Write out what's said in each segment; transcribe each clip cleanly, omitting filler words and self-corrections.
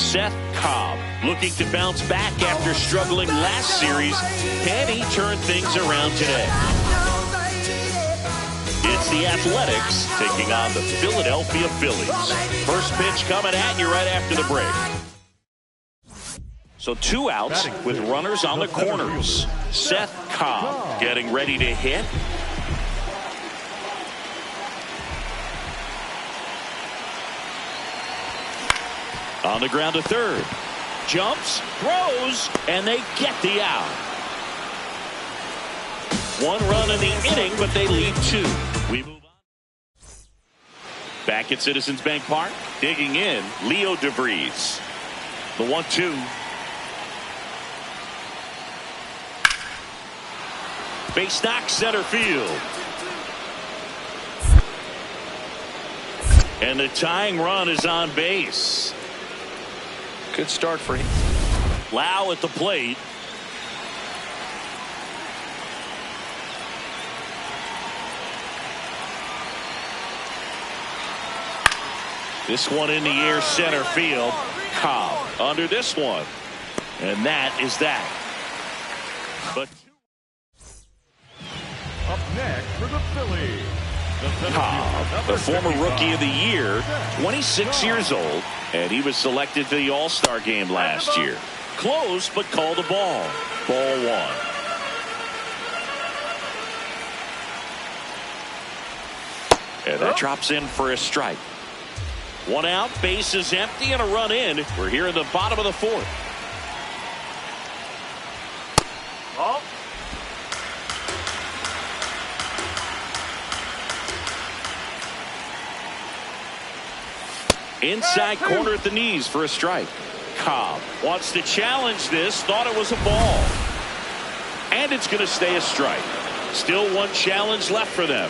Szen Cobb, looking to bounce back after struggling last series. Can he turn things around today? It's the Athletics taking on the Philadelphia Phillies. First pitch coming at you right after the break. So 2 outs with runners on the corners. Szen Cobb getting ready to hit. On the ground to third. Jumps, throws, and they get the out. 1 run in the inning, but they lead 2. We move on. Back at Citizens Bank Park, digging in, Leo DeVries. The 1-2. Base knock, center field. And the tying run is on base. Good start for him. Lau at the plate. This one in the air, center field. Cobb under this one. And that is that. But up next for the Phillies, Cobb, the former Rookie of the Year, 26 years old, and he was selected to the All-Star game last year. Close, but called a ball. Ball 1. And that drops in for a strike. 1 out, base is empty, and a run in. We're here in the bottom of the 4th. Oh. Inside corner at the knees for a strike. Cobb wants to challenge this, thought it was a ball. And it's going to stay a strike. Still 1 challenge left for them.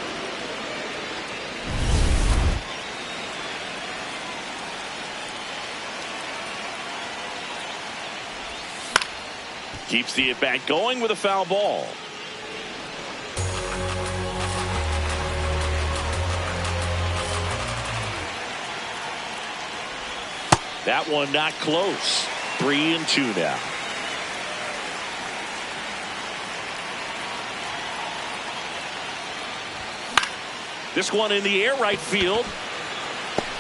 Keeps the at-bat going with a foul ball. That one not close. 3-2 now. This one in the air, right field.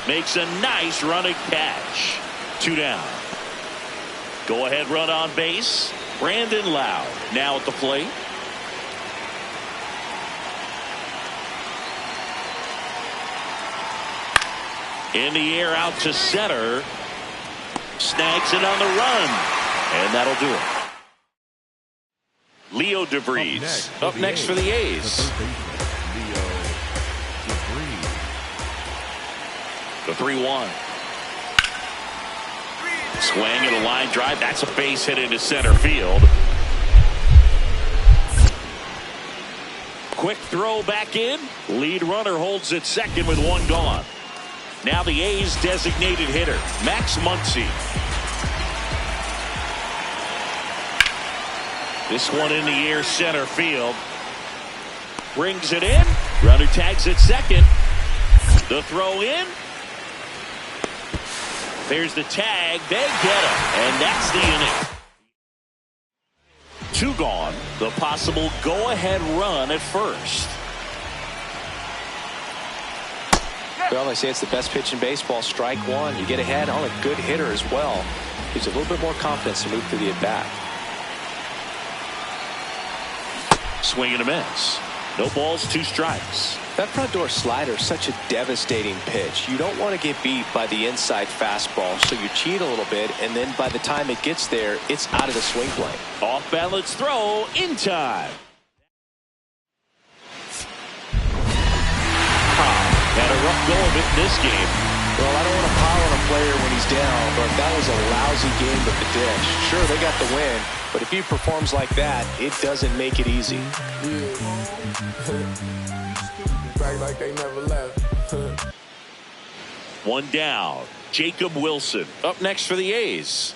Makes a nice running catch. 2 down. Go ahead run on base. Brandon Lau now at the plate. In the air out to center. Snags it on the run. And that'll do it. Leo DeVries up next for the A's. The 3-1. Swing and a line drive. That's a base hit into center field. Quick throw back in. Lead runner holds at second with 1 gone. Now the A's designated hitter, Max Muncy. This one in the air, center field. Brings it in. Runner tags at second. The throw in. There's the tag. They get him. And that's the inning. 2 gone. The possible go-ahead run at first. Well, they say it's the best pitch in baseball. Strike 1. You get ahead on a good hitter as well. Gives you a little bit more confidence to move through the at-bat. Swing and a miss. No balls, 2 strikes. That front door slider is such a devastating pitch. You don't want to get beat by the inside fastball, so you cheat a little bit, and then by the time it gets there, it's out of the swing plane. Off balance throw in time. Had a rough go of it in this game. Well, I don't want to pile on a player when he's down, but that was a lousy game with the dish. Sure, they got the win, but if he performs like that, it doesn't make it easy. Like they never left. 1 down. Jacob Wilson up next for the A's.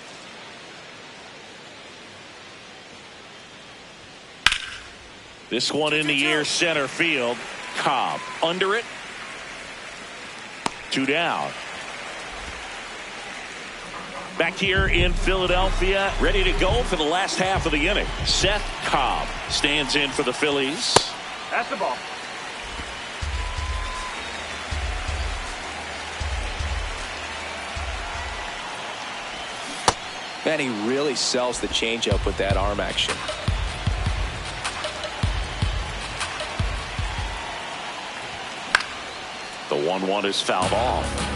This one in the air, center field. Cobb under it. 2 down. Back here in Philadelphia, ready to go for the last half of the inning. Szen Cobb stands in for the Phillies. That's the ball. Man, he really sells the changeup with that arm action. The 1-1 is fouled off.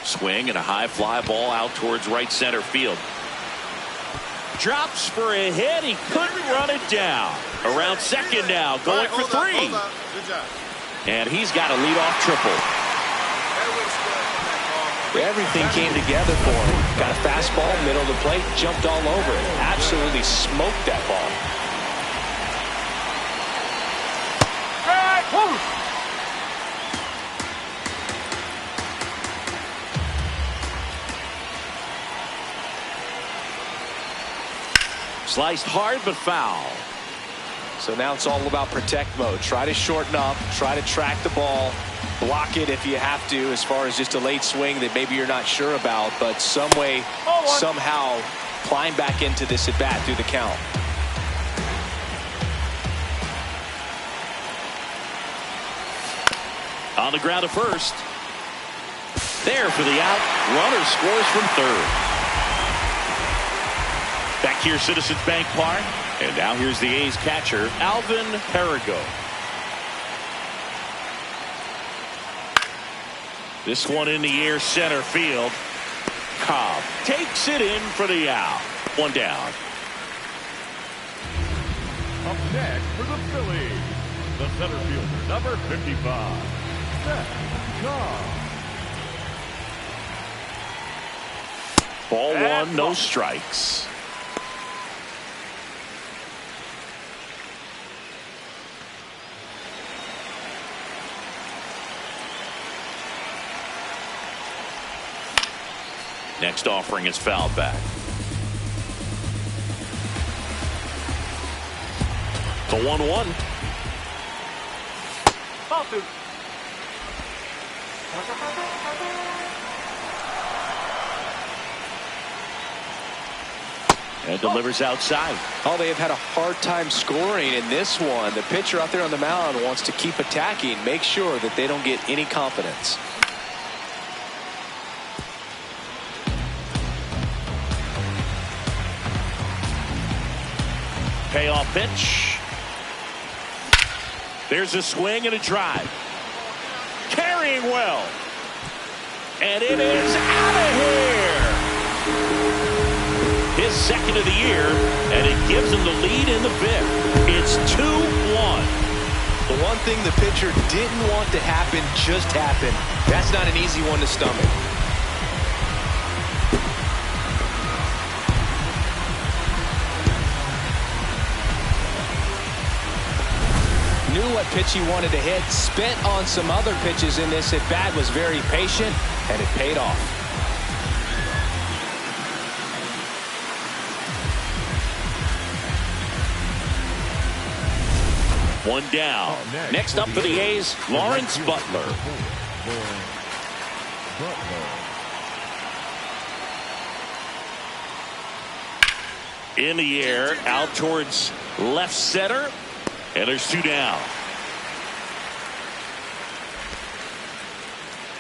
Swing and a high fly ball out towards right center field. Drops for a hit. He couldn't run it down. Around second now, going for three. Good job. And he's got a leadoff triple. Everything came together for him. Got a fastball, middle of the plate, jumped all over it. Absolutely smoked that ball. Sliced hard but foul. So now it's all about protect mode. Try to shorten up, try to track the ball, block it if you have to, as far as just a late swing that maybe you're not sure about, but some way, somehow climb back into this at bat through the count. On the ground to first. There for the out. Runner scores from third. Back here, Citizens Bank Park. And now here's the A's catcher, Alvin Perigo. This one in the air, center field. Cobb takes it in for the out. One down. Up next for the Phillies, the center fielder, number 55, Szen Cobb. Ball one, no strikes. Next offering is fouled back. The 1-1. Ball two. And delivers outside. Oh, they have had a hard time scoring in this one. The pitcher out there on the mound wants to keep attacking, make sure that they don't get any confidence. Payoff pitch. There's a swing and a drive. Carrying well. And it is out of here. His second of the year, and it gives him the lead in the fifth. It's 2-1. The one thing the pitcher didn't want to happen just happened. That's not an easy one to stomach. Knew what pitch he wanted to hit, spent on some other pitches in this at bat, was very patient, and it paid off. One down. Next up for the A's, Lawrence Butler. In the air, out towards left center. And there's two down.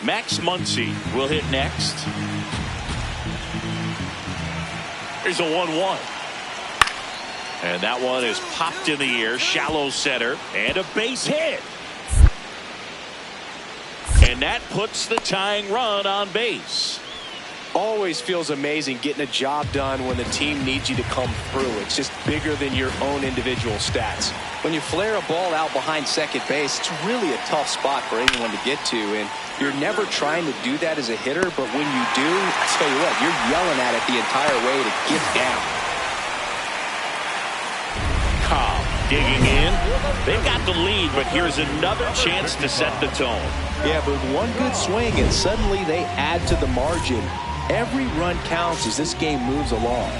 Max Muncy will hit next. There's a 1-1. And that one is popped in the air, shallow center, and a base hit. And that puts the tying run on base. Always feels amazing getting a job done when the team needs you to come through. It's just bigger than your own individual stats. When you flare a ball out behind second base, it's really a tough spot for anyone to get to, and you're never trying to do that as a hitter, but when you do, I tell you what, you're yelling at it the entire way to get down. Cobb digging in. They've got the lead, but here's another chance to set the tone. Yeah, but one good swing, and suddenly they add to the margin. Every run counts as this game moves along.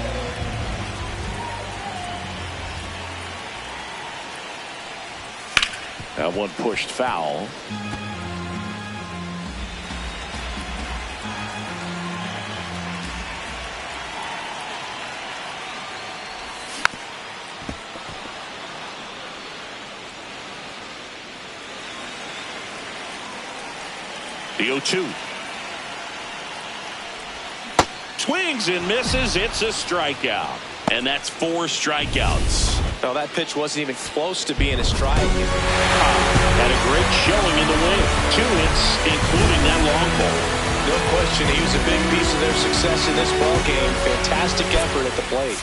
That one pushed foul. The 0-2. Swings and misses. It's a strikeout. And that's 4 strikeouts. No, that pitch wasn't even close to being a strike. Had a great showing in the win. 2 hits, including that long ball. No question, he was a big piece of their success in this ball game. Fantastic effort at the plate.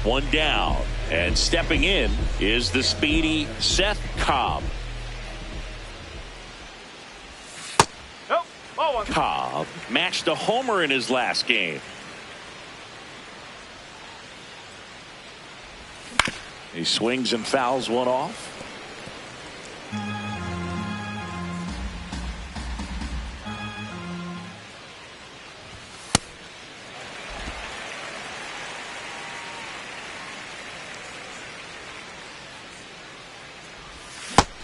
One down, and stepping in is the speedy Szen Cobb. Cobb matched a homer in his last game. He swings and fouls one off.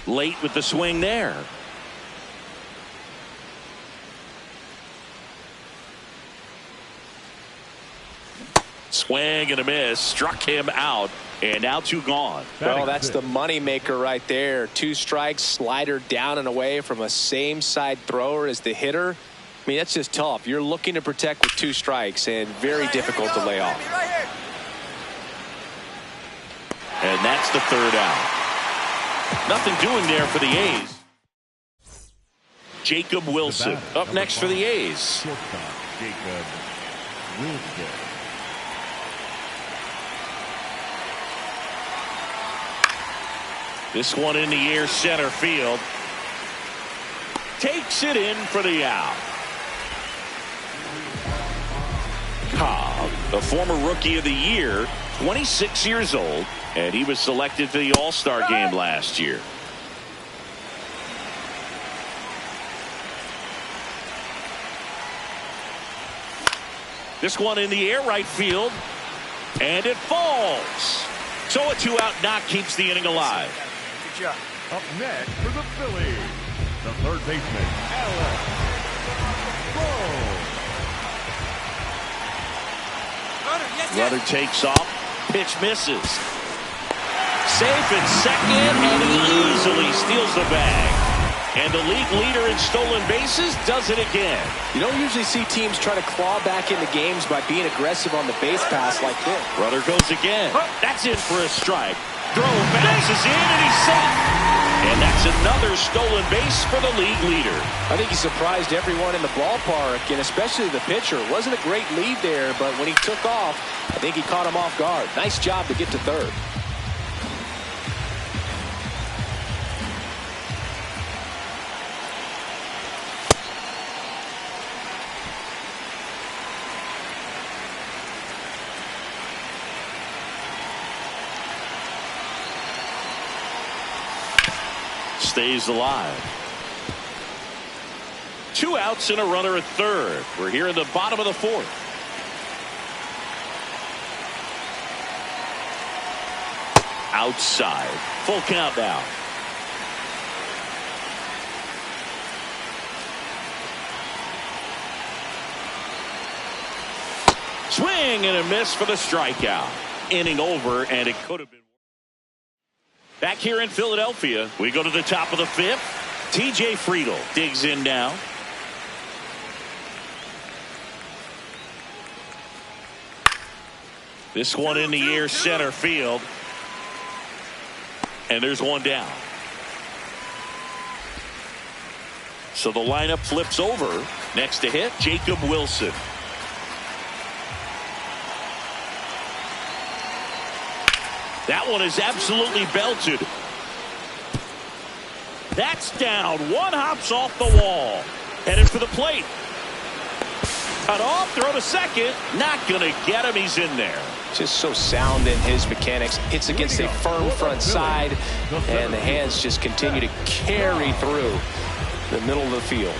Late with the swing there. Swing and a miss, struck him out, and now 2 gone. Well, that's the money maker right there. 2 strikes, slider down and away from a same side thrower as the hitter. I mean, that's just tough. You're looking to protect with 2 strikes and very difficult to lay off. And that's the 3rd out. Nothing doing there for the A's. Jacob Wilson up next for the A's. Jacob Wilson. This one in the air, center field. Takes it in for the out. Cobb, a former Rookie of the Year, 26 years old, and he was selected for the All-Star game last year. This one in the air, right field, and it falls. So a 2-out knock keeps the inning alive. Good job. Up next for the Phillies, the third baseman, Alex Rose. Runner takes off. Pitch misses. Safe at second, and he easily steals the bag. And the league leader in stolen bases does it again. You don't usually see teams try to claw back into games by being aggressive on the base pass like this. Runner goes again. That's in for a strike. Throw bounces in, and he's safe. And that's another stolen base for the league leader. I think he surprised everyone in the ballpark, and especially the pitcher. It wasn't a great lead there, but when he took off, I think he caught him off guard. Nice job to get to third. Stays alive. 2 outs and a runner at third. We're here in the bottom of the 4th. Outside. Full count now. Swing and a miss for the strikeout. Inning over, and it could have been. Back here in Philadelphia, we go to the top of the 5th. TJ Friedl digs in now. This one in the air, center field. And there's one down. So the lineup flips over. Next to hit, Jacob Wilson. That one is absolutely belted. That's down. One hops off the wall. Headed for the plate. Cut off, throw to second. Not going to get him. He's in there. Just so sound in his mechanics. Hits against a firm front side, and the hands just continue to carry through the middle of the field.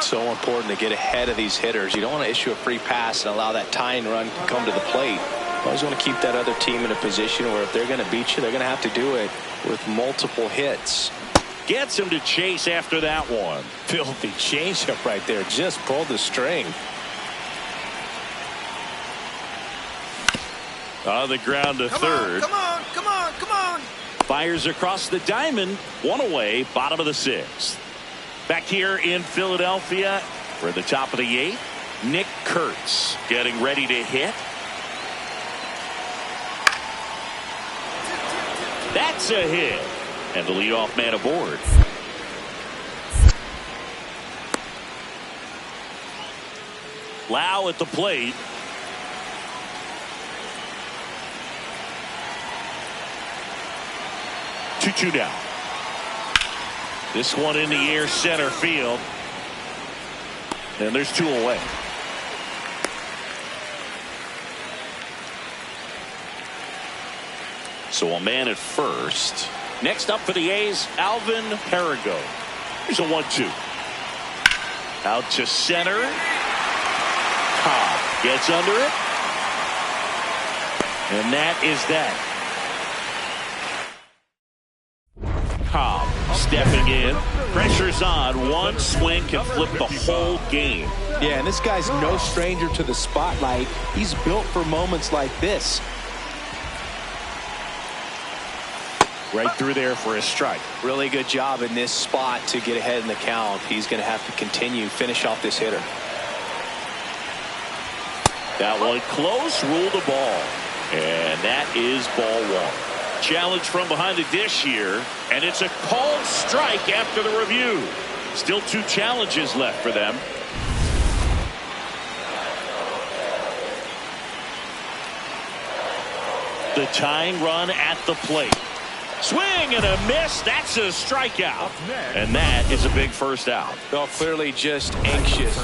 So important to get ahead of these hitters. You don't want to issue a free pass and allow that tying run to come to the plate. You always want to keep that other team in a position where if they're going to beat you, they're going to have to do it with multiple hits. Gets him to chase after that one. Filthy changeup right there. Just pulled the string. On the ground to third. Come on, come on, come on. Fires across the diamond. One away, bottom of the sixth. Back here in Philadelphia, we're at the top of the eighth. Nick Kurtz getting ready to hit. That's a hit. And the leadoff man aboard. Lau at the plate. 2-2 down. This one in the air, center field. And there's 2 away. So a man at first. Next up for the A's, Alvin Parago. Here's a 1-2. Out to center. Cobb gets under it. And that is that. Cobb stepping in. Pressure's on. One swing can flip the whole game. Yeah, and this guy's no stranger to the spotlight. He's built for moments like this. Right through there for a strike. Really good job in this spot to get ahead in the count. He's going to have to continue, finish off this hitter. That one close, rule the ball. And that is ball 1. Challenge from behind the dish here. And it's a called strike after the review. Still 2 challenges left for them. The tying run at the plate. Swing and a miss. That's a strikeout. And that is a big first out. Well, clearly just anxious.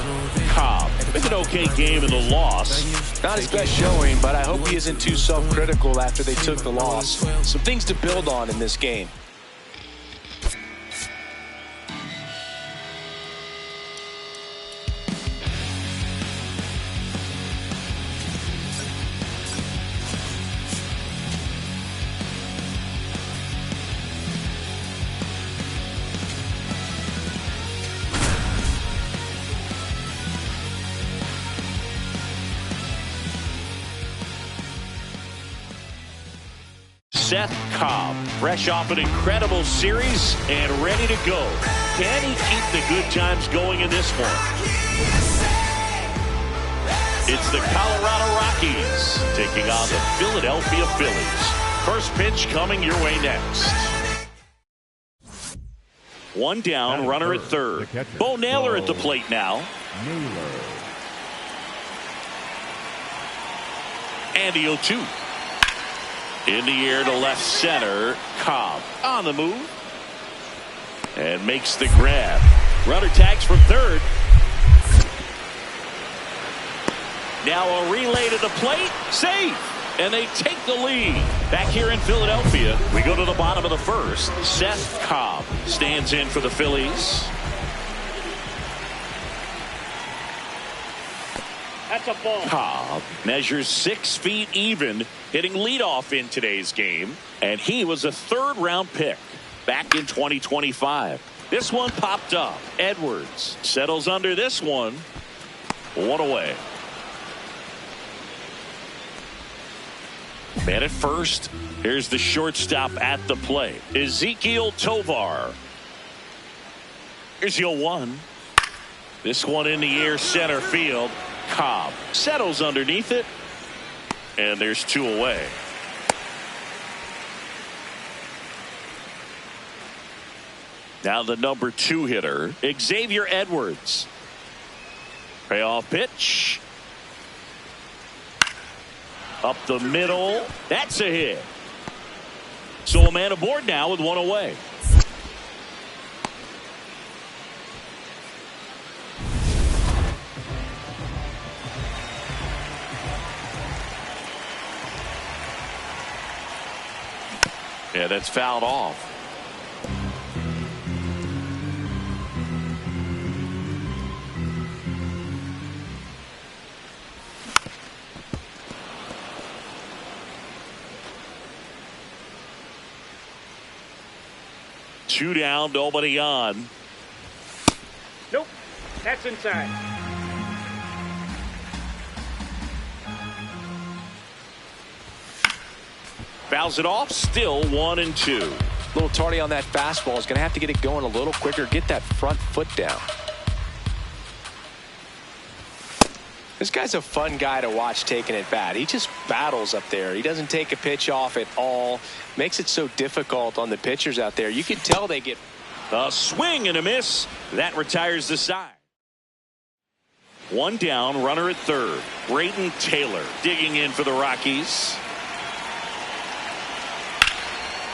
Cobb with an okay game in the loss. Not his best showing, but I hope he isn't too self-critical after they took the loss. Some things to build on in this game. Szen Cobb, fresh off an incredible series and ready to go. Can he keep the good times going in this one? It's the Colorado Rockies taking on the Philadelphia Phillies. First pitch coming your way next. One down, runner at third. Bo Naylor at the plate now. And the 0-2. In the air to left center. Cobb on the move. And makes the grab. Runner tags from third. Now a relay to the plate. Safe. And they take the lead. Back here in Philadelphia, we go to the bottom of the first. Szen Cobb stands in for the Phillies. That's a ball. Cobb measures 6 feet even, hitting leadoff in today's game. And he was a 3rd-round pick back in 2025. This one popped up. Edwards settles under this one. 1 away. Man at first. Here's the shortstop at the plate. Ezekiel Tovar. Here's the 0-1. This one in the air, center field. Cobb settles underneath it. And there's 2 away. Now the number 2 hitter, Xavier Edwards. Payoff pitch. Up the middle. That's a hit. So a man aboard now with 1 away. Yeah, that's fouled off. Two down, nobody on. Nope, that's inside. Fouls it off, still 1-2. A little tardy on that fastball. Is going to have to get it going a little quicker. Get that front foot down. This guy's a fun guy to watch taking at bat. He just battles up there. He doesn't take a pitch off at all. Makes it so difficult on the pitchers out there. You can tell they get a swing and a miss. That retires the side. One down, runner at third. Brayden Taylor digging in for the Rockies.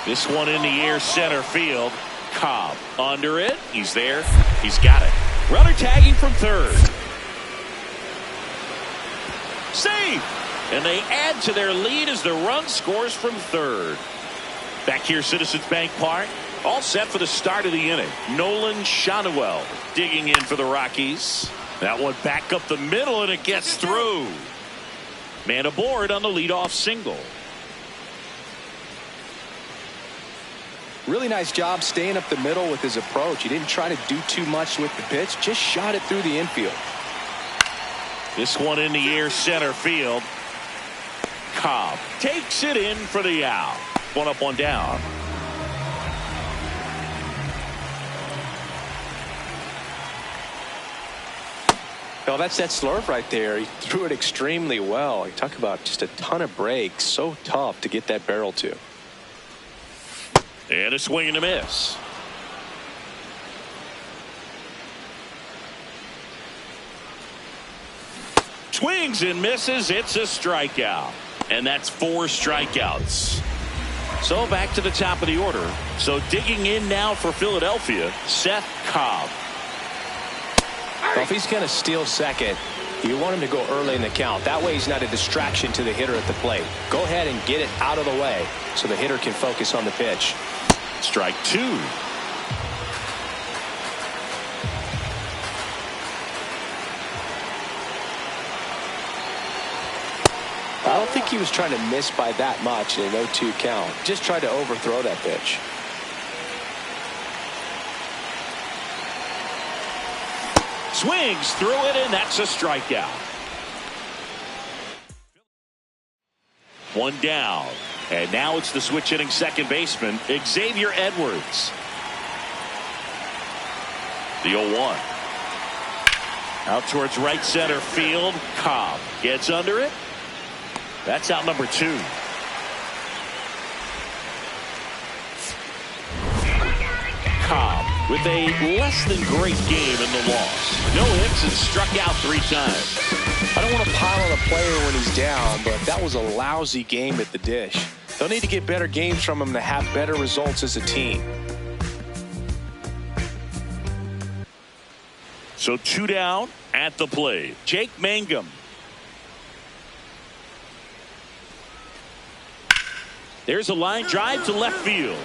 This one in the air, center field. Cobb under it. He's there. He's got it. Runner tagging from third. Save! And they add to their lead as the run scores from third. Back here, Citizens Bank Park. All set for the start of the inning. Nolan Shotwell digging in for the Rockies. That one back up the middle, and it gets through. Man aboard on the leadoff single. really nice job staying up the middle with his approach. He didn't try to do too much with the pitch, just shot it through the infield. This one in the air, center field. Cobb takes it in for the out. One up, one down. Well, that's that slurve right there. He threw it extremely well. You talk about just a ton of breaks. So tough to get that barrel to. And a swing and a miss. Swings and misses. It's a strikeout. And that's 4 strikeouts. So back to the top of the order. So digging in now for Philadelphia, Szen Cobb. Well, if he's going to steal second, you want him to go early in the count. That way he's not a distraction to the hitter at the plate. Go ahead and get it out of the way so the hitter can focus on the pitch. Strike 2. I don't think he was trying to miss by that much in an 0-2 count. Just tried to overthrow that pitch. Swings through it, and that's a strikeout. One down. And now it's the switch hitting second baseman, Xavier Edwards. The 0-1. Out towards right center field. Cobb gets under it. That's out number 2. Cobb with a less than great game in the loss. No hits and struck out 3 times. I don't want to pile on a player when he's down, but that was a lousy game at the dish. They'll need to get better games from him to have better results as a team. So 2 down at the plate. Jake Mangum. There's a line drive to left field.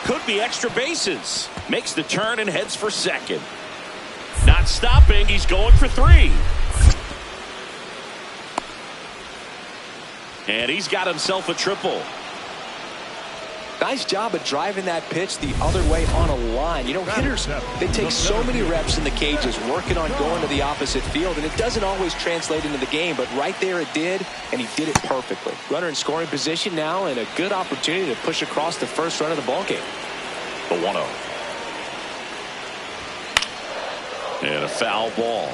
Could be extra bases. Makes the turn and heads for second. Not stopping. He's going for 3. And he's got himself a triple. Nice job of driving that pitch the other way on a line. You know, hitters, they take so many reps in the cages working on going to the opposite field, and it doesn't always translate into the game, but right there it did, and he did it perfectly. Runner in scoring position now, and a good opportunity to push across the first run of the ballgame. The 1-0. And a foul ball.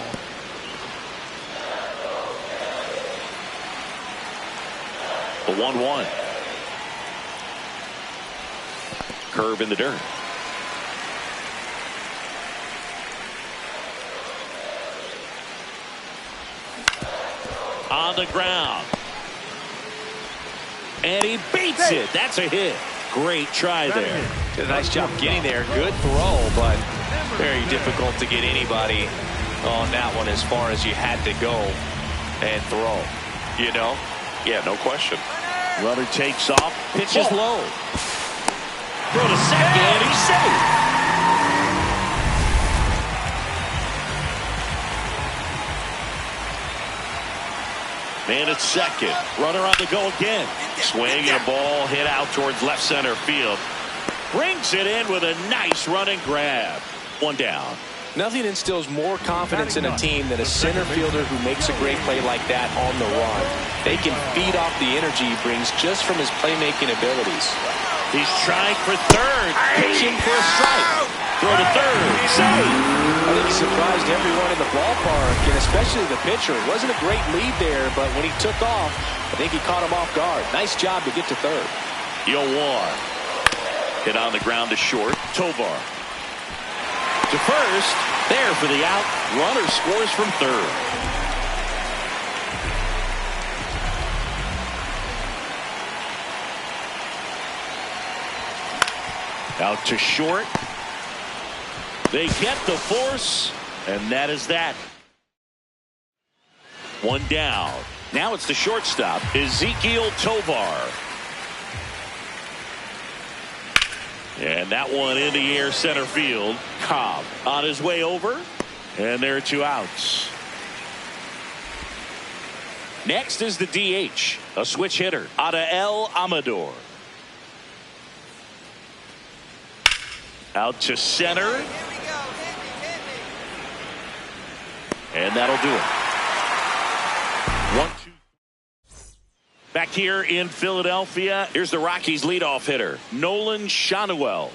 The 1-1. Curve in the dirt. On the ground. And he beats it. That's a hit. Great try there. Did a nice job getting there. Good throw, but very difficult to get anybody on that one as far as you had to go and throw. You know? Yeah, no question. Runner takes off, pitches low. Throw to second, he's safe. Man at second. Runner on the go again. Swing and a ball hit out towards left center field. Brings it in with a nice running grab. One down. Nothing instills more confidence in a team than a center fielder who makes a great play like that on the run. They can feed off the energy he brings just from his playmaking abilities. He's trying for third. Pitching for a strike. Throw to third. Save. I think he surprised everyone in the ballpark, and especially the pitcher. It wasn't a great lead there, but when he took off, I think he caught him off guard. Nice job to get to third. Yowar. Hit on the ground to short. Tovar. To first. There for the out. Runner scores from third. Out to short. They get the force, and that is that. One down. Now it's the shortstop, Ezekiel Tovar. And that one in the air center field. Cobb on his way over, and there are two outs. Next is the DH, a switch hitter, Adael Amador. Out to center. And that'll do it. 1-2. Back here in Philadelphia, here's the Rockies leadoff hitter, Nolan Schanuel.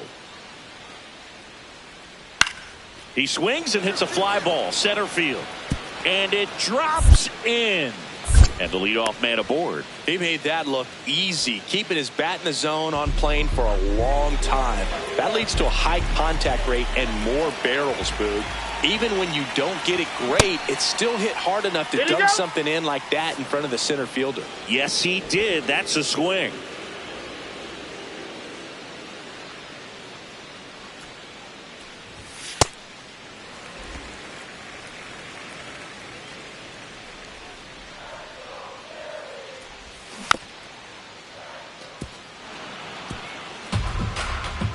He swings and hits a fly ball, center field. And it drops in. And the leadoff man aboard. He made that look easy, keeping his bat in the zone on plane for a long time. That leads to a high contact rate and more barrels, Boog. Even when you don't get it great, it still hit hard enough to dunk something in like that in front of the center fielder. Yes, he did. That's a swing.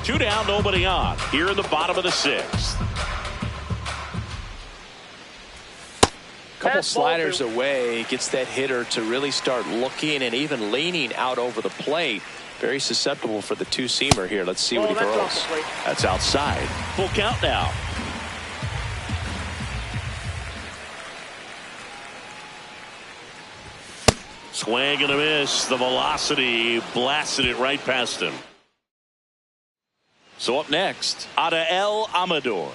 Two down, nobody on. Here in the bottom of the sixth. Couple sliders away, gets that hitter to really start looking and even leaning out over the plate. Very susceptible for the two-seamer here. Let's see what he throws. That's outside. Full count now. Swing and a miss. The velocity blasted it right past him. So up next, Adael Amador.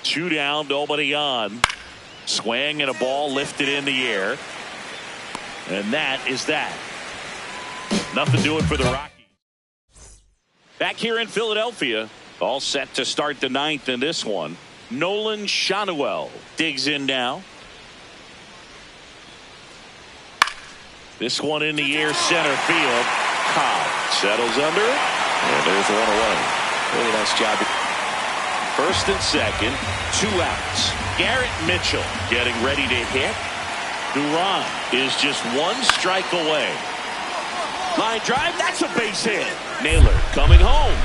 Two down, nobody on. Swing and a ball lifted in the air. And that is that. Nothing doing for the Rockies. Back here in Philadelphia, all set to start the ninth in this one. Nolan Schanuel digs in now. This one in the air center field. Cobb settles under it, and there's one away. Really nice job. First and second, two outs. Garrett Mitchell getting ready to hit. Duran is just one strike away. Line drive, that's a base hit. Naylor coming home.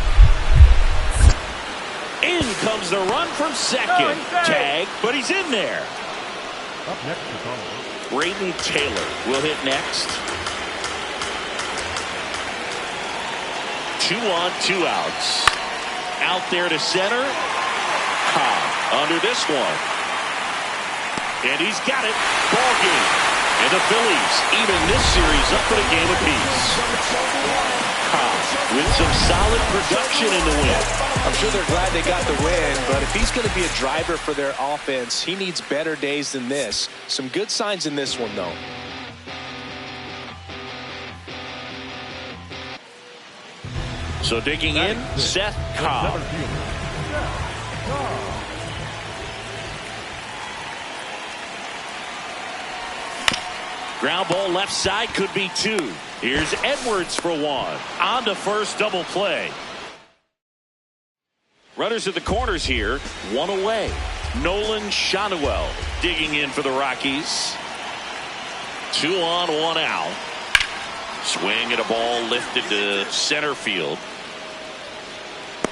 In comes the run from second. Tag, but he's in there. Up next to call. Braden Taylor will hit next. 2 on, 2 outs. Out there to center. Cobb under this one. And he's got it. Ball game. And the Phillies even this series up at a game apiece. Cobb with some solid production in the win. I'm sure they're glad they got the win, but if he's going to be a driver for their offense, he needs better days than this. Some good signs in this one, though. So digging in, Szen Cobb. Ground ball left side, could be 2. Here's Edwards for 1. On to first, double play. Runners at the corners here, 1 away. Nolan Schanuel digging in for the Rockies. 2 on, 1 out. Swing at a ball lifted to center field.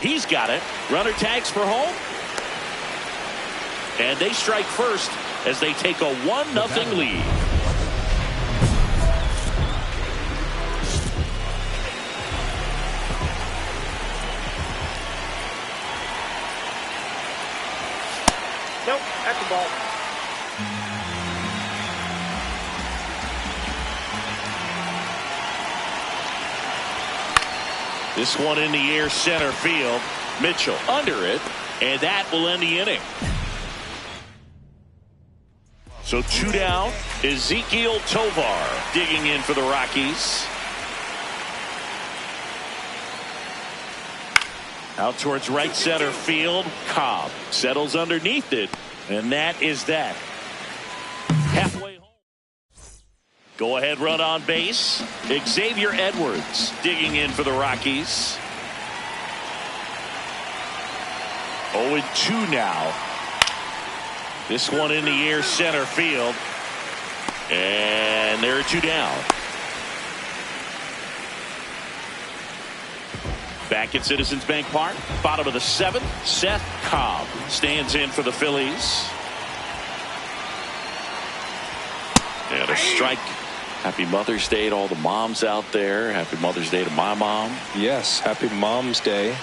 He's got it. Runner tags for home. And they strike first as they take a 1-0 lead. Nope, that's the ball. This one in the air, center field. Mitchell under it, and that will end the inning. So 2 down. Ezekiel Tovar digging in for the Rockies. Out towards right center field. Cobb settles underneath it, and that is that. Halfway home. Go ahead run on base. Xavier Edwards digging in for the Rockies. 0-2 now. This one in the air, center field. And there are 2 down. Back at Citizens Bank Park, bottom of the 7th, Szen Cobb stands in for the Phillies. And a strike. Happy Mother's Day to all the moms out there. Happy Mother's Day to my mom. Yes, happy Mom's Day.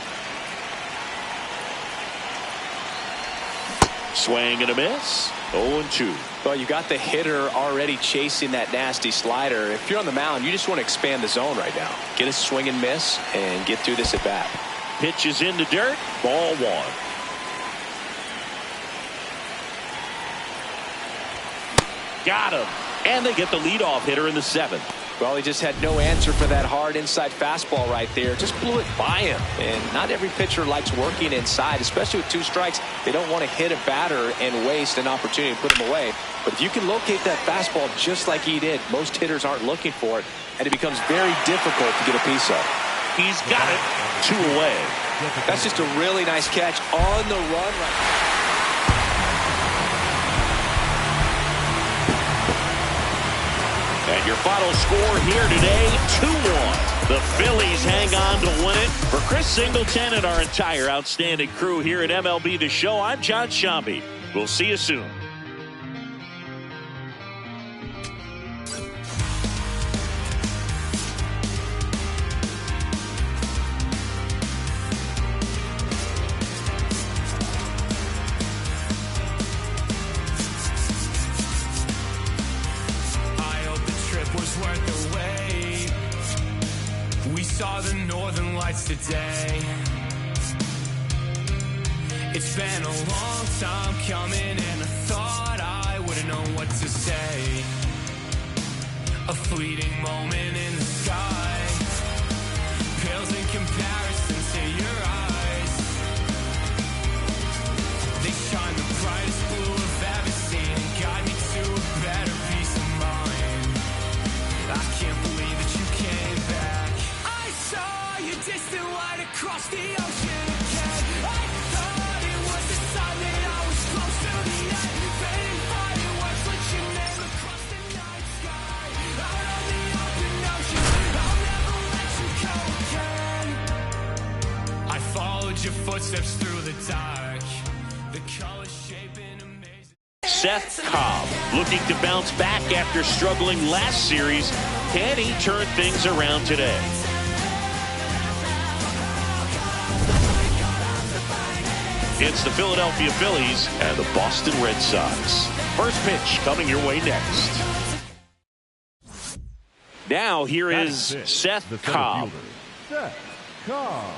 Swing and a miss. 0-2. Well, you got the hitter already chasing that nasty slider. If you're on the mound, you just want to expand the zone right now. Get a swing and miss and get through this at bat. Pitch is in the dirt. Ball 1. Got him. And they get the leadoff hitter in the 7th. Well, he just had no answer for that hard inside fastball right there. Just blew it by him. And not every pitcher likes working inside, especially with 2 strikes. They don't want to hit a batter and waste an opportunity to put him away. But if you can locate that fastball just like he did, most hitters aren't looking for it, and it becomes very difficult to get a piece of. He's got it. 2 away. That's just a really nice catch on the run right now. And your final score here today, 2-1. The Phillies hang on to win it. For Chris Singleton and our entire outstanding crew here at MLB The Show, I'm John Shambi. We'll see you soon. Saw the northern lights today. It's been a long time coming, and I thought I wouldn't know what to say. A fleeting moment in the sky pales in comparison to your eyes. They shine the brightest blue I've ever seen and guide me to a better peace of mind. I can't believe that you came back. Saw your distant light across the ocean again. I thought it was the sign that I was close to the end. Fading fireworks lit your name across the night sky. Out on the open ocean, I'll never let you go again. I followed your footsteps through the dark. The colors shaping amazing. Szen Cobb looking to bounce back after struggling last series. Can he turn things around today? It's the Philadelphia Phillies and the Boston Red Sox. First pitch coming your way next. Now here is Szen Cobb. Szen Cobb.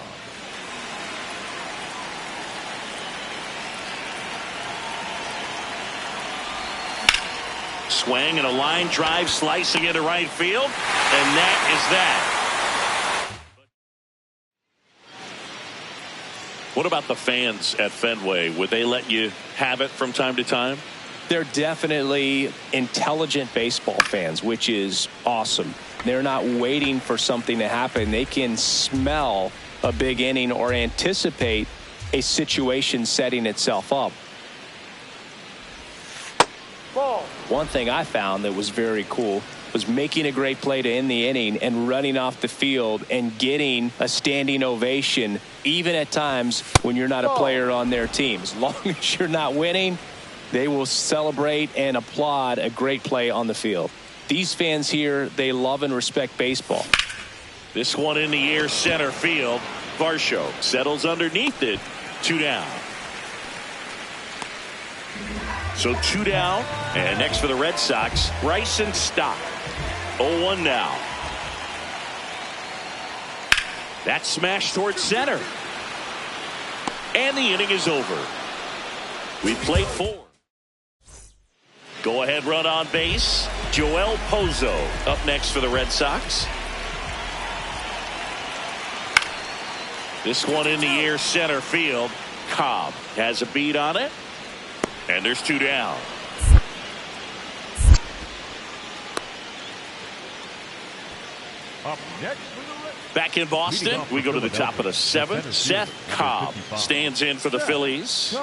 Swing and a line drive slicing into right field. And that is that. What about the fans at Fenway? Would they let you have it from time to time? They're definitely intelligent baseball fans, which is awesome. They're not waiting for something to happen. They can smell a big inning or anticipate a situation setting itself up. Ball One thing I found that was very cool was making a great play to end the inning and running off the field and getting a standing ovation, even at times when you're not a player on their team. As long as you're not winning, they will celebrate and applaud a great play on the field. These fans here, they love and respect baseball. This one in the air, center field. Varsho settles underneath it. 2 down. So 2 down, and next for the Red Sox, Bryson Stott. 0-1 now. That smash towards center. And the inning is over. We played 4. Go ahead run on base. Joel Pozo up next for the Red Sox. This one in the air, center field. Cobb has a beat on it. And there's 2 down. Up next for the Red Sox. Back in Boston, we go to the top of the 7th. Szen Cobb stands in for the Phillies.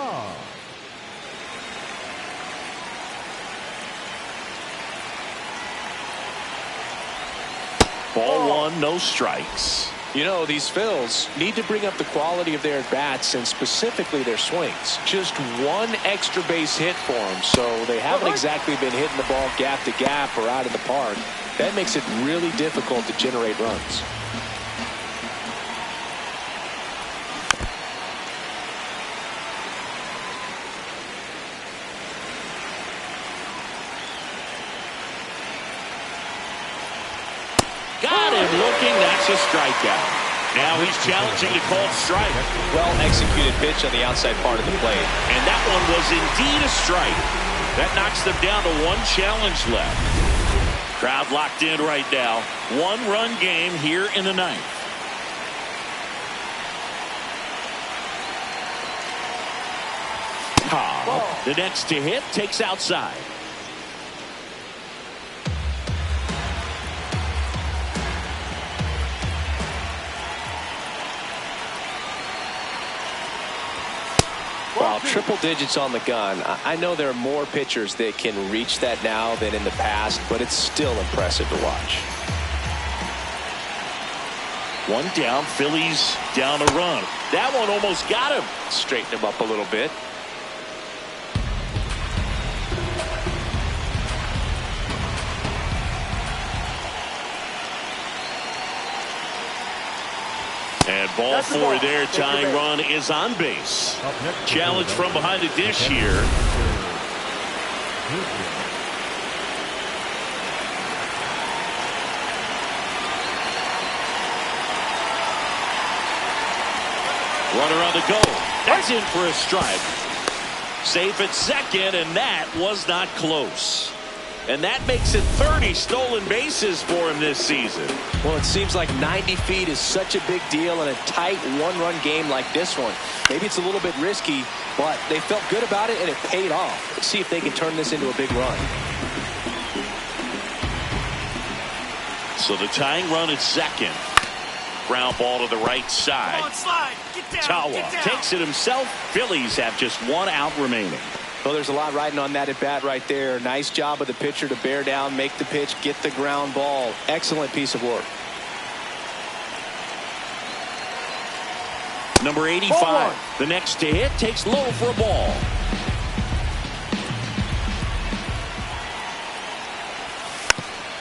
Ball 1, no strikes. You know, these Phils need to bring up the quality of their bats and specifically their swings. Just one extra base hit for them, so they haven't exactly been hitting the ball gap to gap or out of the park. That makes it really difficult to generate runs. Got him looking. That's a strikeout. Now he's challenging the called strike. Well executed pitch on the outside part of the plate. And that one was indeed a strike. That knocks them down to 1 challenge left. Crowd locked in right now. 1-run game here in the 9th. Cobb, the next to hit, takes outside. Wow, triple digits on the gun. I know there are more pitchers that can reach that now than in the past, but it's still impressive to watch. 1 down, Phillies down a run. That one almost got him. Straighten him up a little bit. And ball 4 there. Tying run is on base. Challenge from behind the dish here. Runner on the go. That's in for a strike. Safe at second, and that was not close. And that makes it 30 stolen bases for him this season. Well, it seems like 90 feet is such a big deal in a tight 1-run game like this one. Maybe it's a little bit risky, but they felt good about it and it paid off. Let's see if they can turn this into a big run. So the tying run at second. Ground ball to the right side. Come on, slide. Get down. Tawa takes it himself. Phillies have just 1 out remaining. Well, there's a lot riding on that at bat right there. Nice job of the pitcher to bear down, make the pitch, get the ground ball. Excellent piece of work. Number 85, the next to hit, takes low for a ball.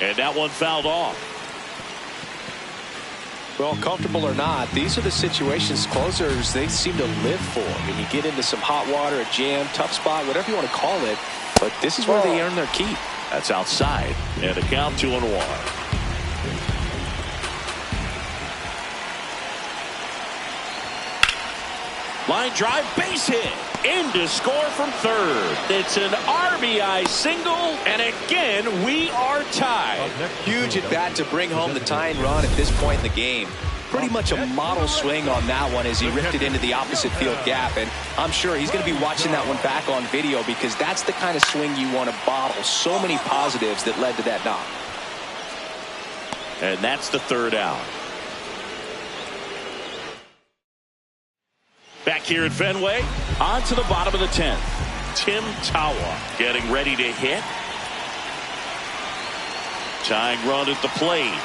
And that one fouled off. Well, comfortable or not, these are the situations closers they seem to live for. I mean, you get into some hot water, a jam, tough spot, whatever you want to call it, but this is where they earn their keep. That's outside, and a count 2-1. Line drive, base hit. In to score from third. It's an RBI single, and again, we are tied. Huge at bat to bring home the tying run at this point in the game. Pretty much a model swing on that one as he ripped it into the opposite field gap, and I'm sure he's going to be watching that one back on video because that's the kind of swing you want to bottle. So many positives that led to that knock. And that's the 3rd out. Back here at Fenway, on to the bottom of the 10th. Tim Tawa getting ready to hit. Tying run at the plate.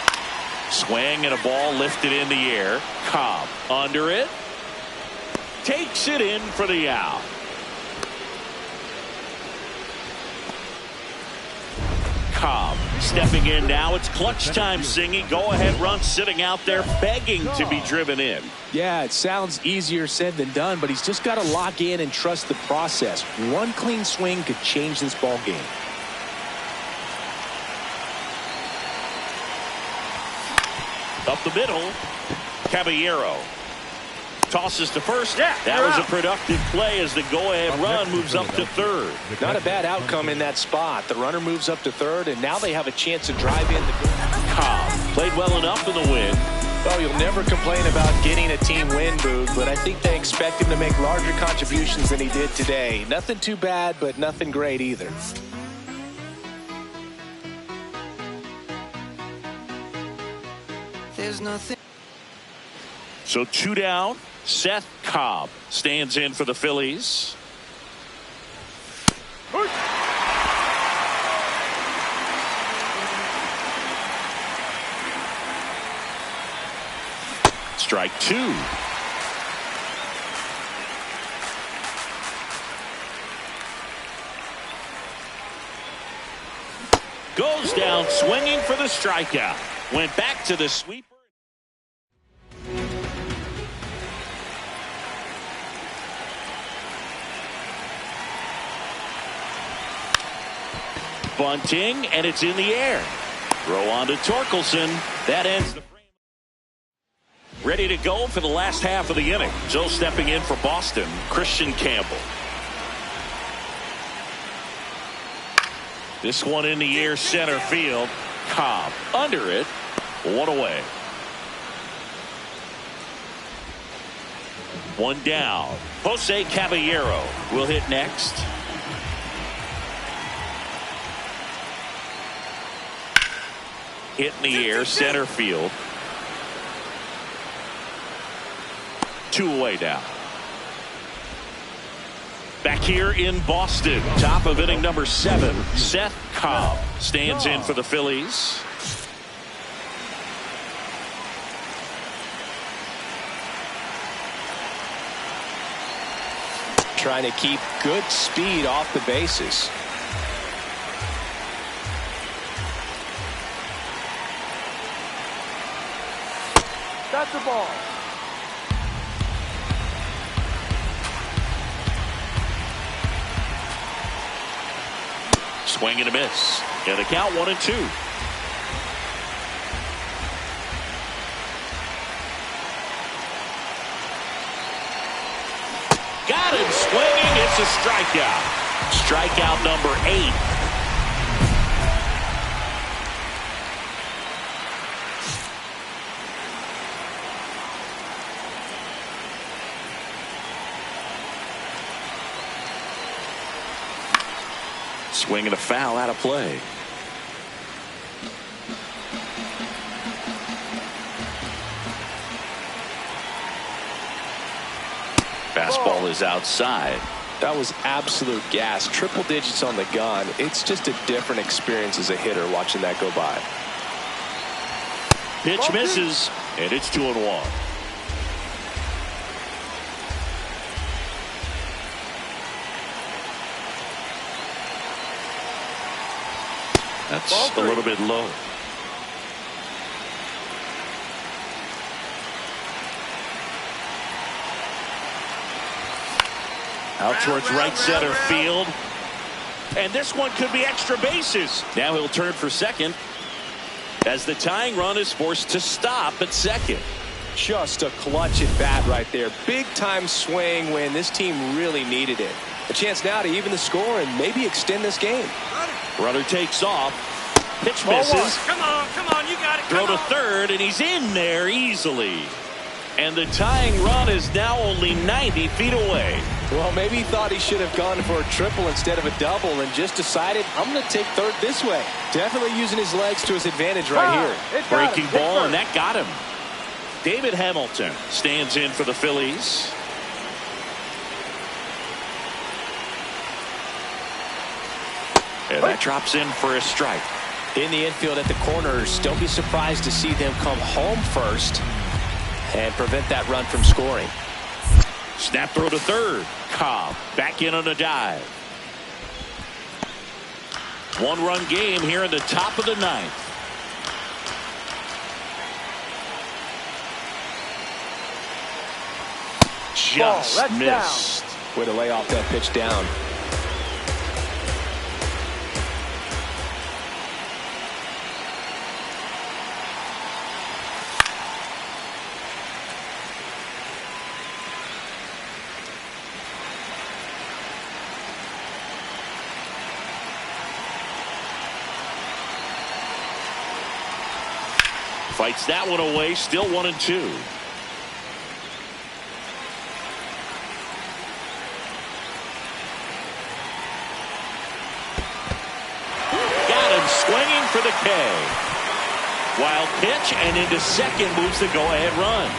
Swing and a ball lifted in the air. Cobb under it. Takes it in for the out. Cobb stepping in now. It's clutch time, Szingy. Go ahead run sitting out there begging to be driven in. Yeah, it sounds easier said than done, but he's just got to lock in and trust the process. One clean swing could change this ball game. Up the middle. Caballero tosses to first. Yeah, that was a productive play as the go-ahead run moves up to third. Not a bad outcome in that spot. The runner moves up to third, and now they have a chance to drive in the Cobb played well enough in the win. Well, you'll never complain about getting a team win, Boog, but I think they expect him to make larger contributions than he did today. Nothing too bad, but nothing great either. There's nothing. So 2 down. Szen Cobb stands in for the Phillies. Strike 2. Goes down swinging for the strikeout. Went back to the sweeper. Bunting, and it's in the air. Throw on to Torkelson. That ends the frame. Ready to go for the last half of the inning. So stepping in for Boston, Christian Campbell. This one in the air, center field. Cobb under it. 1 away. 1 down. Jose Caballero will hit next. Hit in the air, center field. 2 away now. Back here in Boston, top of inning number 7, Szen Cobb stands in for the Phillies. Trying to keep good speed off the bases. That's the ball. Swing and a miss. And the count 1-2. Got him swinging. It's a strikeout. Strikeout number 8. Swing and a foul out of play. Fastball is outside. That was absolute gas. Triple digits on the gun. It's just a different experience as a hitter watching that go by. Pitch misses, and it's 2-1. That's a little bit low. Out towards right center field. And this one could be extra bases. Now he'll turn for second as the tying run is forced to stop at second. Just a clutch at bat right there. Big time swing when this team really needed it. A chance now to even the score and maybe extend this game. Runner takes off. Pitch misses. Come on, you got it. Throw to third, and he's in there easily. And the tying run is now only 90 feet away. Well, maybe he thought he should have gone for a triple instead of a double and just decided, I'm going to take third this way. Definitely using his legs to his advantage right here. Breaking ball, and that got him. David Hamilton stands in for the Phillies. And that drops in for a strike. In the infield at the corners, don't be surprised to see them come home first and prevent that run from scoring. Snap throw to third. Cobb back in on a dive. One-run game here in the top of the ninth. Just missed. Way to lay off that pitch down. Fights that one away. Still 1-2. Swinging for the K. Wild pitch, and into second moves the go-ahead run.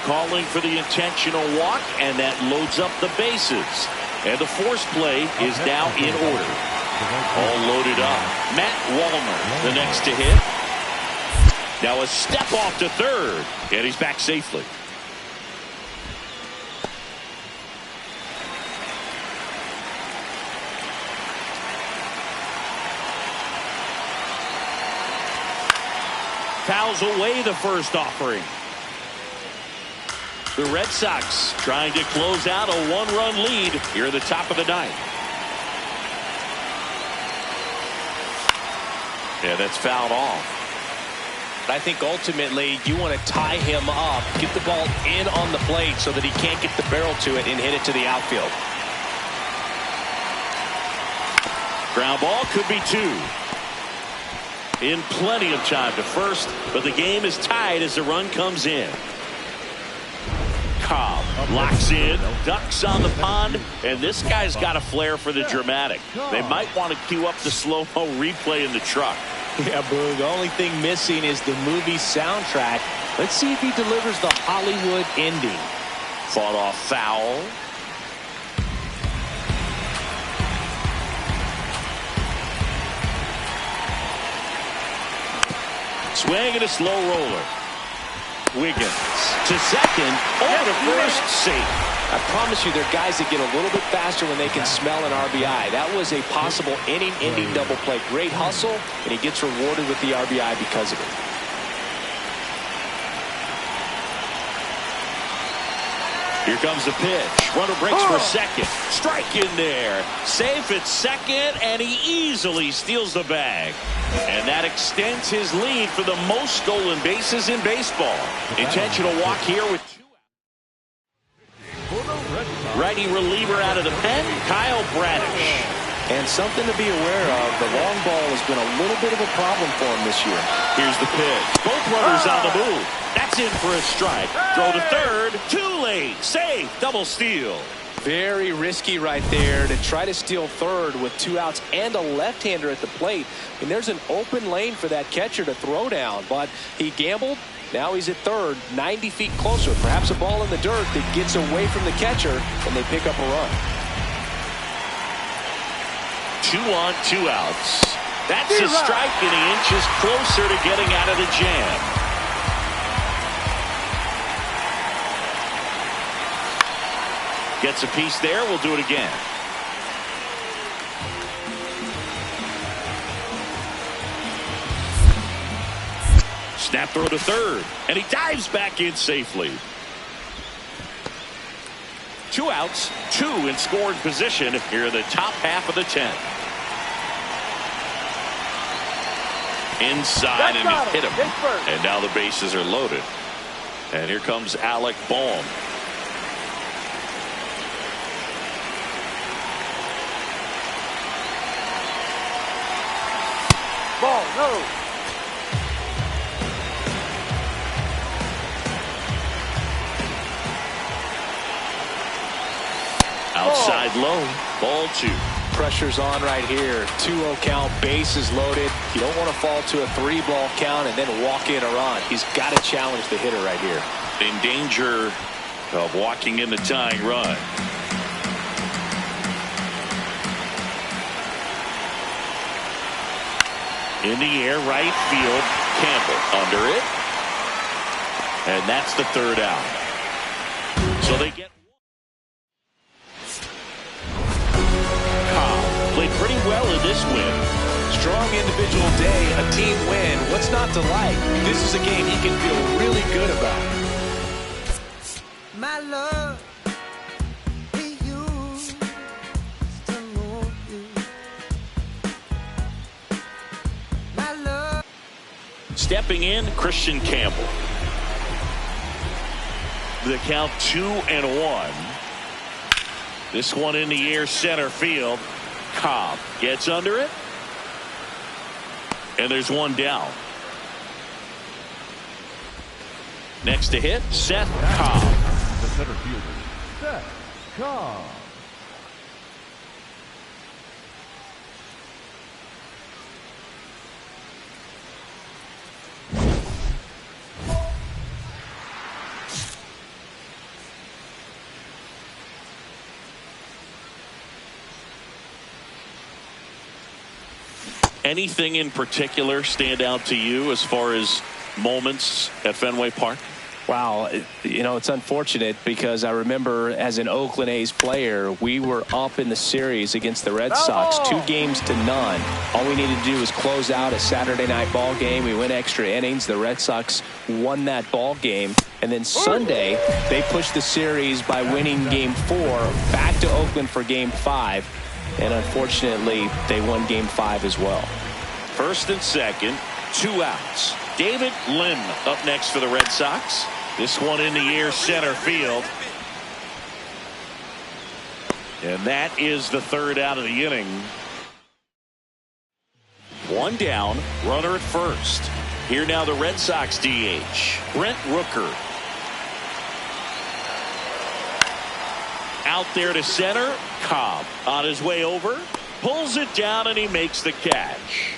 Calling for the intentional walk, and that loads up the bases. And the force play is now in order. All loaded up. Matt Wallner, the next to hit. Now a step off to third, and he's back safely. Fouls away the first offering. The Red Sox trying to close out a one-run lead here at the top of the ninth. Yeah, that's fouled off. I think ultimately you want to tie him up, get the ball in on the plate so that he can't get the barrel to it and hit it to the outfield. Ground ball could be two. In plenty of time to first, but the game is tied as the run comes in. Cobb locks in, ducks on the pond, and this guy's got a flair for the dramatic. They might want to cue up the slow-mo replay in the truck. Yeah, Boo, the only thing missing is the movie soundtrack. Let's see if he delivers the Hollywood ending. Fought off foul. Swing and a slow roller. Wiggins to second, over to first, safe. I promise you, there are guys that get a little bit faster when they can smell an RBI. That was a possible inning-ending double play. Great hustle, and he gets rewarded with the RBI because of it. Here comes the pitch. Runner breaks for second. Strike in there. Safe at second, and he easily steals the bag. And that extends his lead for the most stolen bases in baseball. Intentional walk here with two out. Righty reliever out of the pen, Kyle Bradish. And something to be aware of, the long ball has been a little bit of a problem for him this year. Here's the pitch. Both runners on the move. That's in for a strike. Throw to third. Too late. Safe. Double steal. Very risky right there to try to steal third with two outs and a left-hander at the plate. And there's an open lane for that catcher to throw down, but he gambled. Now he's at third, 90 feet closer. Perhaps a ball in the dirt that gets away from the catcher, and they pick up a run. 2 on, 2 outs. That's a strike, and he inches closer to getting out of the jam. Gets a piece there. We'll do it again. Snap throw to third, and he dives back in safely. 2 outs, 2 in scoring position here in the top half of the 10th. Inside, and he hit him. And now the bases are loaded. And here comes Alec Bohm. Ball, no. Outside low, ball 2. Pressure's on right here. 2-0 count, bases loaded. You don't want to fall to a 3-ball count and then walk in a run. He's got to challenge the hitter right here. In danger of walking in the tying run. In the air, right field. Campbell under it. And that's the third out. So they get Cobb played pretty well in this win. Strong individual day, a team win. What's not to like? This is a game he can feel really good about. My love, he used to know you. My love. Stepping in, Christian Campbell. The count 2-1. This one in the air, center field. Cobb gets under it. And there's one down. Next to hit, Szen Cobb. The center fielder, Szen Cobb. Anything in particular stand out to you as far as moments at Fenway Park? Wow, you know, it's unfortunate because I remember as an Oakland A's player, we were up in the series against the Red Sox, 2-0. All we needed to do was close out a Saturday night ball game. We went extra innings. The Red Sox won that ball game. And then Sunday, they pushed the series by winning Game 4 back to Oakland for Game 5. And unfortunately, they won Game 5 as well. First and second, 2 outs. David Lim up next for the Red Sox. This one in the air, center field. And that is the third out of the inning. One down, runner at first. Here now the Red Sox DH, Brent Rooker. Out there to center, Cobb on his way over, pulls it down and he makes the catch.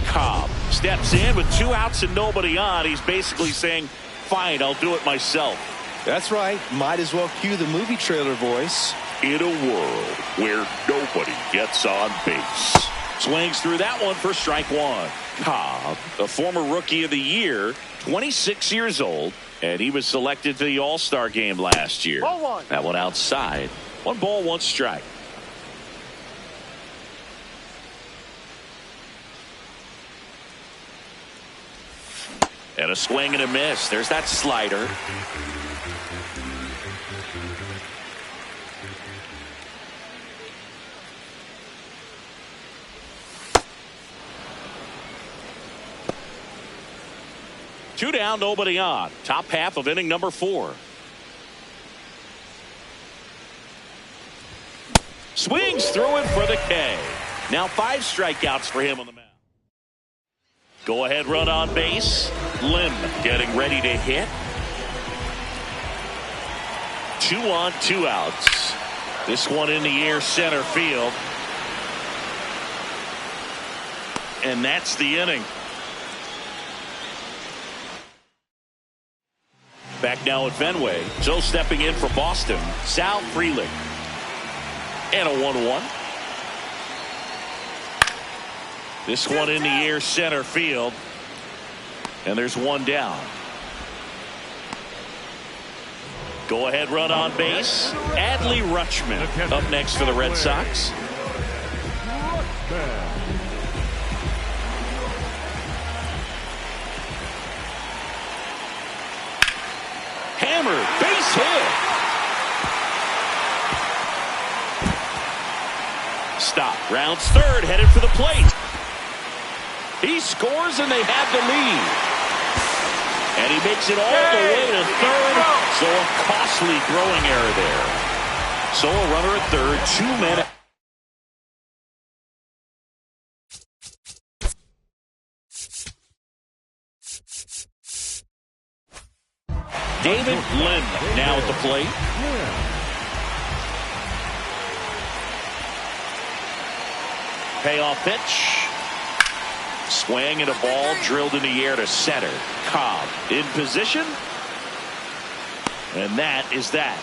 Cobb steps in with 2 outs and nobody on. He's basically saying, fine, I'll do it myself. That's right. Might as well cue the movie trailer voice. In a world where nobody gets on base. Swings through that one for strike 1. Cobb, a former Rookie of the Year, 26 years old, and he was selected to the All-Star game last year. Ball 1. That one outside. 1 ball, 1 strike. And a swing and a miss. There's that slider. Two down, nobody on. Top half of inning number 4. Swings through it for the K. Now 5 strikeouts for him on the mound. Go ahead run on base. Lim getting ready to hit. 2 on, 2 outs. This one in the air, center field. And that's the inning. Back now at Fenway. So stepping in for Boston, Sal Frelick. And a 1-1. This one in the air, center field. And there's one down. Go ahead run on base. Adley Rutschman up next for the Red Sox. Hammer, base hit. Stop. Rounds third, headed for the plate. He scores and they have the lead. And he makes it all the way to third. So a costly throwing error there. So a runner at third, 2 men. David Lim now at the plate. Payoff pitch. Swing and a ball drilled in the air to center. Cobb in position. And that is that.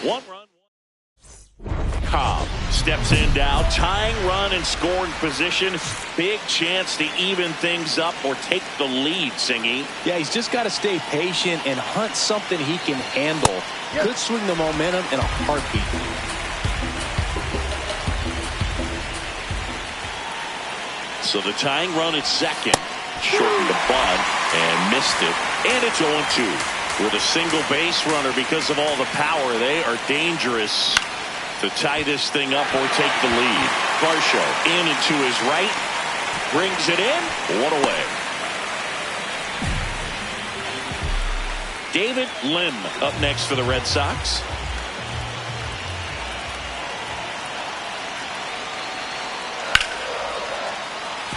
1 run. Cobb steps in now. Tying run and scoring position. Big chance to even things up or take the lead, Singy. Yeah, he's just got to stay patient and hunt something he can handle. Could swing the momentum in a heartbeat. So the tying run at second. Shortened the bunt and missed it. And it's 0-2. With a single base runner, because of all the power, they are dangerous to tie this thing up or take the lead. Varsho in and to his right. Brings it in. One away. David Lim up next for the Red Sox.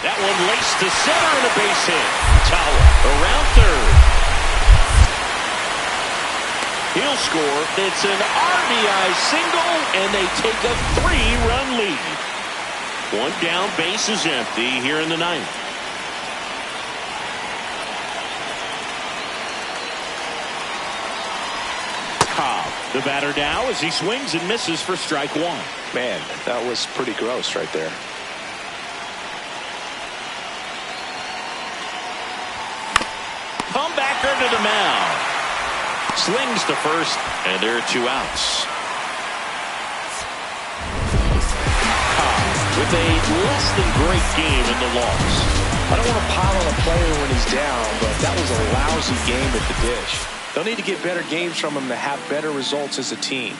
That one laced to center and a base hit. Tawa around third. He'll score. It's an RBI single, and they take a 3-run lead. One down, base is empty here in the ninth. Cobb, the batter now, as he swings and misses for strike one. Man, that was pretty gross right there. Comebacker to the mound. Slings to first, and there are 2 outs. Cobb with a less than great game in the loss. I don't want to pile on a player when he's down, but that was a lousy game at the dish. They'll need to get better games from him to have better results as a team.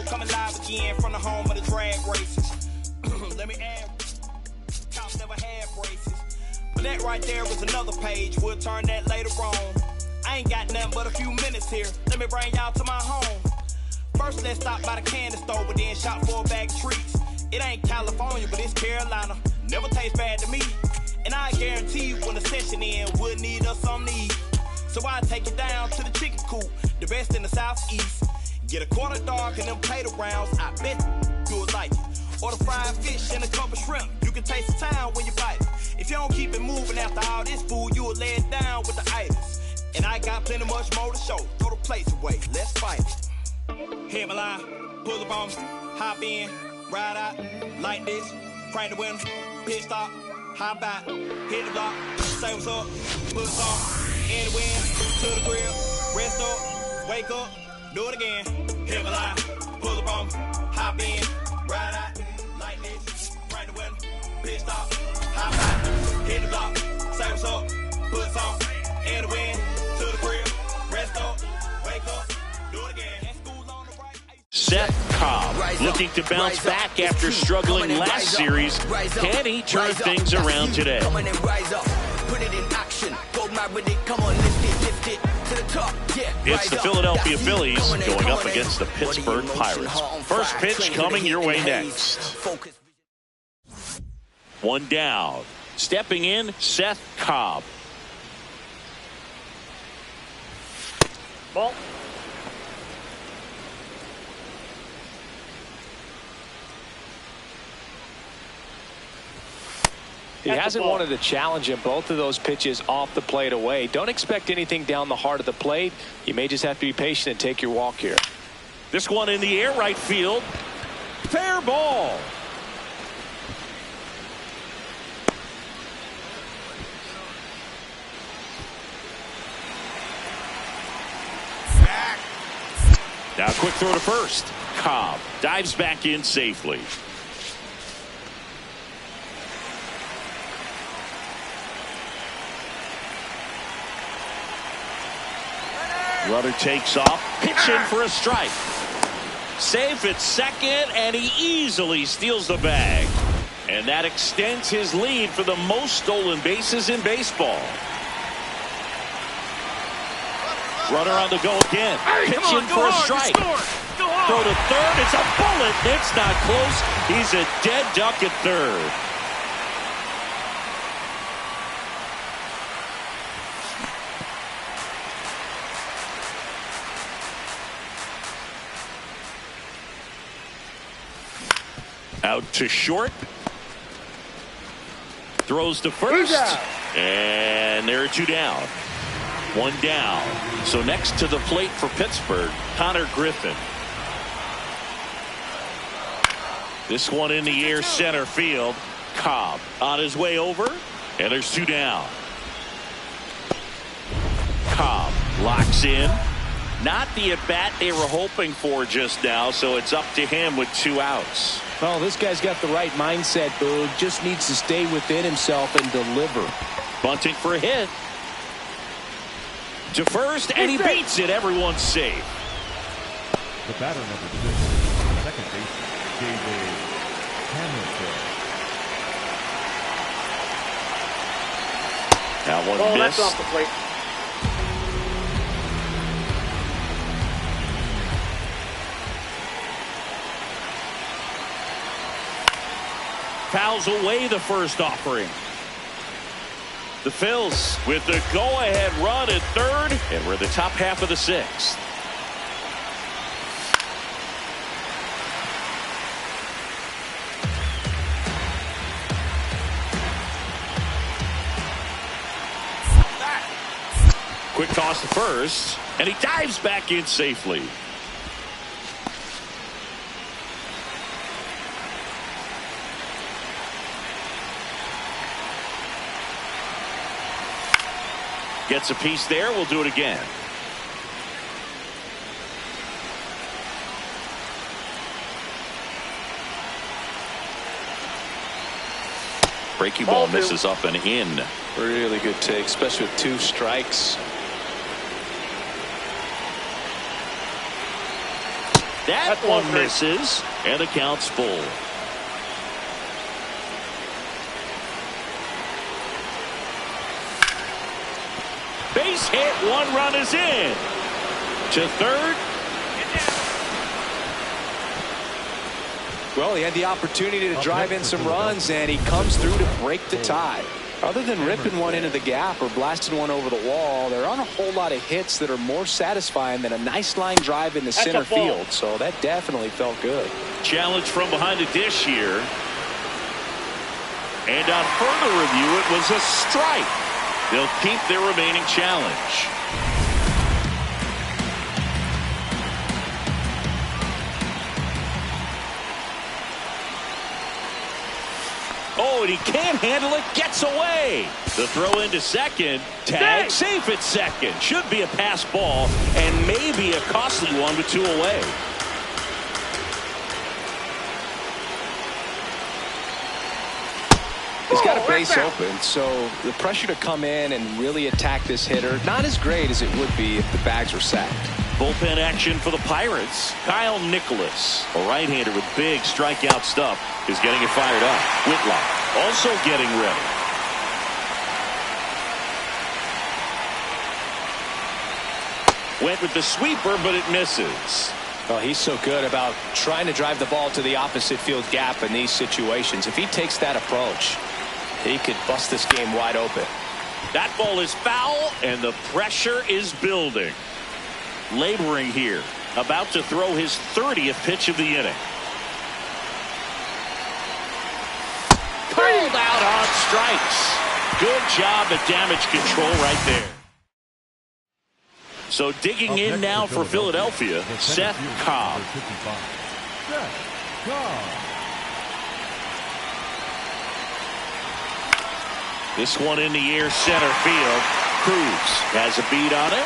Coming live again from the home of the drag races. Let me add, cops never had braces. But that right there was another page. We'll turn that later on. I ain't got nothing but a few minutes here. Let me bring y'all to my home. First, let's stop by the candy store, but then shop for a bag of treats. It ain't California, but it's Carolina. Never tastes bad to me. And I guarantee you when the session in, we'll need us some need. So I take it down to the chicken coop, the best in the southeast. Get a quarter dog and them potato rounds, I bet you'll like it. Or the fried fish and a couple shrimp, you can taste the town when you bite it. If you don't keep it moving after all this food, you'll lay it down with the itis. And I got plenty much more to show. Throw the plates away, let's fight it. Hit my line, pull up on me, hop in, ride out, like this, crank the window, pit stop, hop out, hit the block, say what's up, put us on, in the wind, to the grill, rest up, wake up. Do it again. Hit my line, pull up on me, hop in, ride out, like this, crank the window, pit stop, hop out, hit the block, say what's up, put us on, in the wind, to the grill, rest up, wake up, do it again. Szen Cobb looking to bounce back after struggling last series. Can he turn things around today? Come on and rise up, put it in action, go mad with it, come on, lift it to the top, yeah. It's the Philadelphia Phillies going up against the Pittsburgh Pirates. First pitch coming your way next. One down. Stepping in, Szen Cobb. Ball. He hasn't wanted a challenge in both of those pitches off the plate away. Don't expect anything down the heart of the plate. You may just have to be patient and take your walk here. This one in the air, right field. Fair ball. Now quick throw to first. Cobb dives back in safely. Runner takes off, pitch in for a strike. Safe at second, and he easily steals the bag. And that extends his lead for the most stolen bases in baseball. Runner on the go again. Pitch in for a strike. Throw to third, it's a bullet. It's not close. He's a dead duck at third. Out to short. Throws to first. And there are 2 down. 1 down. So next to the plate for Pittsburgh, Connor Griffin. This one in the air, center field. Cobb on his way over. And there's 2 down. Cobb locks in. Not the at-bat they were hoping for just now, so it's up to him with 2 outs. Well, this guy's got the right mindset, Boog. Just needs to stay within himself and deliver. Bunting for a hit. To first, and he beats it. Everyone's safe. The batter number 6, second baseman, David Hamilton. That one missed. That's off the plate. Fouls away the first offering. The Phils with the go-ahead run at third, and we're the top half of the 6th. Quick toss to first, and he dives back in safely. Gets a piece there. We'll do it again. Breaking ball misses up and in. Really good take, especially with 2 strikes. That one misses, and the count's full. Base hit, 1 run is in. To third. Well, he had the opportunity to drive in some runs, and he comes through to break the tie. Other than ripping one into the gap or blasting one over the wall, there aren't a whole lot of hits that are more satisfying than a nice line drive in the center field. So that definitely felt good. Challenge from behind the dish here. And on further review, it was a strike. They'll keep their remaining challenge. Oh, and he can't handle it. Gets away. The throw into second. Tag safe at second. Should be a pass ball and maybe a costly one with 2 away. He's got a base open, so the pressure to come in and really attack this hitter, not as great as it would be if the bags were sacked. Bullpen action for the Pirates. Kyle Nicholas, a right-hander with big strikeout stuff, is getting it fired up. Whitlock also getting ready. Went with the sweeper, but it misses. Well, he's so good about trying to drive the ball to the opposite field gap in these situations. If he takes that approach, he could bust this game wide open. That ball is foul, and the pressure is building. Laboring here, about to throw his 30th pitch of the inning. Called out on strikes. Good job at damage control right there. So digging in now for Philadelphia, Szen Cobb. This one in the air, center field. Cruz has a beat on it,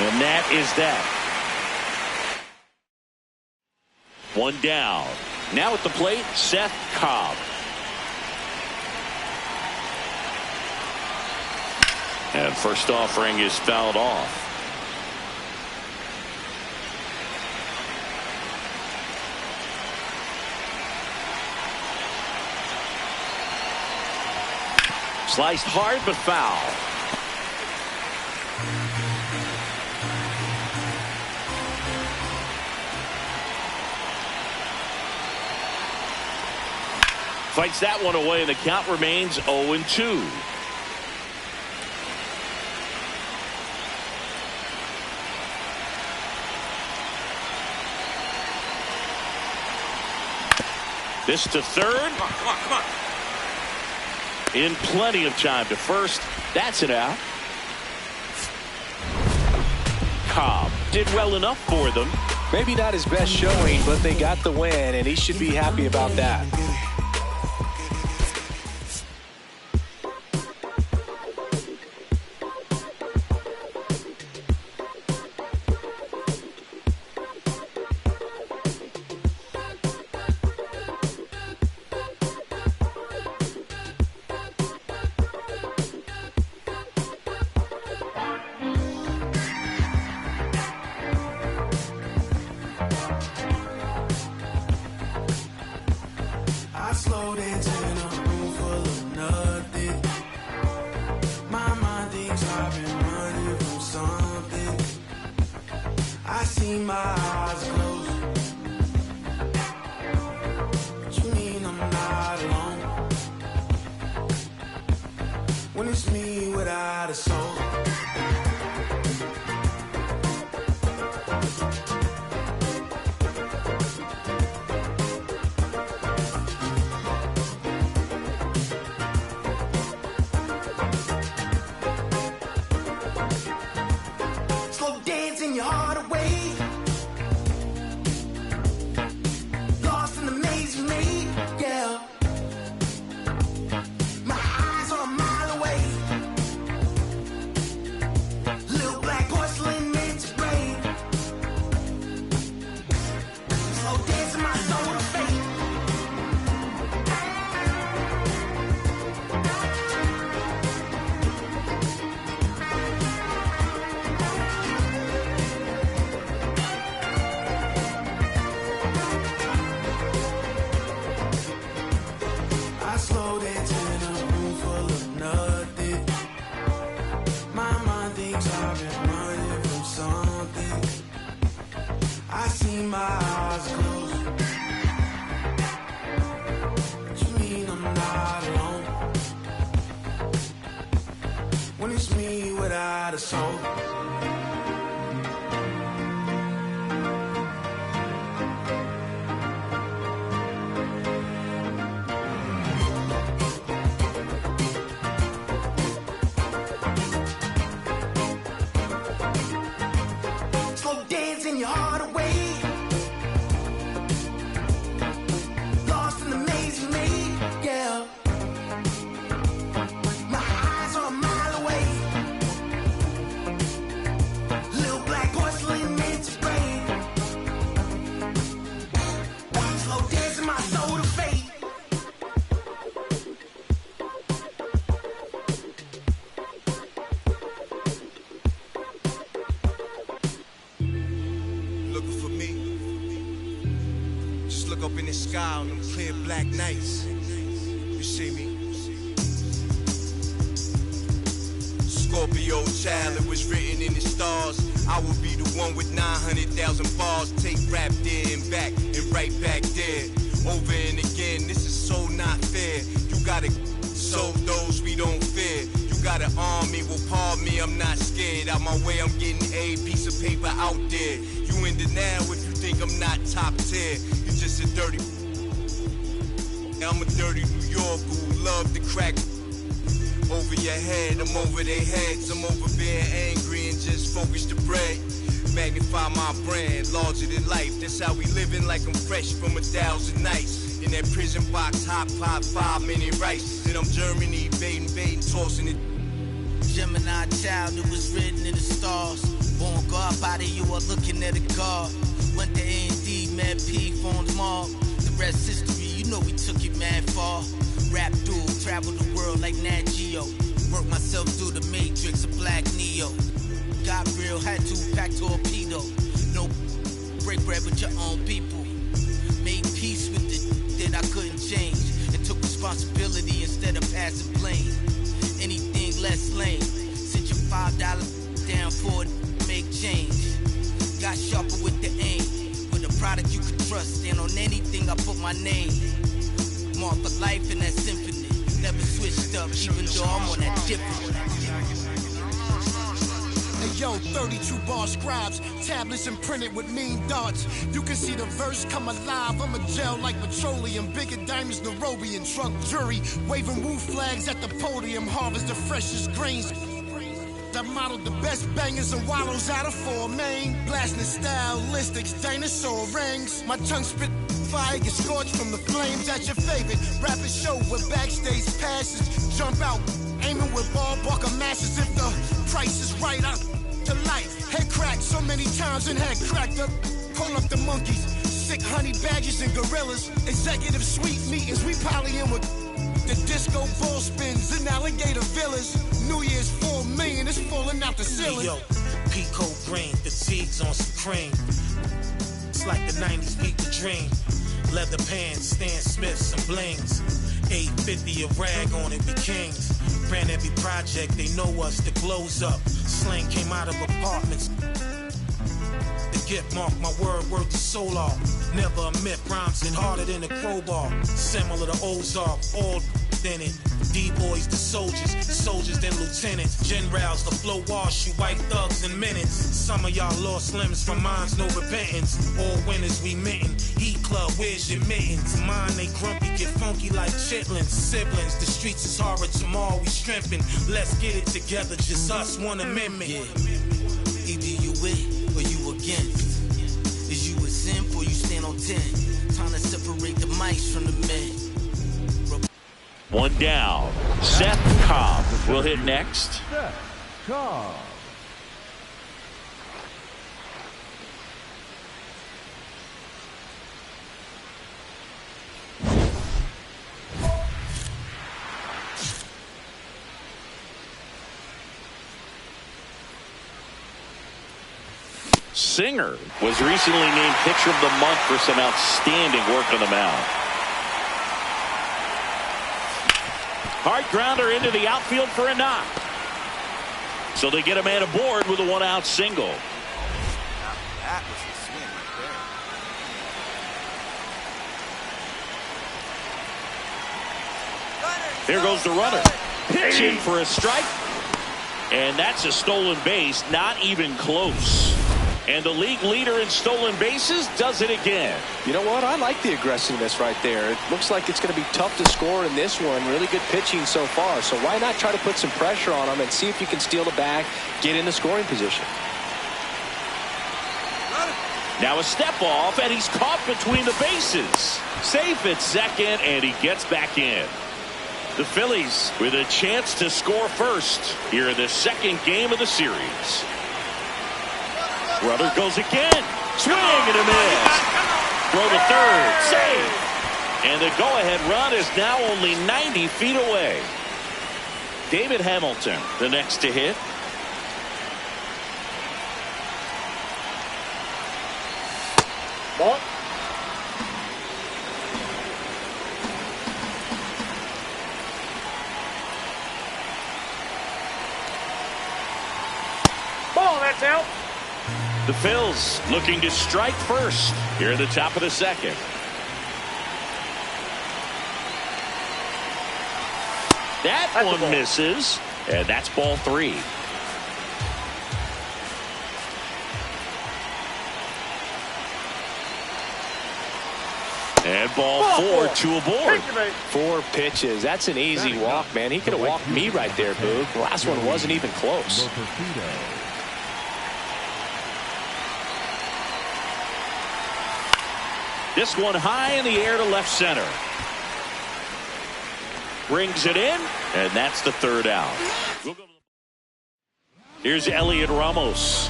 and that is that. 1 down. Now at the plate, Szen Cobb. And first offering is fouled off. Sliced hard, but foul. Fights that one away, and the count remains 0-2. This to third. Come on. In plenty of time to first. That's it out. Cobb did well enough for them. Maybe not his best showing, but they got the win, and he should be happy about that. Slow dance in a room full of nothing. My mind thinks I've been running from something. I see my eyes closed. But you mean I'm not alone when it's me without a soul. Up in the sky on them clear black nights. You see me? Scorpio child, it was written in the stars. I will be the one with 900,000 bars. Take rap there and back and right back there. Over and again, this is so not fair. You gotta show those we don't fear. You got an army, well pardon me, I'm not scared. Out my way, I'm getting a piece of paper out there. You in denial if you think I'm not top tier. Just a dirty. I'm a dirty New Yorker who love to crack over your head. I'm over their heads. I'm over being angry and just focus the bread. Magnify my brand, larger than life. That's how we living, like I'm fresh from 1,000 nights. In that prison box, hot pot, 5-minute rice. Then I'm Germany, baiting, tossing it. Gemini child, it was written in the stars. Born God body, you are looking at a God. Went to A&D, mad P, phones mob. The rest history, you know we took it mad far. Rap dude, travel the world like Nat Geo. Work myself through the matrix of Black Neo. Got real, had to pack torpedo. No break bread with your own people. Made peace with it that I couldn't change. And took responsibility instead of passing blame. Anything less lame. Sit your $5 down for it, make change. Got sharper with the aim. With a product you can trust. Stand on anything, I put my name. Mark for life in that symphony. Never switched up, even though I'm on that different. Hey yo, flow, 32 bar scribes, tablets imprinted with mean darts. You can see the verse come alive. I'm a gel like petroleum, bigger diamonds, Nairobi and truck jury, waving woo flags at the podium, harvest the freshest grains. I modeled the best bangers and wallows out of four main, blasting stylistics, dinosaur rings. My tongue spit fire, get scorched from the flames. At your favorite rapid show with backstage passes, jump out, aiming with ball buckle masses. If the price is right, I to life. Head cracked so many times and head cracked up. Pull up the monkeys, sick honey badgers and gorillas. Executive suite meetings, we polying with the disco ball spins and alligator villas. New Year's 4 million is falling out the ceiling. Yo, Pico green, fatigues on some cream. It's like the 90s beat the dream. Leather pants, Stan Smiths and blings. 850 a rag on it, we kings. Ran every project, they know us, the glow's up. Slang came out of apartments. The gift mark, my word worth the solar. Never a myth, rhymes hit harder than a crowbar. Similar to Ozark, all in it. D-boys, the soldiers then lieutenants. Generals, the flow wash, you white thugs in minutes. Some of y'all lost limbs from mines, no repentance. All winners we mitten. Heat club, where's your mittens? Mine, they grumpy, get funky like chitlins. Siblings, the streets is horrid, tomorrow we strengthen. Let's get it together, just us, one amendment. Yeah. Either you with or you against. Is you a simp or you stand on 10? Time to separate the mice from the men. One down. Szen Cobb will hit next. Szen Cobb. Singer was recently named Pitcher of the Month for some outstanding work on the mound. Hard grounder into the outfield for a knock. So they get a man aboard with a one-out single. That was the swing right there. Here goes the runner. Pitching for a strike. And that's a stolen base, not even close. And the league leader in stolen bases does it again. You know what? I like the aggressiveness right there. It looks like it's going to be tough to score in this one. Really good pitching so far. So why not try to put some pressure on him and see if you can steal the bag, get in the scoring position. Now a step off, and he's caught between the bases. Safe at second, and he gets back in. The Phillies with a chance to score first here in the second game of the series. Runner goes again. Swing and a miss. Throw to third. Save. And the go-ahead run is now only 90 feet away. David Hamilton, the next to hit. Ball. Ball, that's out. The Phils looking to strike first here at the top of the second. That one misses, and that's ball 3. And ball 4 to aboard. 4 pitches. That's an easy walk, man. He could have walked me right there, Boog. The last one wasn't even close. This one high in the air to left center. Brings it in, and that's the third out. Here's Elliot Ramos.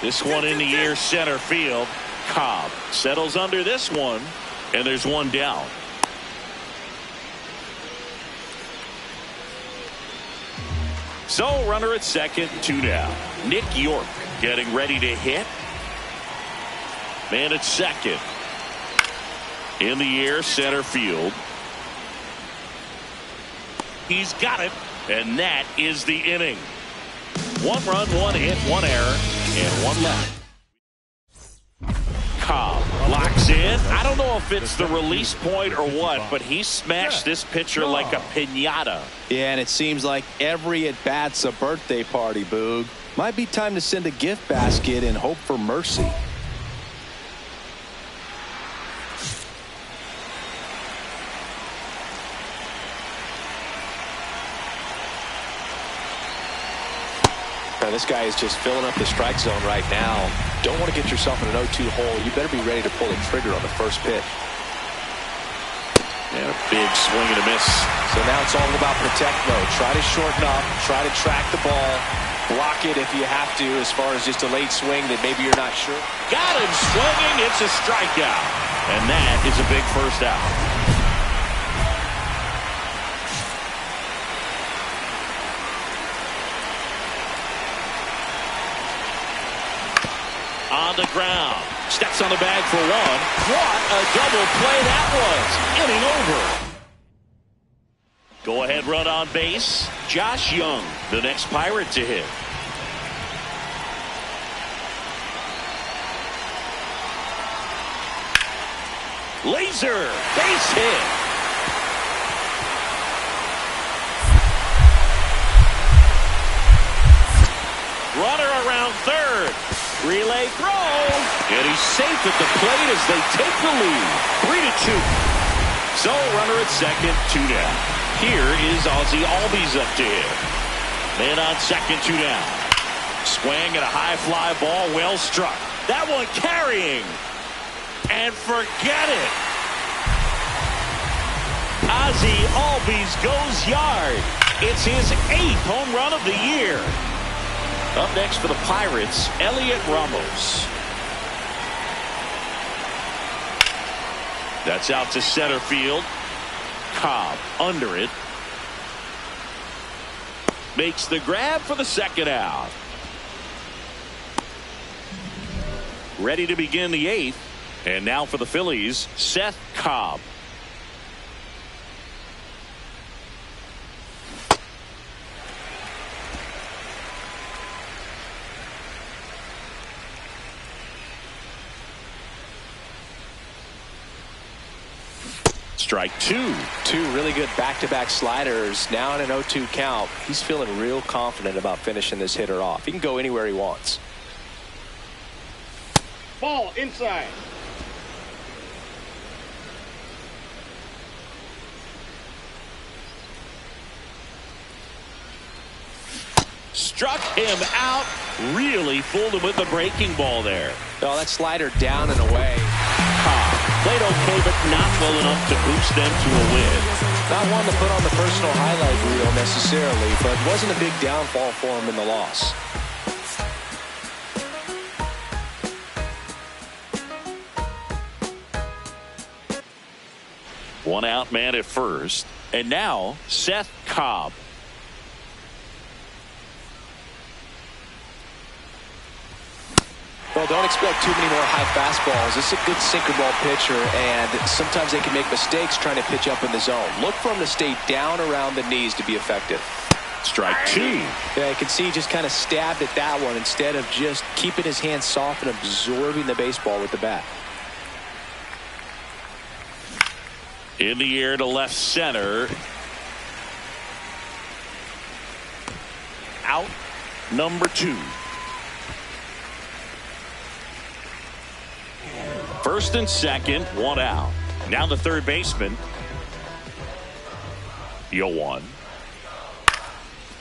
This one in the air center field. Cobb settles under this one, and there's one down. So runner at second, 2 down. Nick York getting ready to hit. Man at second. In the air center field. He's got it, and that is the inning. 1 run, 1 hit, 1 error, and 1 left. Cobb Locks in. I don't know if it's the release point or what, but he smashed this pitcher like a piñata. Yeah, and it seems like every at-bat's a birthday party, Boog. Might be time to send a gift basket and hope for mercy. Now, this guy is just filling up the strike zone right now. Don't want to get yourself in an 0-2 hole. You better be ready to pull the trigger on the first pitch. And a big swing and a miss. So now it's all about protect mode. Try to shorten up. Try to track the ball. Block it if you have to, as far as just a late swing that maybe you're not sure. Got him swinging. It's a strikeout. And that is a big first out. On the ground. Steps on the bag for one. What a double play that was. Inning over. Go ahead run on base. Josh Young, the next Pirate to hit. Laser base hit. Runner around third. Relay throw. And he's safe at the plate as they take the lead. 3-2. So runner at second, 2 down. Here is Ozzie Albies up to hit. Man on second, 2 down. Swing at a high fly ball, well struck. That one carrying. And forget it. Ozzie Albies goes yard. It's his 8th home run of the year. Up next for the Pirates, Elliot Ramos. That's out to center field. Cobb under it. Makes the grab for the second out. Ready to begin the 8th. And now for the Phillies, Szen Cobb. Strike 2. 2 really good back-to-back sliders. Now in an 0-2 count. He's feeling real confident about finishing this hitter off. He can go anywhere he wants. Ball inside. Struck him out. Really fooled him with the breaking ball there. Oh, that slider down and away. Played okay, but not well enough to boost them to a win. Not one to put on the personal highlight reel necessarily, but wasn't a big downfall for him in the loss. One out man at first. And now, Szen Cobb. Well, don't expect too many more high fastballs. This is a good sinker ball pitcher, and sometimes they can make mistakes trying to pitch up in the zone. Look for him to stay down around the knees to be effective. Strike 2. Yeah, I can see he just kind of stabbed at that one instead of just keeping his hands soft and absorbing the baseball with the bat. In the air to left center. Out number 2. First and second, 1 out. Now the third baseman. 0-1.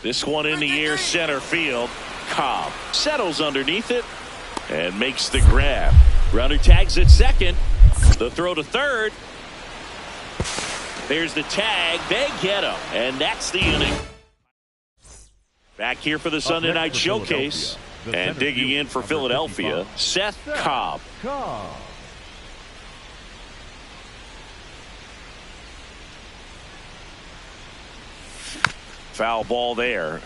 This one in the air center field. Cobb settles underneath it and makes the grab. Runner tags at second. The throw to third. There's the tag. They get him. And that's the inning. Back here for the Sunday night showcase. And digging in for Philadelphia, Szen Cobb. Foul ball there.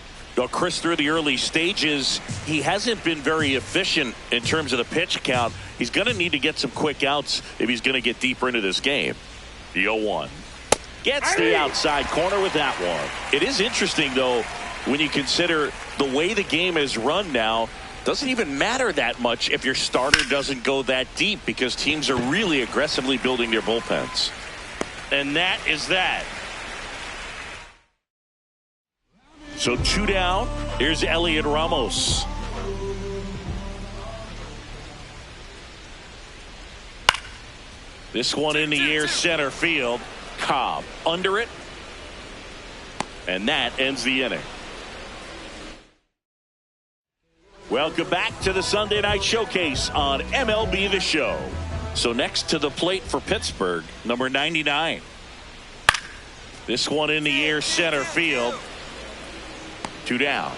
Chris, through the early stages, he hasn't been very efficient in terms of the pitch count. He's going to need to get some quick outs if he's going to get deeper into this game. The 0-1. Gets the outside corner with that one. It is interesting, though, when you consider the way the game is run now. Doesn't even matter that much if your starter doesn't go that deep, because teams are really aggressively building their bullpens. And that is that. So 2 down. Here's Elliot Ramos. This one in the air, center field. Cobb under it. And that ends the inning. Welcome back to the Sunday Night Showcase on MLB The Show. So next to the plate for Pittsburgh, number 99. This one in the air, center field. 2 down.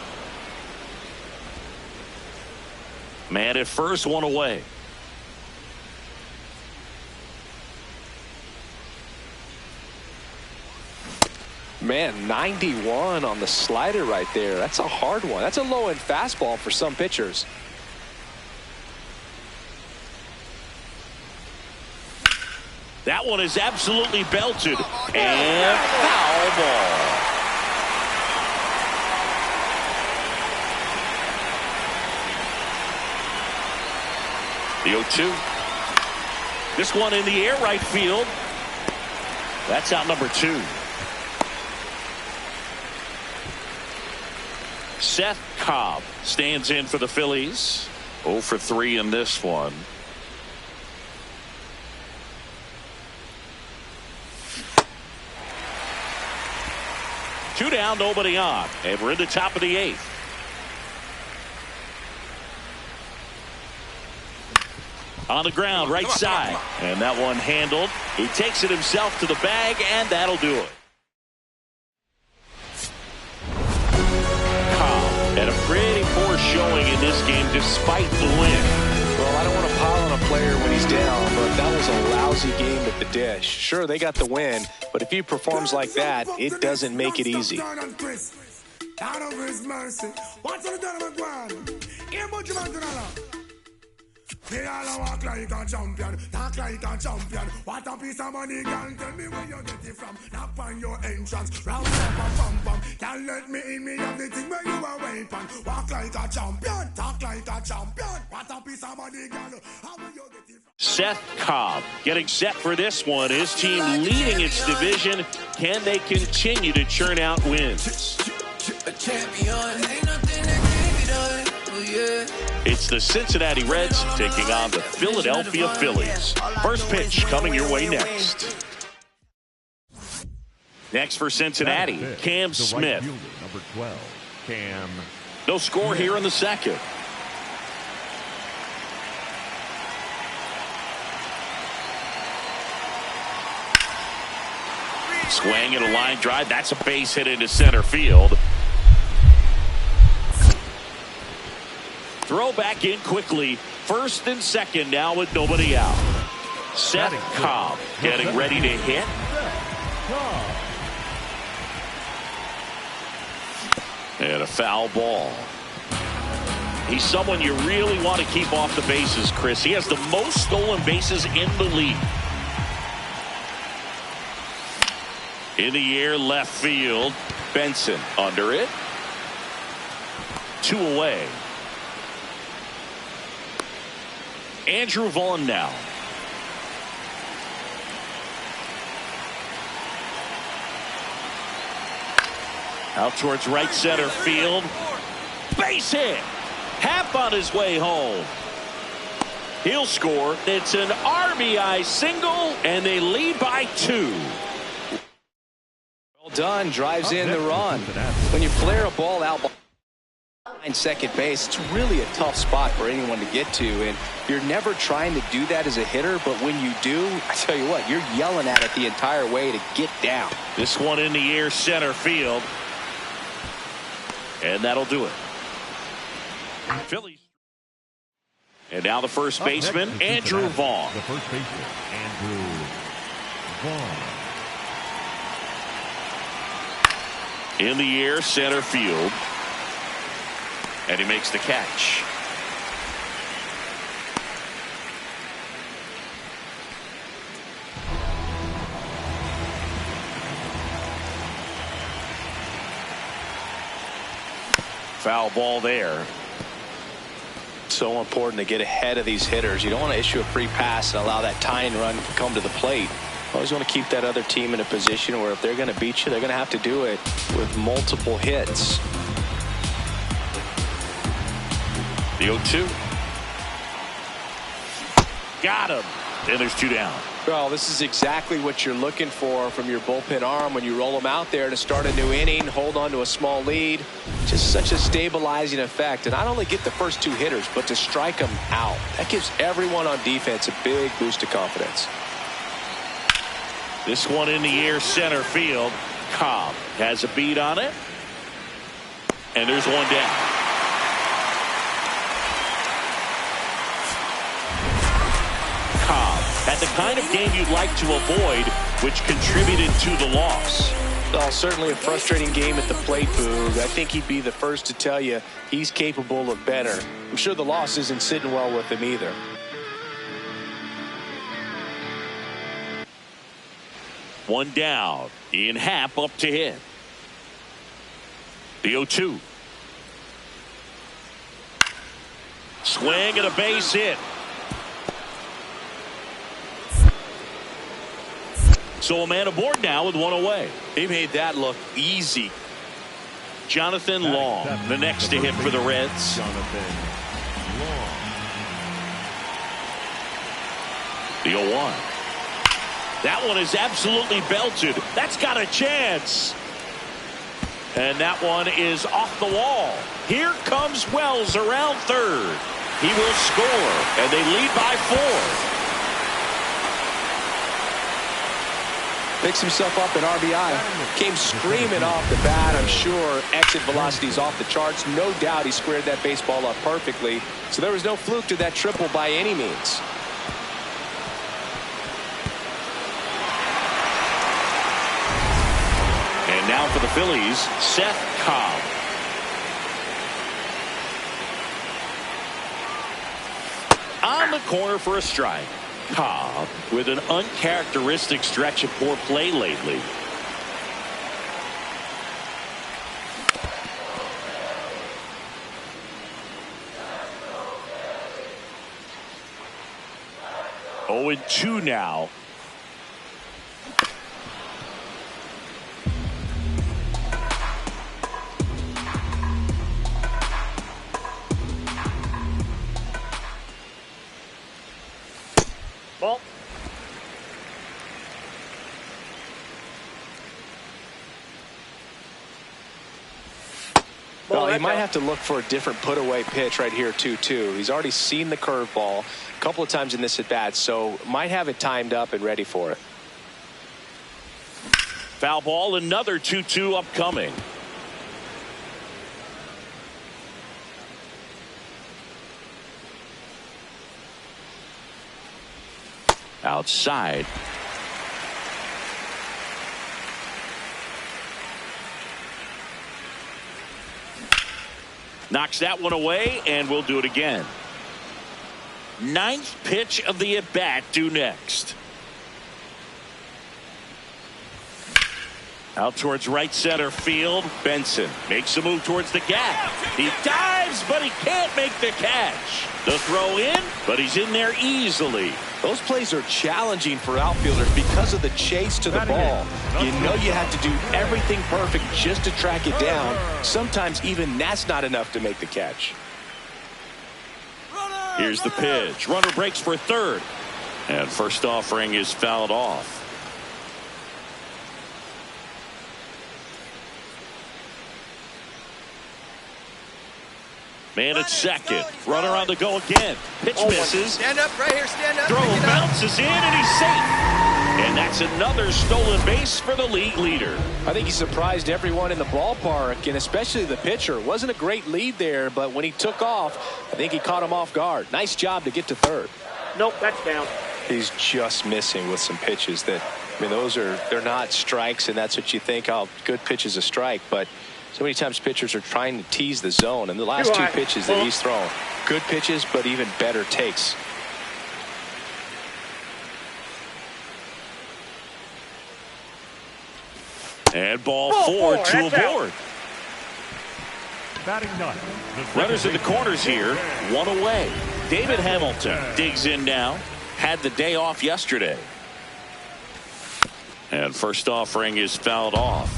Man at first, 1 away. Man, 91 on the slider right there. That's a hard one. That's a low-end fastball for some pitchers. That one is absolutely belted. And foul ball. The 0-2. This one in the air, right field. That's out number 2. Szen Cobb stands in for the Phillies. 0 for 3 in this one. Two down, nobody on. And we're in the top of the 8th. On the ground, right side. And that one handled. He takes it himself to the bag, and that'll do it. And a pretty poor showing in this game despite the win. Well, I don't want to pile on a player when he's down, but that was a lousy game at the dish. Sure, they got the win, but if he performs like that, it doesn't make it easy. They all walk like a champion, talk like a champion. What a piece of money, girl. Tell me where you get it from. Knock on your entrance, round up a bum bum. Can't let me in, me have the thing where you are waiting. Walk like a champion, talk like a champion. What a piece of money, girl. How will you get it from? Seth Cobb getting set for this one. His team leading its division. Can they continue to churn out wins? A champion, ain't nothing that can be done. Oh yeah. It's the Cincinnati Reds taking on the Philadelphia Phillies. First pitch coming your way next. Next for Cincinnati, Cam Smith. Number 12, Cam. No score here in the second. Swing and a line drive. That's a base hit into center field. Throw back in quickly. First and second now with nobody out. Seth Cobb getting ready to hit. And a foul ball. He's someone you really want to keep off the bases, Chris. He has the most stolen bases in the league. In the air, left field. Benson under it. 2 away. Andrew Vaughn now. Out towards right center field. Base hit. Half on his way home. He'll score. It's an RBI single, and they lead by 2. Well done. Drives in the run. When you flare a ball out behind second base, it's really a tough spot for anyone to get to, and you're never trying to do that as a hitter, but when you do, I tell you what, you're yelling at it the entire way to get down. This one in the air, center field. And that'll do it. Phillies. And now the first baseman, Andrew Vaughn. The first baseman, Andrew Vaughn. In the air, center field. And he makes the catch. Foul ball there. So important to get ahead of these hitters. You don't want to issue a free pass and allow that tying run to come to the plate. Always want to keep that other team in a position where if they're going to beat you, they're going to have to do it with multiple hits. The 0-2. Got him. And there's 2 down. Well, this is exactly what you're looking for from your bullpen arm when you roll them out there to start a new inning, hold on to a small lead. Just such a stabilizing effect. And not only get the first 2 hitters, but to strike them out. That gives everyone on defense a big boost of confidence. This one in the air, center field. Cobb has a beat on it. And there's 1 down. Cobb had the kind of game you'd like to avoid, which contributed to the loss. Well, certainly a frustrating game at the plate, Boog. I think he'd be the first to tell you he's capable of better. I'm sure the loss isn't sitting well with him either. One down. Ian Happ up to hit. The 0-2. Swing and a base hit. So a man aboard now with 1 away. He made that look easy. Jonathan Long, the next to hit for the Reds. The 0-1. That one is absolutely belted. That's got a chance. And that one is off the wall. Here comes Wells around third. He will score, and they lead by 4. Picks himself up an RBI. Came screaming off the bat. I'm sure exit velocity's off the charts. No doubt he squared that baseball up perfectly. So there was no fluke to that triple by any means. And now for the Phillies, Szen Cobb. On the corner for a strike. Cobb with an uncharacteristic stretch of poor play lately. Oh, and 2 now. Ball. Well, he might have to look for a different put-away pitch right here, 2-2. He's already seen the curveball a couple of times in this at-bat, so might have it timed up and ready for it. Foul ball, another 2-2 upcoming. Outside. Knocks that one away, and we'll do it again. 9th pitch of the at-bat due next. Out towards right center field. Benson makes a move towards the gap. He dives, but he can't make the catch. The throw in, but he's in there easily. Those plays are challenging for outfielders because of the chase to the ball. You know you have to do everything perfect just to track it down. Sometimes even that's not enough to make the catch. Here's the pitch. Runner breaks for third. And first offering is fouled off. Man at second. Runner on the go again. Pitch misses. Stand up right here. Stand up. Throw bounces in, and he's safe. And that's another stolen base for the league leader. I think he surprised everyone in the ballpark, and especially the pitcher. Wasn't a great lead there, but when he took off, I think he caught him off guard. Nice job to get to third. Nope, that's down. He's just missing with some pitches that, I mean, they're not strikes, and that's what you think, oh, good pitch is a strike, but so many times pitchers are trying to tease the zone, and the last 2 pitches that he's thrown, good pitches, but even better takes. And ball 4, 2 aboard. Batting ninth. Runners in the corners here, one away. David Hamilton digs in now. Had the day off yesterday. And first offering is fouled off.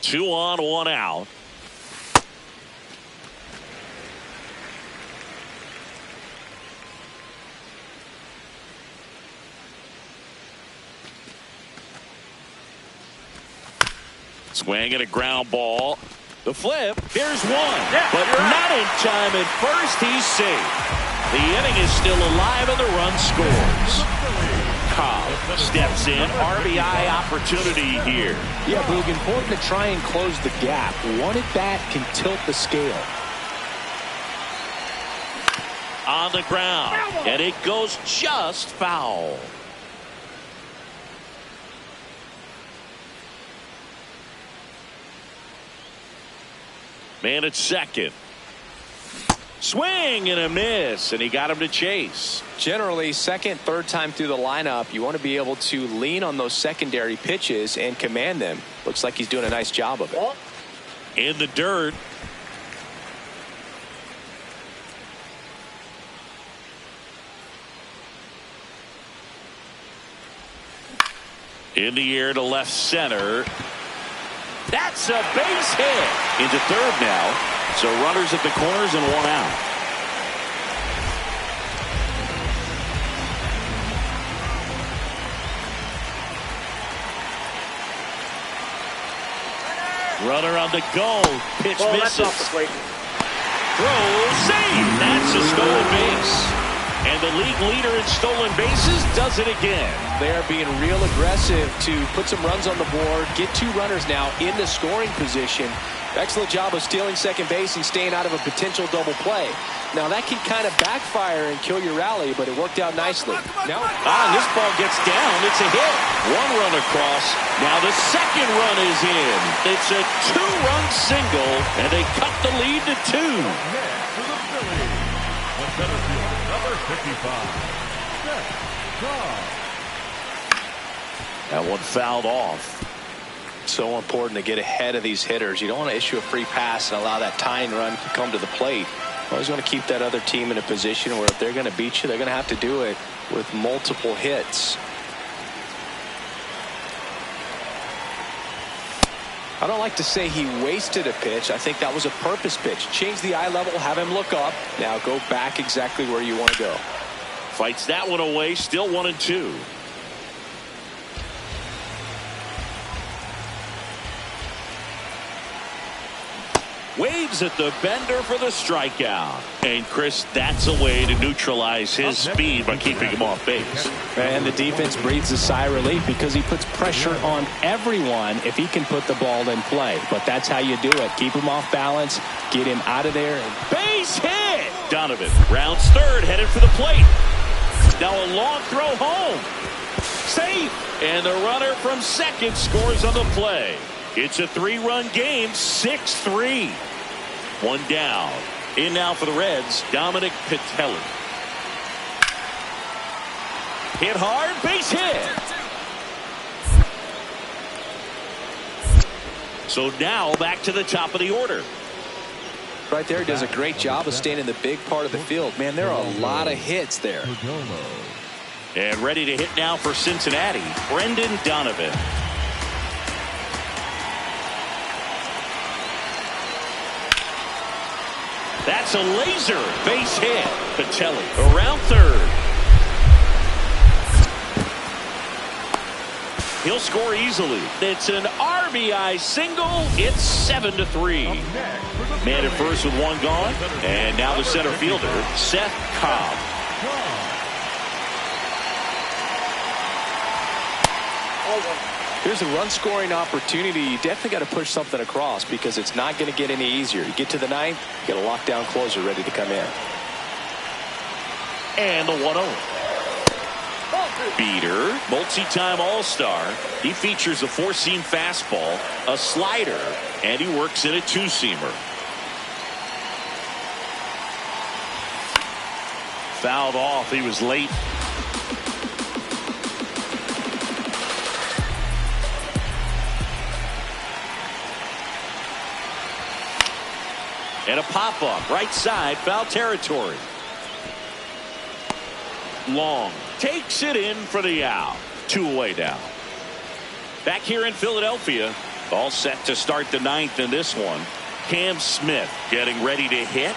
Two on, one out. Swing and a ground ball. The flip. Here's one. But not in time at first. He's safe. The inning is still alive and the run scores. Cobb steps in. RBI opportunity here. Yeah, Boog, important to try and close the gap. One at bat can tilt the scale. On the ground. And it goes just foul. Man at second. Swing and a miss, and he got him to chase. Generally, second, third time through the lineup, you want to be able to lean on those secondary pitches and command them. Looks like he's doing a nice job of it. In the dirt. In the air to left center. That's a base hit. Into third now. So runners at the corners and one out. Runner on the go. Pitch misses. Throw, save. That's a stolen base. And the league leader in stolen bases does it again. They are being real aggressive to put some runs on the board. Get two runners now in the scoring position. Excellent job of stealing second base and staying out of a potential double play. Now that can kind of backfire and kill your rally, but it worked out nicely. Now, this ball gets down. It's a hit. One run across. Now the second run is in. It's a two-run single, and they cut the lead to two. Next for the Phillies, the center fielder, number 55, Szen Cobb. That one fouled off. So important to get ahead of these hitters. You don't want to issue a free pass and allow that tying run to come to the plate. Always want to keep that other team in a position where if they're going to beat you, they're going to have to do it with multiple hits. I don't like to say he wasted a pitch. I think that was a purpose pitch. Change the eye level, have him look up. Now go back exactly where you want to go. Fights that one away. Still 1-2. Waves at the bender for the strikeout. And Chris, that's a way to neutralize his speed by keeping him off base. And the defense breathes a sigh of relief because he puts pressure on everyone if he can put the ball in play. But that's how you do it. Keep him off balance, get him out of there. Base hit! Donovan rounds third, headed for the plate. Now a long throw home. Safe! And the runner from second scores on the play. It's a three-run game, 6-3. One down. In now for the Reds, Dominic Pitelli. Hit hard, base hit. So now back to the top of the order. Right there, does a great job of staying in the big part of the field. Man, there are a lot of hits there. And ready to hit now for Cincinnati, Brendan Donovan. That's a laser base hit. Pitelli around third. He'll score easily. It's an RBI single. It's 7-3. Man at first with one gone. And now the center fielder, Szen Cobb. Here's a run scoring opportunity. You definitely got to push something across because it's not going to get any easier. You get to the ninth, you got a lockdown closer ready to come in. And the 1-0. Beater, multi-time all-star. He features a four-seam fastball, a slider, and he works in a two-seamer. Fouled off. He was late. And a pop-up right side, foul territory. Long takes it in for the out. 2 away now. Back here in Philadelphia, all set to start the 9th in this one. Cam Smith getting ready to hit.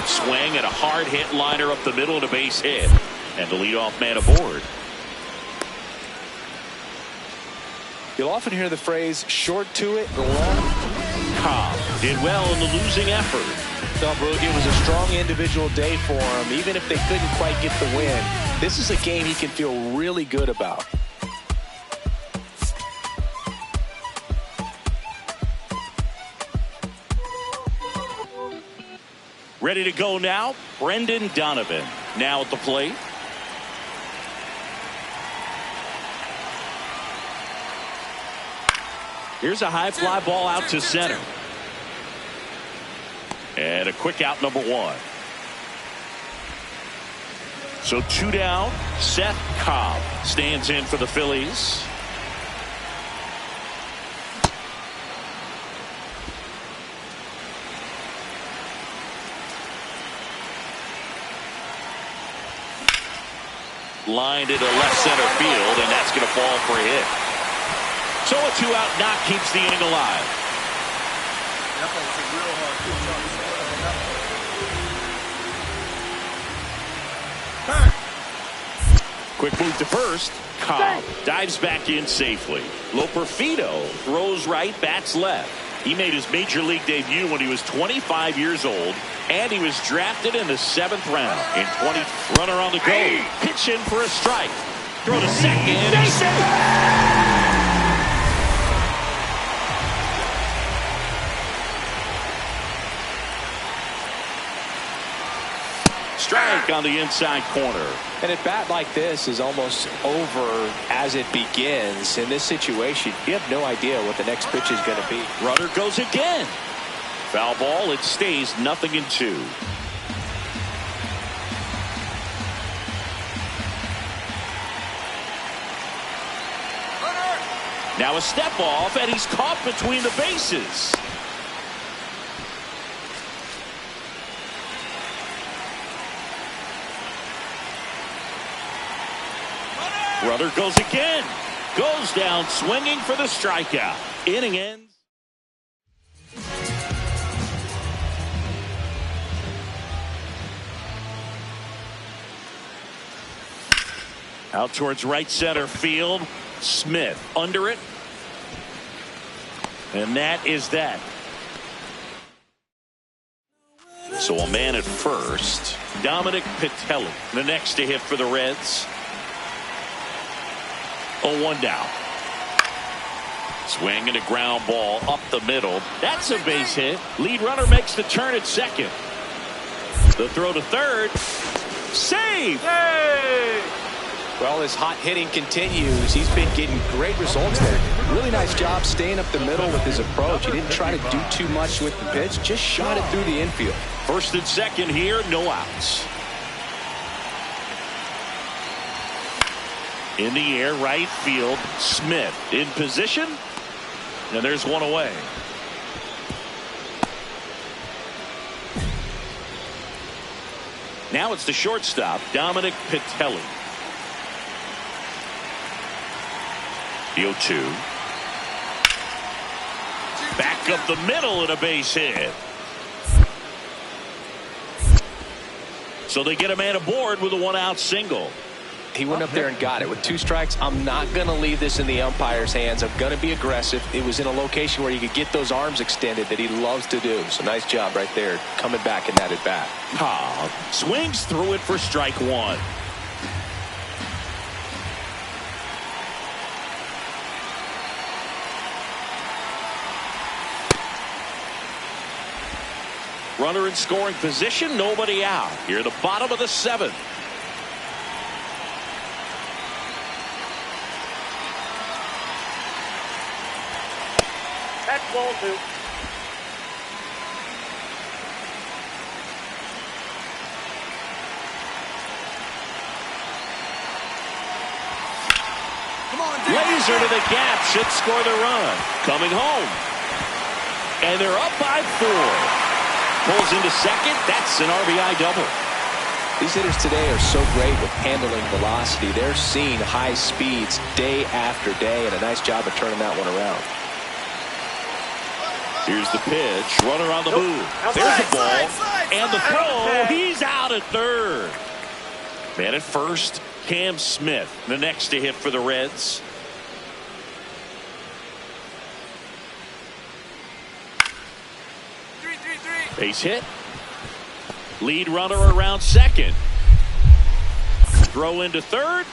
Swing and a hard hit liner up the middle and a base hit. And the leadoff man aboard. You'll often hear the phrase short to it or long. Cobb did well in the losing effort. No, Brooke, it was a strong individual day for him. Even if they couldn't quite get the win, this is a game he can feel really good about. Ready to go now, Brendan Donovan. Now at the plate. Here's a high fly ball out to center. And a quick out, number 1. So 2 down. Szen Cobb stands in for the Phillies. Lined into left center field, and that's going to fall for a hit. So a 2-out knock keeps the inning alive. Quick move to first. Cobb dives back in safely. Loperfido throws right, bats left. He made his major league debut when he was 25 years old, and he was drafted in the 7th round. In 20, runner on the go. Pitch in for a strike. Throw to second, and he's safe. Strike on the inside corner. And at bat like this is almost over as it begins. In this situation, you have no idea what the next pitch is going to be. Runner goes again. Foul ball. It stays 0-2. Now a step off, and he's caught between the bases. Runner goes again. Goes down swinging for the strikeout. Inning ends. Out towards right center field. Smith under it. And that is that. So a man at first. Dominic Pitelli, the next to hit for the Reds. 0-1 down. Swing and a ground ball up the middle. That's a base hit. Lead runner makes the turn at second. The throw to third. Save! Hey! Well, his hot hitting continues. He's been getting great results there. Really nice job staying up the middle with his approach. He didn't try to do too much with the pitch. Just shot it through the infield. First and second here, no outs. In the air, right field, Smith in position, and there's one away. Now it's the shortstop, Dominic Pitelli. The 0-2. Back up the middle and a base hit. So they get a man aboard with a 1-out single. He went up there and got it with 2 strikes. I'm not going to leave this in the umpire's hands. I'm going to be aggressive. It was in a location where you could get those arms extended that he loves to do. So nice job right there coming back in that at bat. Cobb swings through it for strike 1. Runner in scoring position, nobody out. Here at the bottom of the 7th. That's ball 2. Laser to the gap, should score the run. Coming home. And they're up by 4. Pulls into second. That's an RBI double. These hitters today are so great with handling velocity. They're seeing high speeds day after day, and a nice job of turning that one around. Here's the pitch. Runner on the move. There's the ball. And the throw. He's out at third. Man at first, Cam Smith, the next to hit for the Reds. Base hit. Lead runner around second. Throw into third.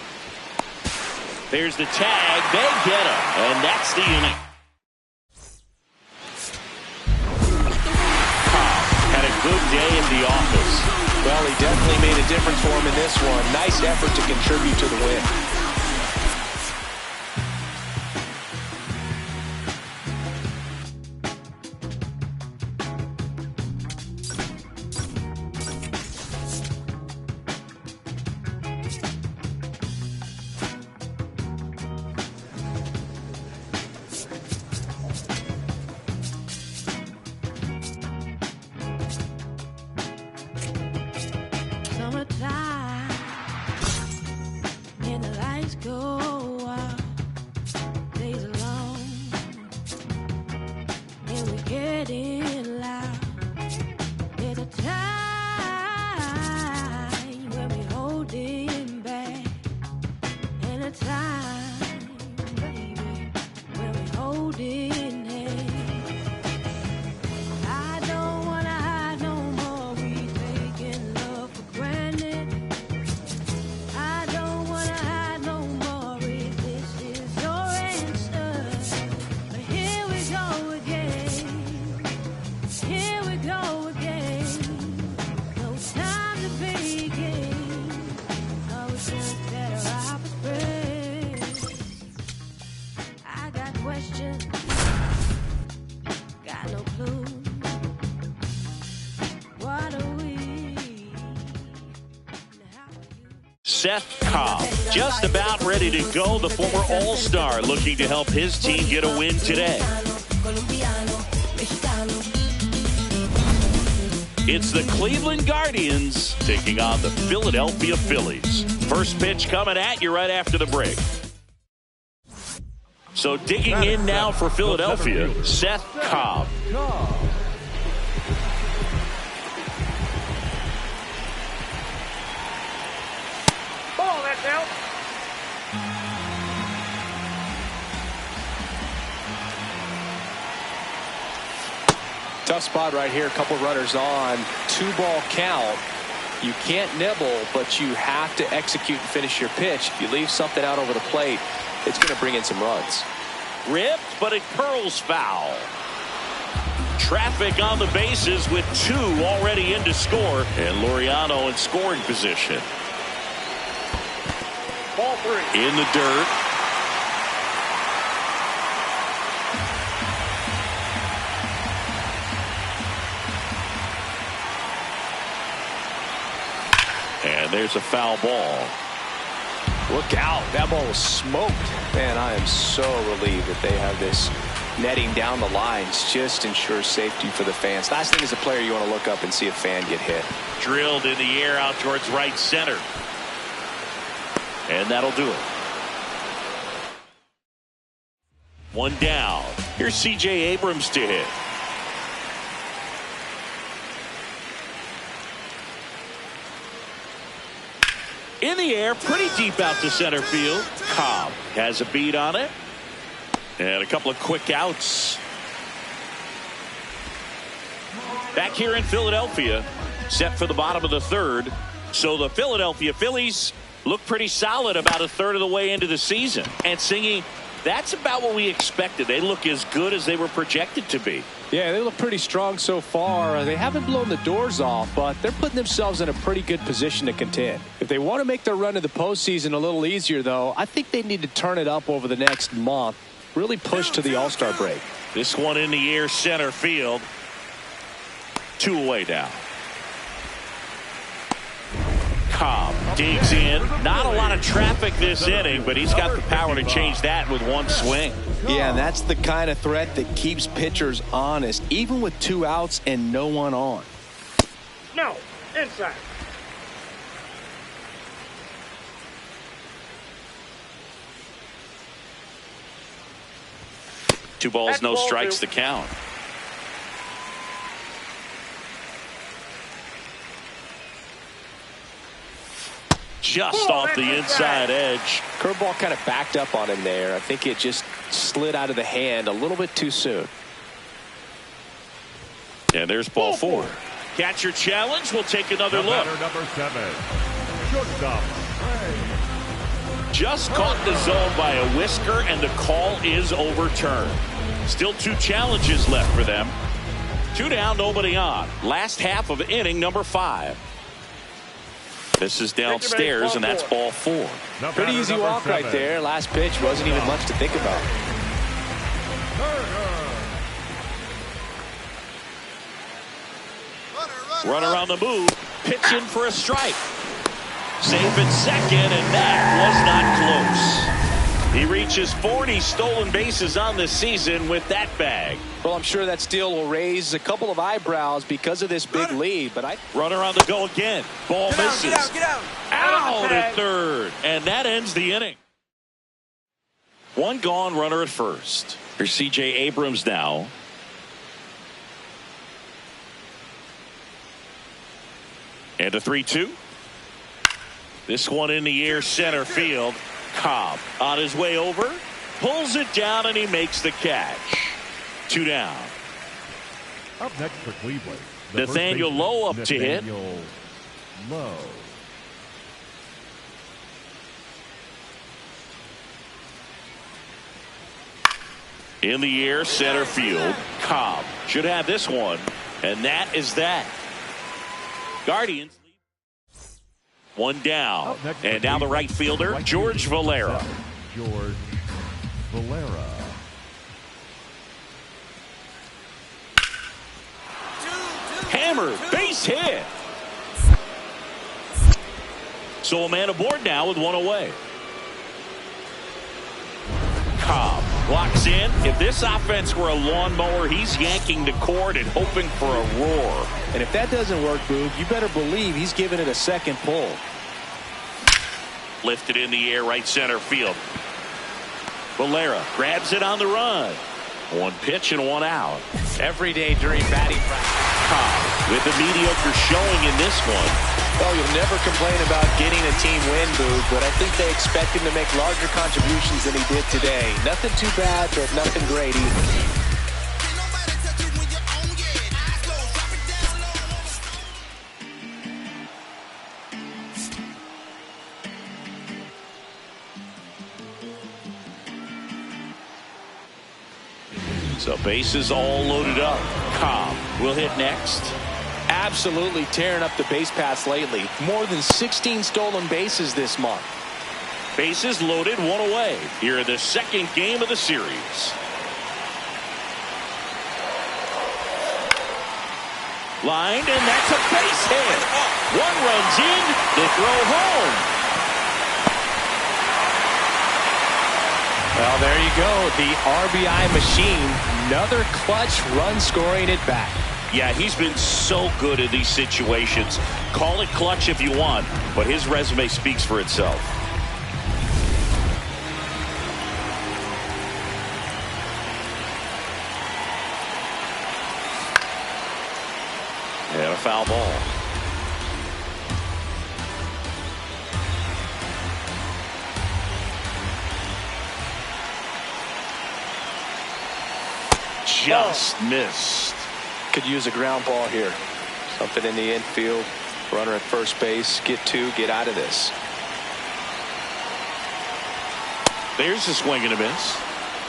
There's the tag. They get him. And that's the inning. Had a good day at the office. Well, he definitely made a difference for him in this one. Nice effort to contribute to the win. Szen Cobb, just about ready to go. The former All-Star looking to help his team get a win today. It's the Cleveland Guardians taking on the Philadelphia Phillies. First pitch coming at you right after the break. So digging in now for Philadelphia, Szen Cobb. Ball, that's out. Tough spot right here. A couple runners on. 2-ball count. You can't nibble, but you have to execute and finish your pitch. If you leave something out over the plate, it's going to bring in some runs. Ripped, but it curls foul. Traffic on the bases with 2 already in to score. And Laureano in scoring position. Ball 3. In the dirt. And there's a foul ball. Look out. That ball was smoked. Man, I am so relieved that they have this netting down the lines. Just ensures safety for the fans. Last thing as a player, you want to look up and see a fan get hit. Drilled in the air out towards right center. And that'll do it. 1 down. Here's C.J. Abrams to hit. In the air, pretty deep out to center field. Cobb has a beat on it. And a couple of quick outs. Back here in Philadelphia, set for the bottom of the third. So the Philadelphia Phillies look pretty solid about a third of the way into the season. And Singing, that's about what we expected. They look as good as they were projected to be. Yeah, they look pretty strong so far. They haven't blown the doors off, but they're putting themselves in a pretty good position to contend. If they want to make their run to the postseason a little easier, though, I think they need to turn it up over the next month. Really push to the All-Star break. This one in the air center field. 2 away now. Cobb Digs in. Not a lot of traffic this inning, but he's got the power to change that with one swing. Yeah, and that's the kind of threat that keeps pitchers honest, even with 2 outs and no one on. No, inside. Two balls, no strikes to count. Just off the inside edge. Curveball kind of backed up on him there. I think it just slid out of the hand a little bit too soon. And there's ball 4. Catcher challenge. We'll take another look. Number 7. Shortstop. Just caught the zone by a whisker, and the call is overturned. Still 2 challenges left for them. 2 down, nobody on. Last half of inning number 5. This is downstairs, and that's ball 4. Pretty easy walk right there. Last pitch wasn't even much to think about. Runner on the move, pitching for a strike. Safe at second, and that was not close. He reaches 40 stolen bases on the season with that bag. Well, I'm sure that steal will raise a couple of eyebrows because of this big lead, but Runner on the go again. Ball misses. Get out. Out at third, and that ends the inning. 1 gone, runner at first. Here's C.J. Abrams now. And a 3-2. This one in the air, center field. Cobb on his way over, pulls it down, and he makes the catch. 2 down. Up next for Cleveland, Nathaniel Lowe up to hit. Lowe. In the air, center field. Cobb should have this one, and that is that. Guardians. 1 down, and now the right fielder, George Valera. George Valera. Hammer, base hit. So a man aboard now with 1 away. Cobb walks in. If this offense were a lawnmower, he's yanking the cord and hoping for a roar. And if that doesn't work, Boog, you better believe he's giving it a second pull. Lifted in the air, right center field. Valera grabs it on the run. 1 pitch and 1 out. Every day during batting practice. Cobb with a mediocre showing in this one. Well, you'll never complain about getting a team win, Boog, but I think they expect him to make larger contributions than he did today. Nothing too bad, but nothing great either. So bases all loaded up. Cobb will hit next. Absolutely tearing up the base paths lately. More than 16 stolen bases this month. Bases loaded, 1 away. Here in the 2nd game of the series. Lined, and that's a base hit. 1 runs in, the throw home. Well, there you go. The RBI machine. Another clutch run scoring it back. Yeah, he's been so good in these situations. Call it clutch if you want, but his resume speaks for itself. And a foul ball. Just missed. Could use a ground ball here. Something in the infield. Runner at first base. Get 2. Get out of this. There's a swing and a miss.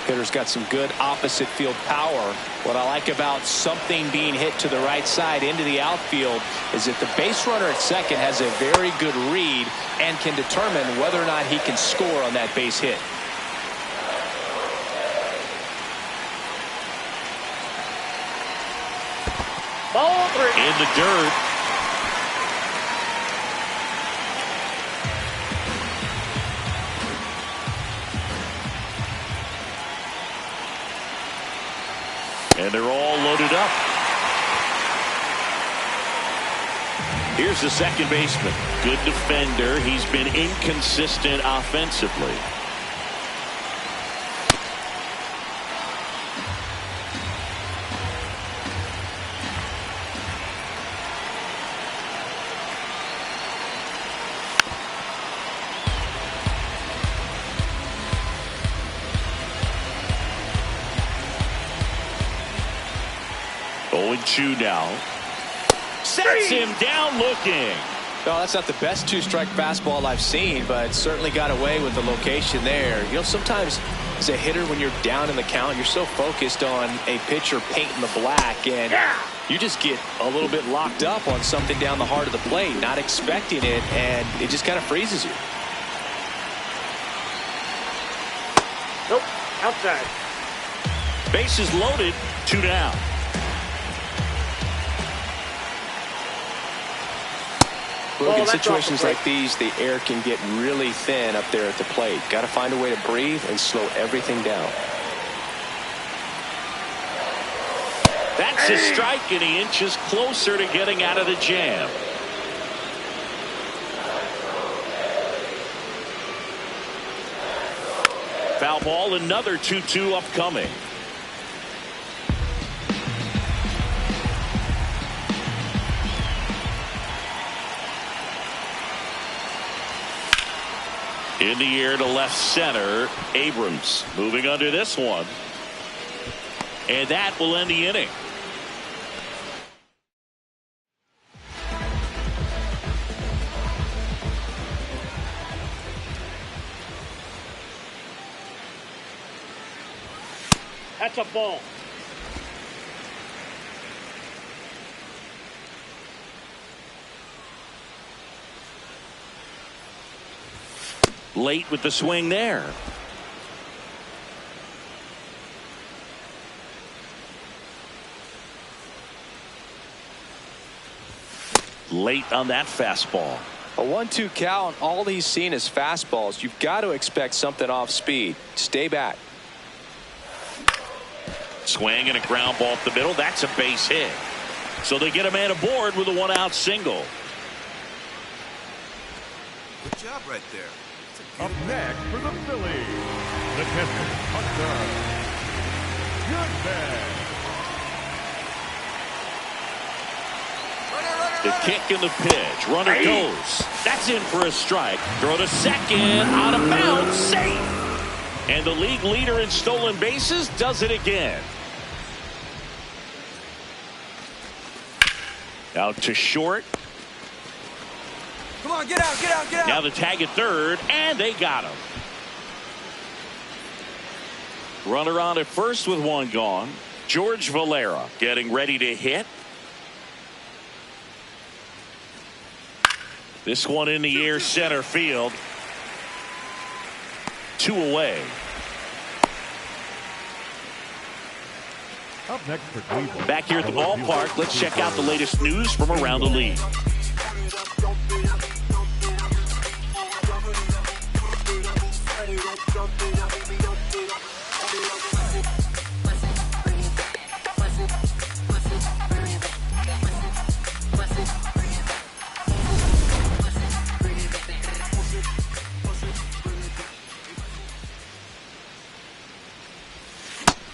Hitter's got some good opposite field power. What I like about something being hit to the right side into the outfield is that the base runner at second has a very good read and can determine whether or not he can score on that base hit. Ball 3. In the dirt. Here's the second baseman. Good defender. He's been inconsistent offensively. Oh, 2 now. Sets him down looking. No, that's not the best two-strike fastball I've seen, but certainly got away with the location there. You know, sometimes as a hitter, when you're down in the count, you're so focused on a pitcher painting the black, and you just get a little bit locked up on something down the heart of the plate, not expecting it, and it just kind of freezes you. Nope, outside. Bases loaded, 2 down. Look, in situations like these, the air can get really thin up there at the plate. Got to find a way to breathe and slow everything down. That's a strike, and he inches closer to getting out of the jam. Foul ball, another 2-2 upcoming. In the air to left center, Abrams moving under this one. And that will end the inning. That's a ball. Late with the swing there. Late on that fastball. A 1-2 count, all he's seen is fastballs. You've got to expect something off speed. Stay back. Swing and a ground ball up the middle. That's a base hit. So they get a man aboard with a 1-out single. Good job right there. Up next for the Phillies, the catcher, Hunter. The kick and the pitch. Runner goes. That's in for a strike. Throw to second. Out of bounds. Safe. And the league leader in stolen bases does it again. Out to short. Come on, get out, get out, get out. Now the tag at third, and they got him. Runner on at first with 1 gone. George Valera getting ready to hit. This one in the air, center field. 2 away. Up next for Cleveland. Back here at the ballpark, let's check out the latest news from around the league.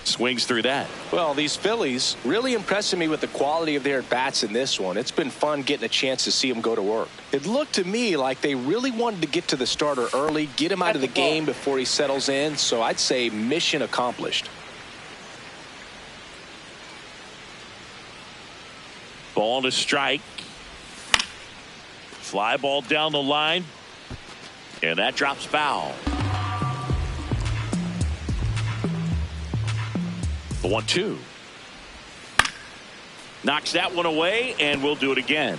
Swings through that. Well, these Phillies really impressing me with the quality of their at-bats in this one. It's been fun getting a chance to see them go to work. It looked to me like they really wanted to get to the starter early, get him out of the game before he settles in. So I'd say mission accomplished. Ball to strike. Fly ball down the line. And that drops foul. The 1-2. Knocks that one away, and we'll do it again.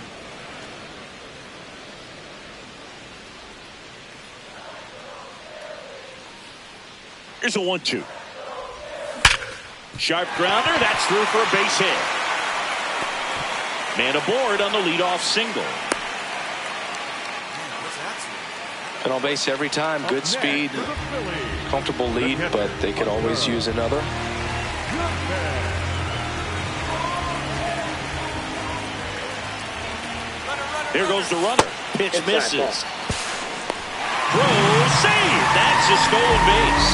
Here's a 1-2. Sharp grounder. That's through for a base hit. Man aboard on the leadoff single. And on base every time. Good speed. Comfortable lead, but they could always use another. Here goes the runner. Pitch Inside misses. Throw, save. That's a stolen base.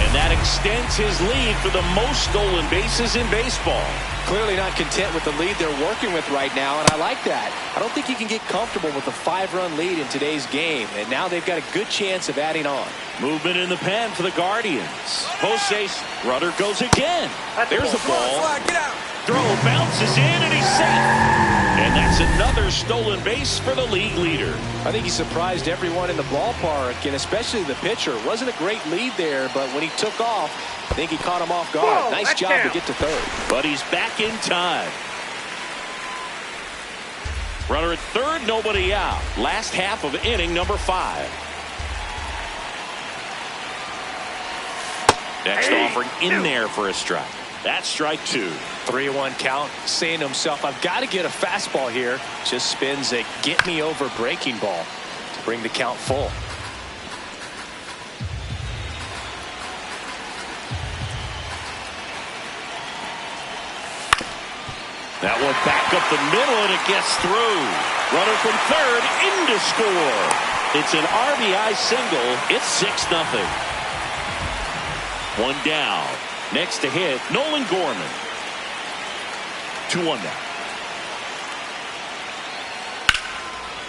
And that extends his lead for the most stolen bases in baseball. Clearly not content with the lead they're working with right now, and I like that. I don't think you can get comfortable with a 5-run lead in today's game, and now they've got a good chance of adding on. Movement in the pen for the Guardians. Jose, runner goes again. There's the ball. Throw bounces in, and he's safe. And that's another stolen base for the league leader. I think he surprised everyone in the ballpark, and especially the pitcher. It wasn't a great lead there, but when he took off, I think he caught him off guard. Whoa, nice job to get to third. But he's back in time. Runner at third, nobody out. Last half of inning number 5. Next offering in there for a strike. That's strike 2. 3-1 count, saying to himself, I've got to get a fastball here. Just spins a get-me-over breaking ball to bring the count full. That one back up the middle, and it gets through. Runner from third in to score. It's an RBI single. It's 6-0. One down. Next to hit, Nolan Gorman. 2-1 now.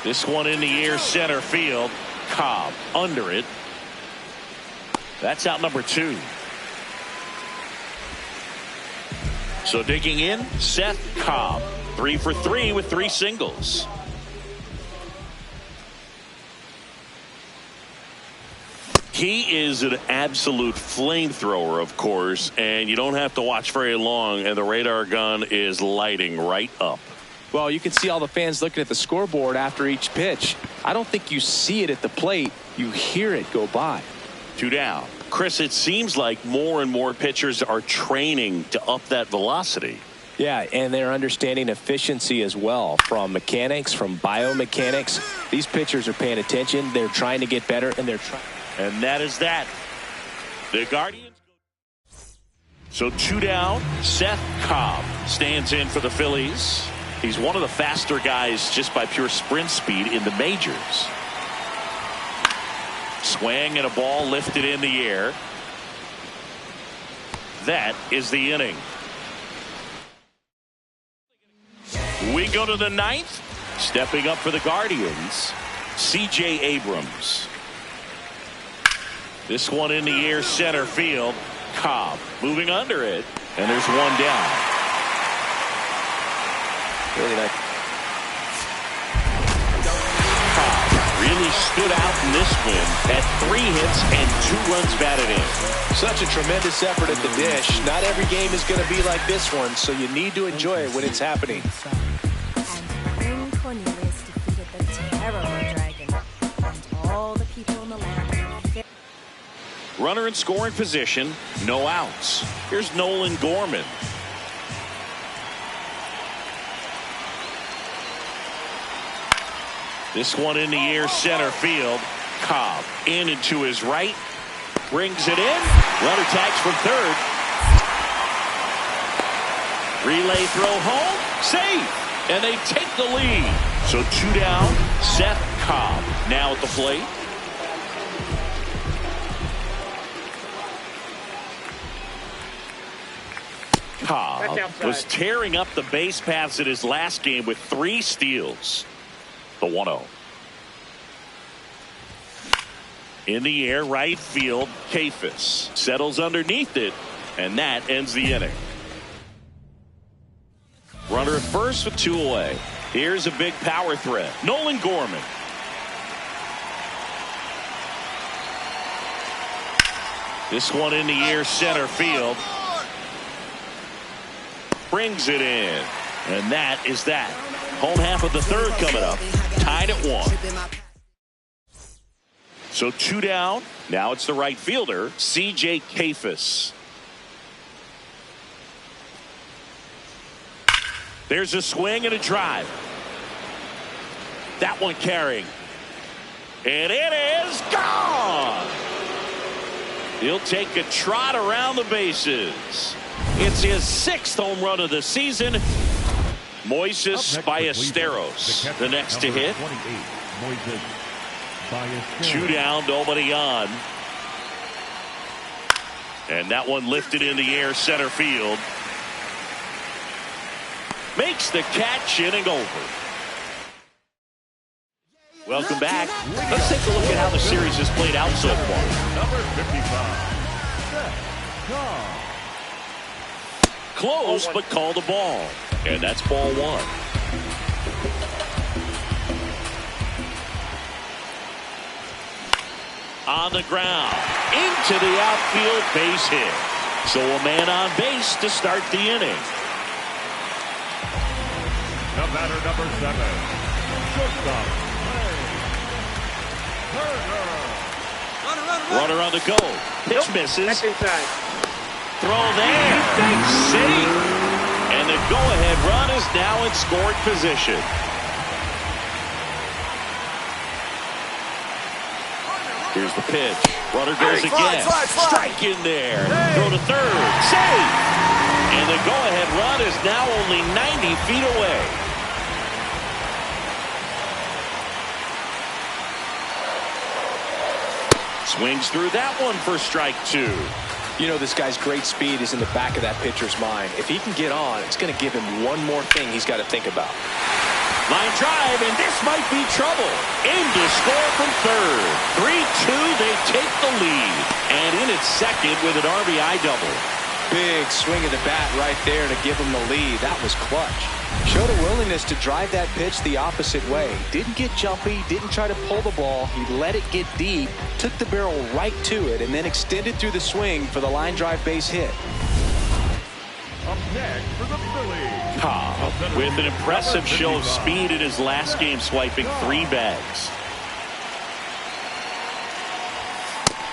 This one in the air, center field. Cobb under it. That's out number 2. So digging in, Szen Cobb. 3 for 3 with 3 singles. He is an absolute flamethrower, of course, and you don't have to watch very long, and the radar gun is lighting right up. Well, you can see all the fans looking at the scoreboard after each pitch. I don't think you see it at the plate. You hear it go by. 2 down. Chris, it seems like more and more pitchers are training to up that velocity. Yeah, and they're understanding efficiency as well, from mechanics, from biomechanics. These pitchers are paying attention. They're trying to get better, and they're trying. And that is that. The Guardians. So 2 down. Szen Cobb stands in for the Phillies. He's one of the faster guys just by pure sprint speed in the majors. Swing and a ball lifted in the air. That is the inning. We go to the 9th. Stepping up for the Guardians, C.J. Abrams. This one in the air, center field. Cobb moving under it, and there's one down. Really nice. Cobb really stood out in this win. Had 3 hits and 2 runs batted in. Such a tremendous effort at the dish. Not every game is going to be like this one, so you need to enjoy it when it's happening. And Cornelius defeated the terrible dragon, and all the people in the land. Runner in scoring position, no outs. Here's Nolan Gorman. This one in the air, center field. Cobb in and to his right. Brings it in. Runner tags from third. Relay throw home. Safe. And they take the lead. So 2 down. Szen Cobb now at the plate. Cobb was tearing up the base paths in his last game with 3 steals. The 1-0. In the air, right field, Kafis settles underneath it, and that ends the inning. Runner at first with 2 away. Here's a big power threat. Nolan Gorman. This one in the air, center field. Brings it in. And that is that. Home half of the third coming up. Tied at 1. So 2 down. Now it's the right fielder, C.J. Kafis. There's a swing and a drive. That one carrying. And it is gone. He'll take a trot around the bases. It's his 6th home run of the season. Moises Ballesteros, the next to hit. 2 down, nobody on. And that one lifted in the air, center field. Makes the catch, inning over. Welcome back. Let's take a look at how the series has played out so far. Number 55. Close, but called a ball. And that's ball 1. On the ground, into the outfield, base hit. So a man on base to start the inning. The batter, number 7. Shortstop. Runner on the go. Pitch misses. That's inside. Throw there. Safe. And the go-ahead run is now in scoring position. Here's the pitch. Runner goes again. Strike in there. Throw to third. Safe. And the go-ahead run is now only 90 feet away. Swings through that one for strike 2. You know, this guy's great speed is in the back of that pitcher's mind. If he can get on, it's going to give him one more thing he's got to think about. Line drive, and this might be trouble. Aim to score from third. 3-2, they take the lead. And in at second with an RBI double. Big swing of the bat right there to give him the lead. That was clutch. Showed a willingness to drive that pitch the opposite way. Didn't get jumpy, didn't try to pull the ball. He let it get deep, took the barrel right to it, and then extended through the swing for the line drive base hit. Up next for the Phillies. Cobb with an impressive show of speed in his last game, swiping 3 bags.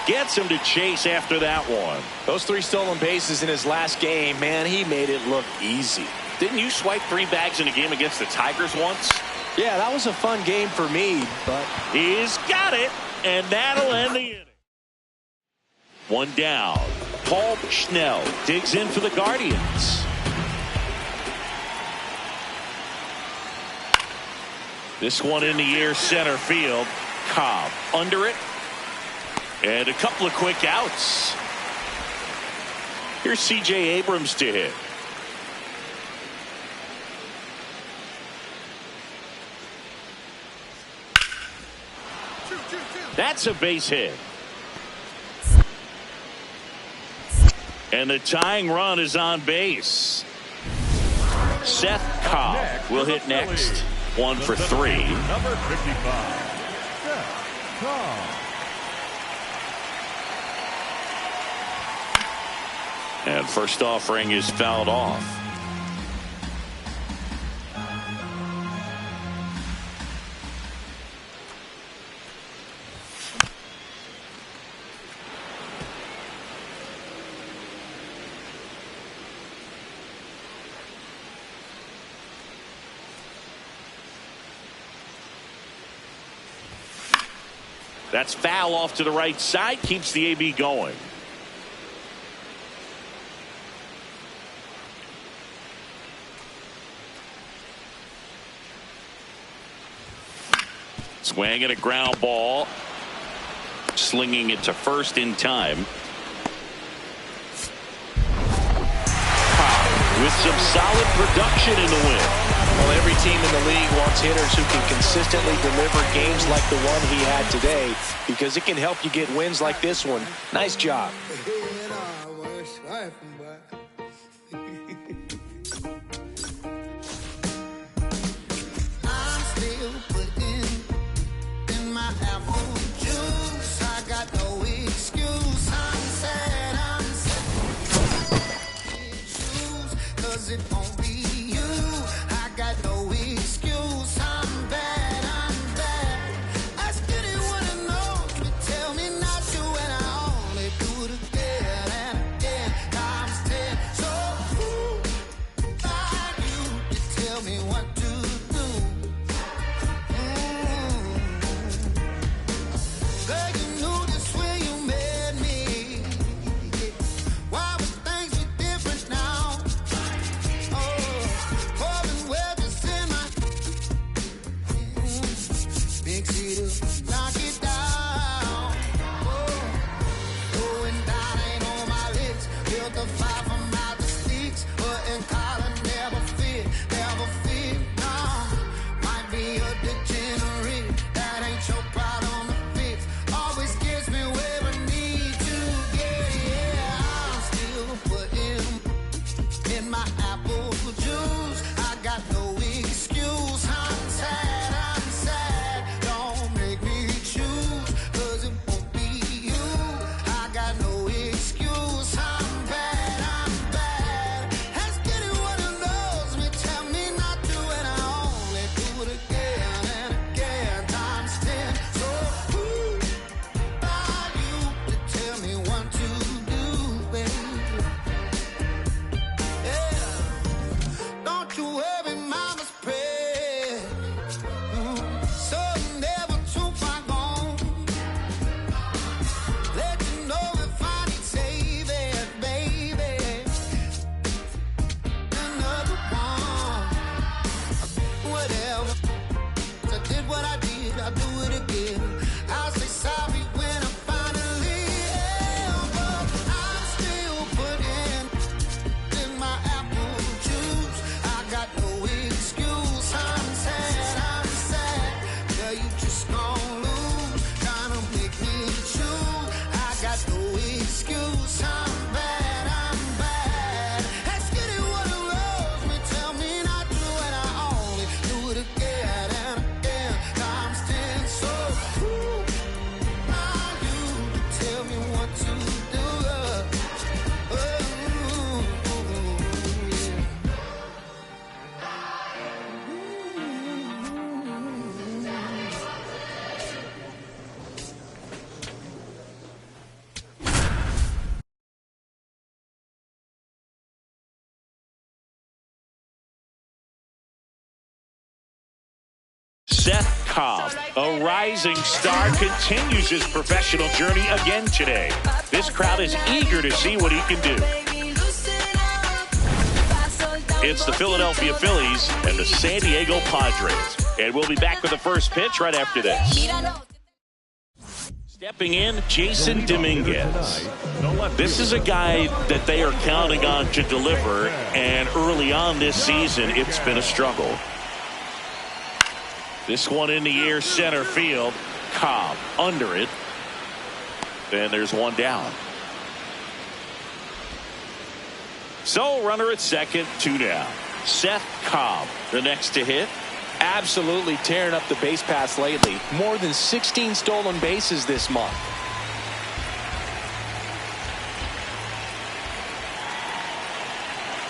Gets him to chase after that one. Those 3 stolen bases in his last game, man, he made it look easy. Didn't you swipe 3 bags in a game against the Tigers once? Yeah, that was a fun game for me, but he's got it, and that'll end the inning. 1 down. Paul Schnell digs in for the Guardians. This one in the air, center field. Cobb under it. And a couple of quick outs. Here's C.J. Abrams to hit. That's a base hit. And the tying run is on base. Szen Cobb will hit next. 1 for 3. Number 55. Szen Cobb. And first offering is fouled off. That's foul off to the right side. Keeps the AB going. Swing at a ground ball. Slinging it to first in time. With some solid production in the win. Well, every team in the league wants hitters who can consistently deliver games like the one he had today, because it can help you get wins like this one. Nice job. whatever. I did what I did, I'll do it again. I'll say sorry when I finally am. But I'm still putting in my apple juice. I got no excuse. I'm sad. Yeah, you just gon' lose. Trying to make me choose. I got no excuse. I'm bad. Let's get it what it rolls me. Tell me not to, and I only do it again and again. I'm still so cool. Now you tell me what to do. Szen Cobb, a rising star, continues his professional journey again today. This crowd is eager to see what he can do. It's the Philadelphia Phillies and the San Diego Padres. And we'll be back with the first pitch right after this. Stepping in, Jasson Dominguez. This is a guy that they are counting on to deliver, and early on this season, it's been a struggle. This one in the air, center field. Cobb under it. And there's one down. So runner at second, 2 down. Szen Cobb, the next to hit. Absolutely tearing up the base paths lately. More than 16 stolen bases this month.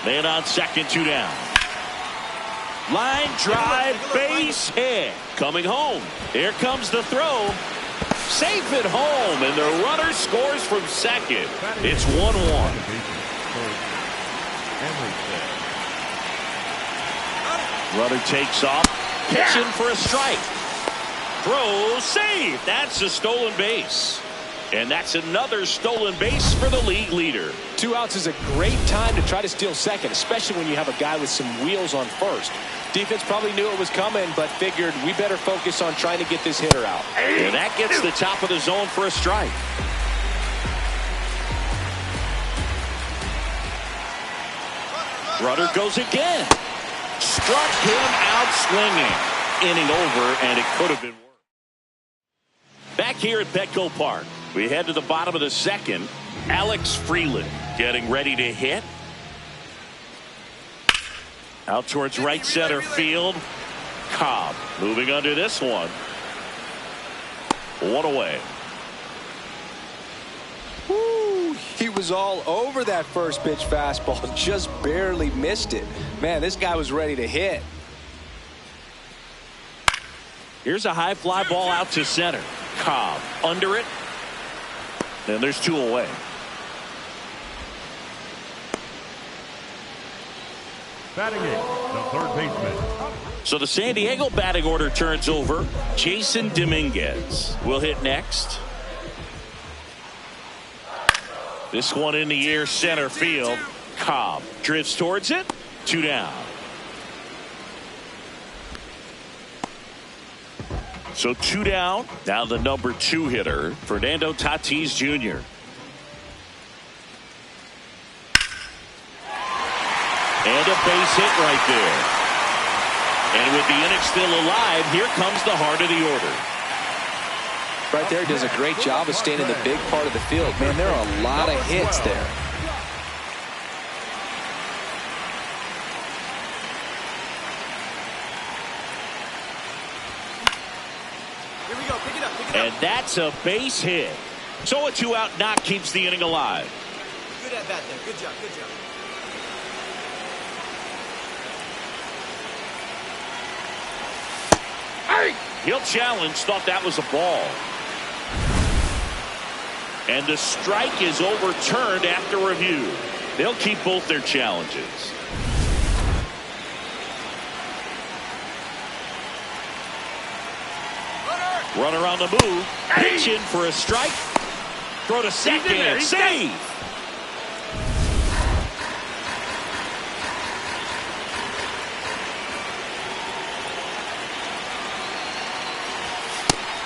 Man on second, 2 down. Line drive, base hit. Coming home. Here comes the throw. Safe at home, and the runner scores from second. It's 1-1. Runner takes off. Pitching for a strike. Throw, save. That's a stolen base. And that's another stolen base for the league leader. 2 outs is a great time to try to steal second, especially when you have a guy with some wheels on first. Defense probably knew it was coming, but figured we better focus on trying to get this hitter out. And that gets the top of the zone for a strike. Runner goes again. Struck him out swinging. Inning over, and it could have been worse. Back here at Petco Park, we head to the bottom of the second. Alex Freeland getting ready to hit. Out towards right center field. Cobb moving under this one. 1 away. Woo, he was all over that first pitch fastball. Just barely missed it. Man, this guy was ready to hit. Here's a high fly ball out to center. Cobb under it. And there's 2 away. Batting it, the third baseman. So the San Diego batting order turns over. Jasson Dominguez will hit next. This one in the air, center field. Cobb drifts towards it. 2 down. So 2 down. Now the number 2 hitter, Fernando Tatis Jr. And a base hit right there. And with the inning still alive, here comes the heart of the order. Right there, does a great job of staying in the big part of the field. Man, there are a lot of hits there. Here we go, pick it up. And that's a base hit. So a 2-out knock keeps the inning alive. Good at bat there, good job. He'll challenge, thought that was a ball. And the strike is overturned after review. They'll keep both their challenges. Runner on the move. Pitch in for a strike. Throw to second. Save.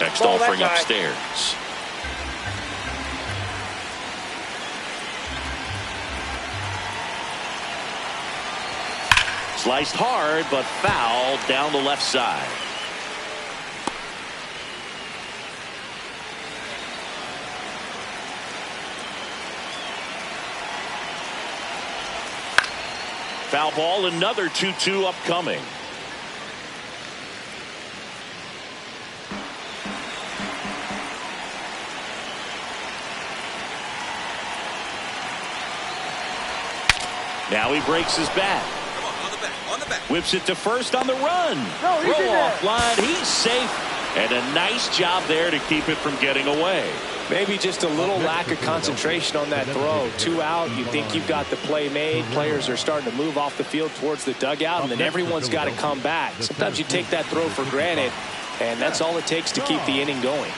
Next offering upstairs. Sliced hard, but fouled down the left side. Foul ball, another 2-2 upcoming. Now he breaks his bat. On the back. Whips it to first on the run. Throw off line. He's safe. And a nice job there to keep it from getting away. Maybe just a little lack of concentration on that throw. 2 out. You think you've got the play made. Players are starting to move off the field towards the dugout, and then everyone's got to come back. Sometimes you take that throw for granted, and that's all it takes to keep the inning going.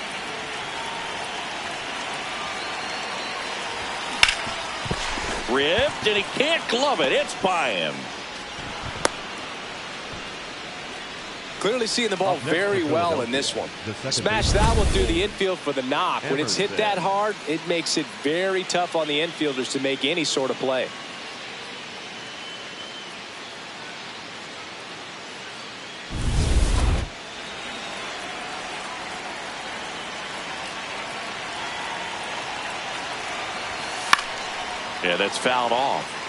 Ripped, and he can't glove it. It's by him. Clearly seeing the ball very well in this one. Smash that one through the infield for the knock. When it's hit that hard, it makes it very tough on the infielders to make any sort of play. Yeah, that's fouled off.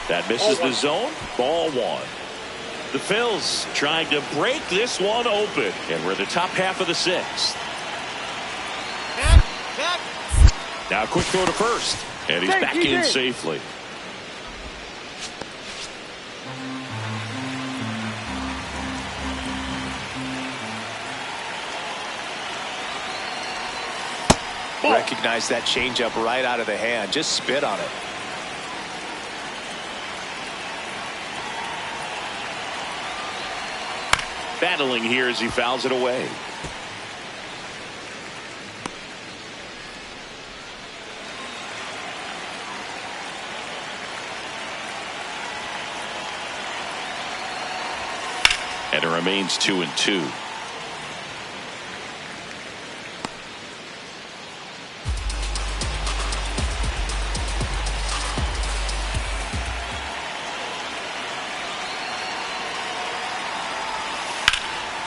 That misses the zone. Ball 1. The Phils trying to break this one open. And we're the top half of the 6th. Now a quick throw to first. And he's back in safely. Recognize that changeup right out of the hand. Just spit on it. Battling here as he fouls it away. And it remains 2-2.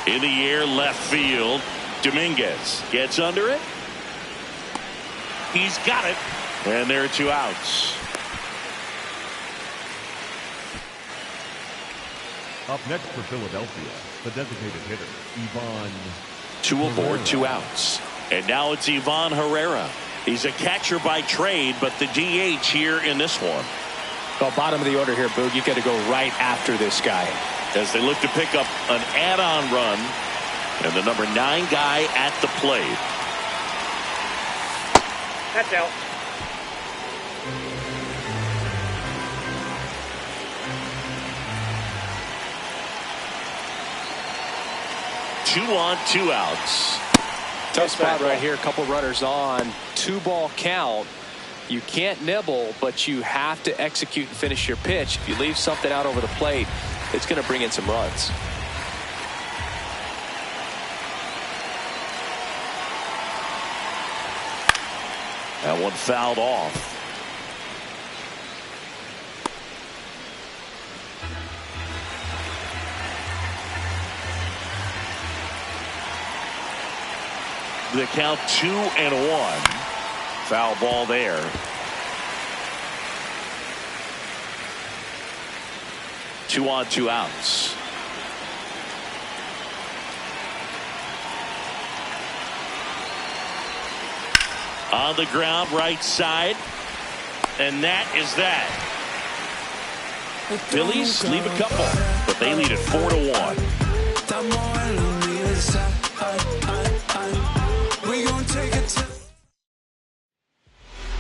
In the air, left field. Dominguez gets under it. He's got it. And there are 2 outs. Up next for Philadelphia, the designated hitter, Ivan. 2 aboard, 2 outs. And now it's Ivan Herrera. He's a catcher by trade, but the DH here in this one. Well, bottom of the order here, Boog. You got to go right after this guy. As they look to pick up an add-on run, and the number 9 guy at the plate. That's out. Two on, 2 outs. Tough spot right here. A couple runners on. 2-ball count. You can't nibble, but you have to execute and finish your pitch. If you leave something out over the plate, it's going to bring in some runs. That one fouled off. The count 2-1. Foul ball there. Two on, 2 outs. On the ground, right side. And that is that. Phillies leave a couple, but they lead it 4-1.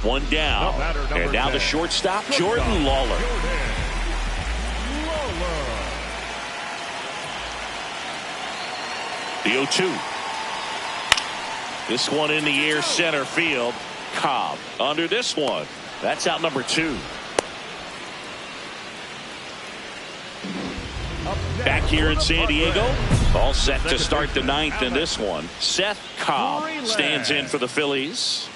One down, and now the shortstop, Jordan Lawler. The 0-2. This one in the air, center field. Cobb under this one. That's out number 2. Back here in San Diego, all set to start the 9th in this one. Szen Cobb stands in for the Phillies.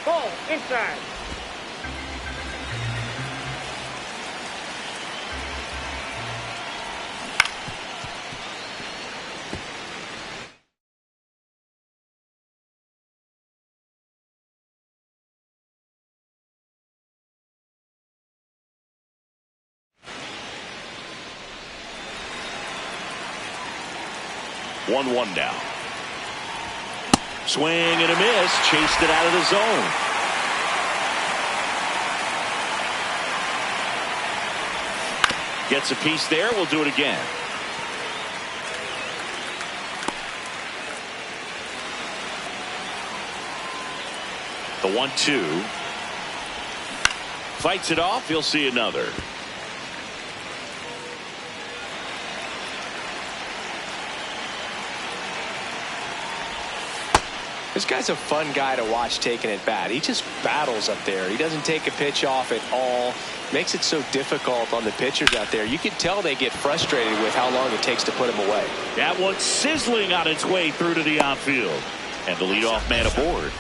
Ball inside. 1-1 now. Swing and a miss. Chased it out of the zone. Gets a piece there. We'll do it again. The 1-2. Fights it off. You'll see another. This guy's a fun guy to watch taking at bat. He just battles up there. He doesn't take a pitch off at all. Makes it so difficult on the pitchers out there. You can tell they get frustrated with how long it takes to put him away. That one's sizzling on its way through to the outfield. And the leadoff man aboard.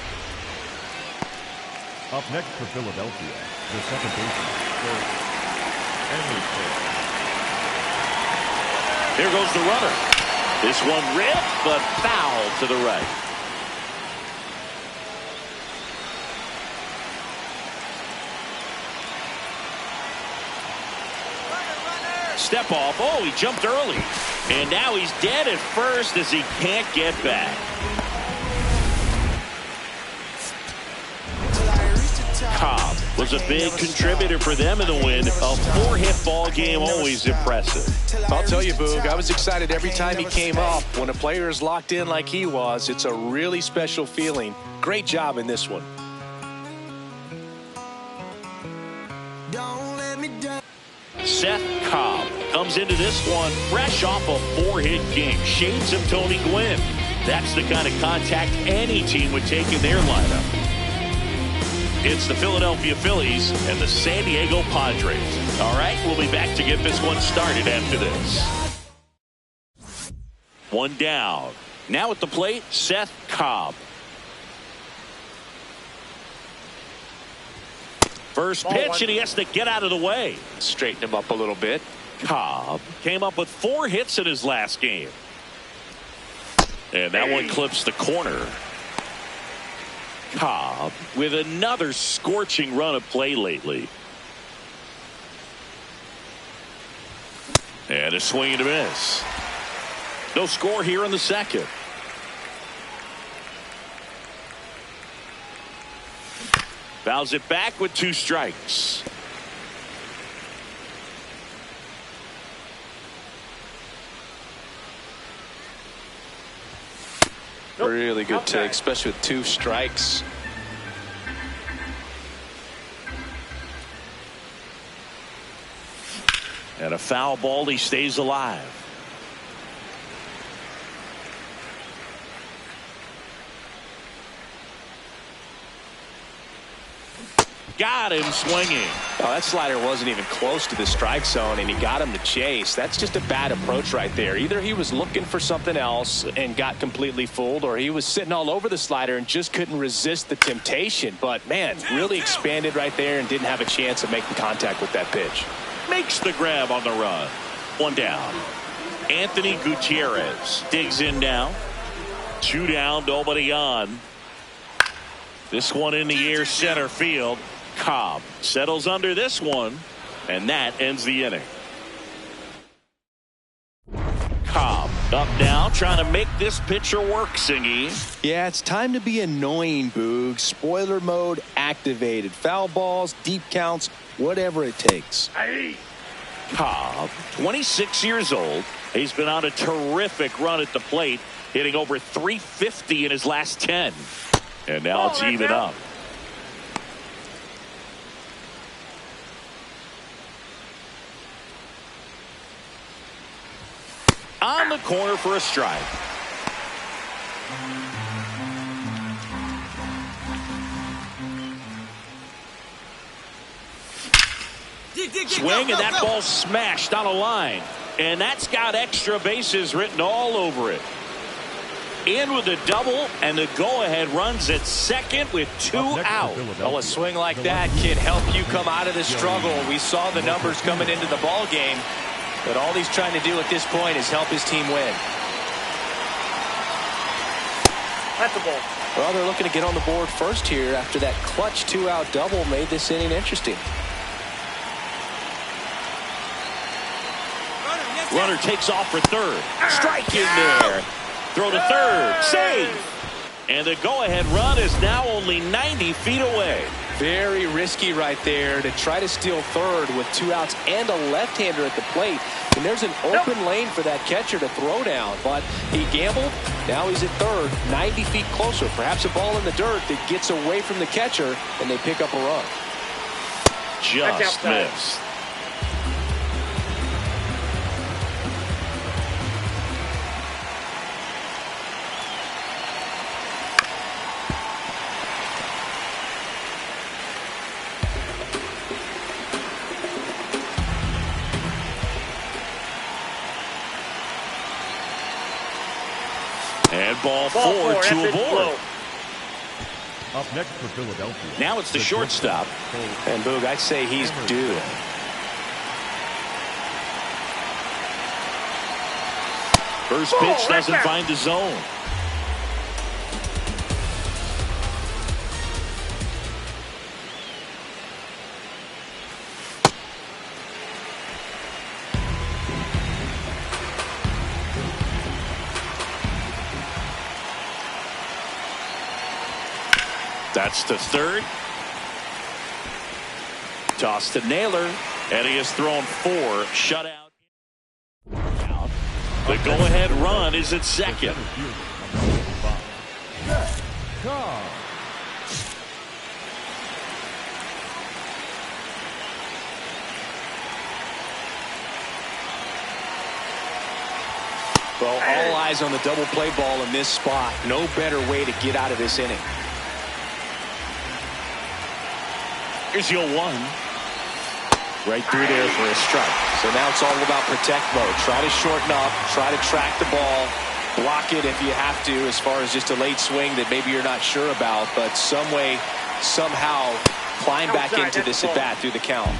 Up next for Philadelphia, the second baseman, MLB. There goes the runner. This one ripped, but foul to the right. Step off. Oh, he jumped early. And now he's dead at first as he can't get back. Cobb was a big contributor for them in the win. A 4-hit ball game, always impressive. I'll tell you, Boog, I was excited every time he came up. When a player is locked in like he was, it's a really special feeling. Great job in this one. Szen Cobb comes into this one fresh off a 4-hit game. Shades of Tony Gwynn. That's the kind of contact any team would take in their lineup. It's the Philadelphia Phillies and the San Diego Padres. All right, we'll be back to get this one started after this. One down. Now at the plate, Szen Cobb. First pitch, and he has to get out of the way. Straighten him up a little bit. Cobb came up with 4 hits in his last game. And that one clips the corner. Cobb with another scorching run of play lately. And a swing and a miss. No score here in the second. Fouls it back with 2 strikes. Really good take, especially with 2 strikes. And a foul ball, he stays alive. Got him swinging. Oh, that slider wasn't even close to the strike zone, and he got him to chase. That's just a bad approach right there. Either he was looking for something else and got completely fooled, or he was sitting all over the slider and just couldn't resist the temptation. But, man, really expanded right there and didn't have a chance of making contact with that pitch. Makes the grab on the run. One down. Anthony Gutierrez digs in now. 2 down, nobody on. This one in the air, center field. Cobb settles under this one, and that ends the inning. Cobb Up now, trying to make this pitcher work, Singy. Yeah, it's time to be annoying, Boog. Spoiler mode activated. Foul balls, deep counts, whatever it takes. Cobb, 26 years old. He's been on a terrific run at the plate, hitting over 350 in his last 10. And now it's even up. On the corner for a strike. Swing, and that ball smashed on a line. And that's got extra bases written all over it. In with a double, and the go-ahead runs at second with 2 out. Well, a swing like that can help you come out of the struggle. We saw the numbers coming into the ball game, but all he's trying to do at this point is help his team win. That's a ball. Well, they're looking to get on the board first here after that clutch 2-out double made this inning interesting. Runner takes off for third. Strike in there. Throw to third. Save. And the go-ahead run is now only 90 feet away. Very risky right there to try to steal third with 2 outs and a left-hander at the plate. And there's an open lane for that catcher to throw down. But he gambled. Now he's at third, 90 feet closer. Perhaps a ball in the dirt that gets away from the catcher, and they pick up a run. Just missed. And ball four to a board. Up next for Philadelphia. Now it's the shortstop. And Boog, I'd say he's due. First pitch doesn't find the zone. That's to third. Toss to Naylor. And he has thrown 4 shutout. The go-ahead run is at second. Well, all eyes on the double play ball in this spot. No better way to get out of this inning. Here's your 1. Right through there for a strike. So now it's all about protect mode. Try to shorten up. Try to track the ball. Block it if you have to, as far as just a late swing that maybe you're not sure about. But some way, somehow, climb back into this at bat through the count.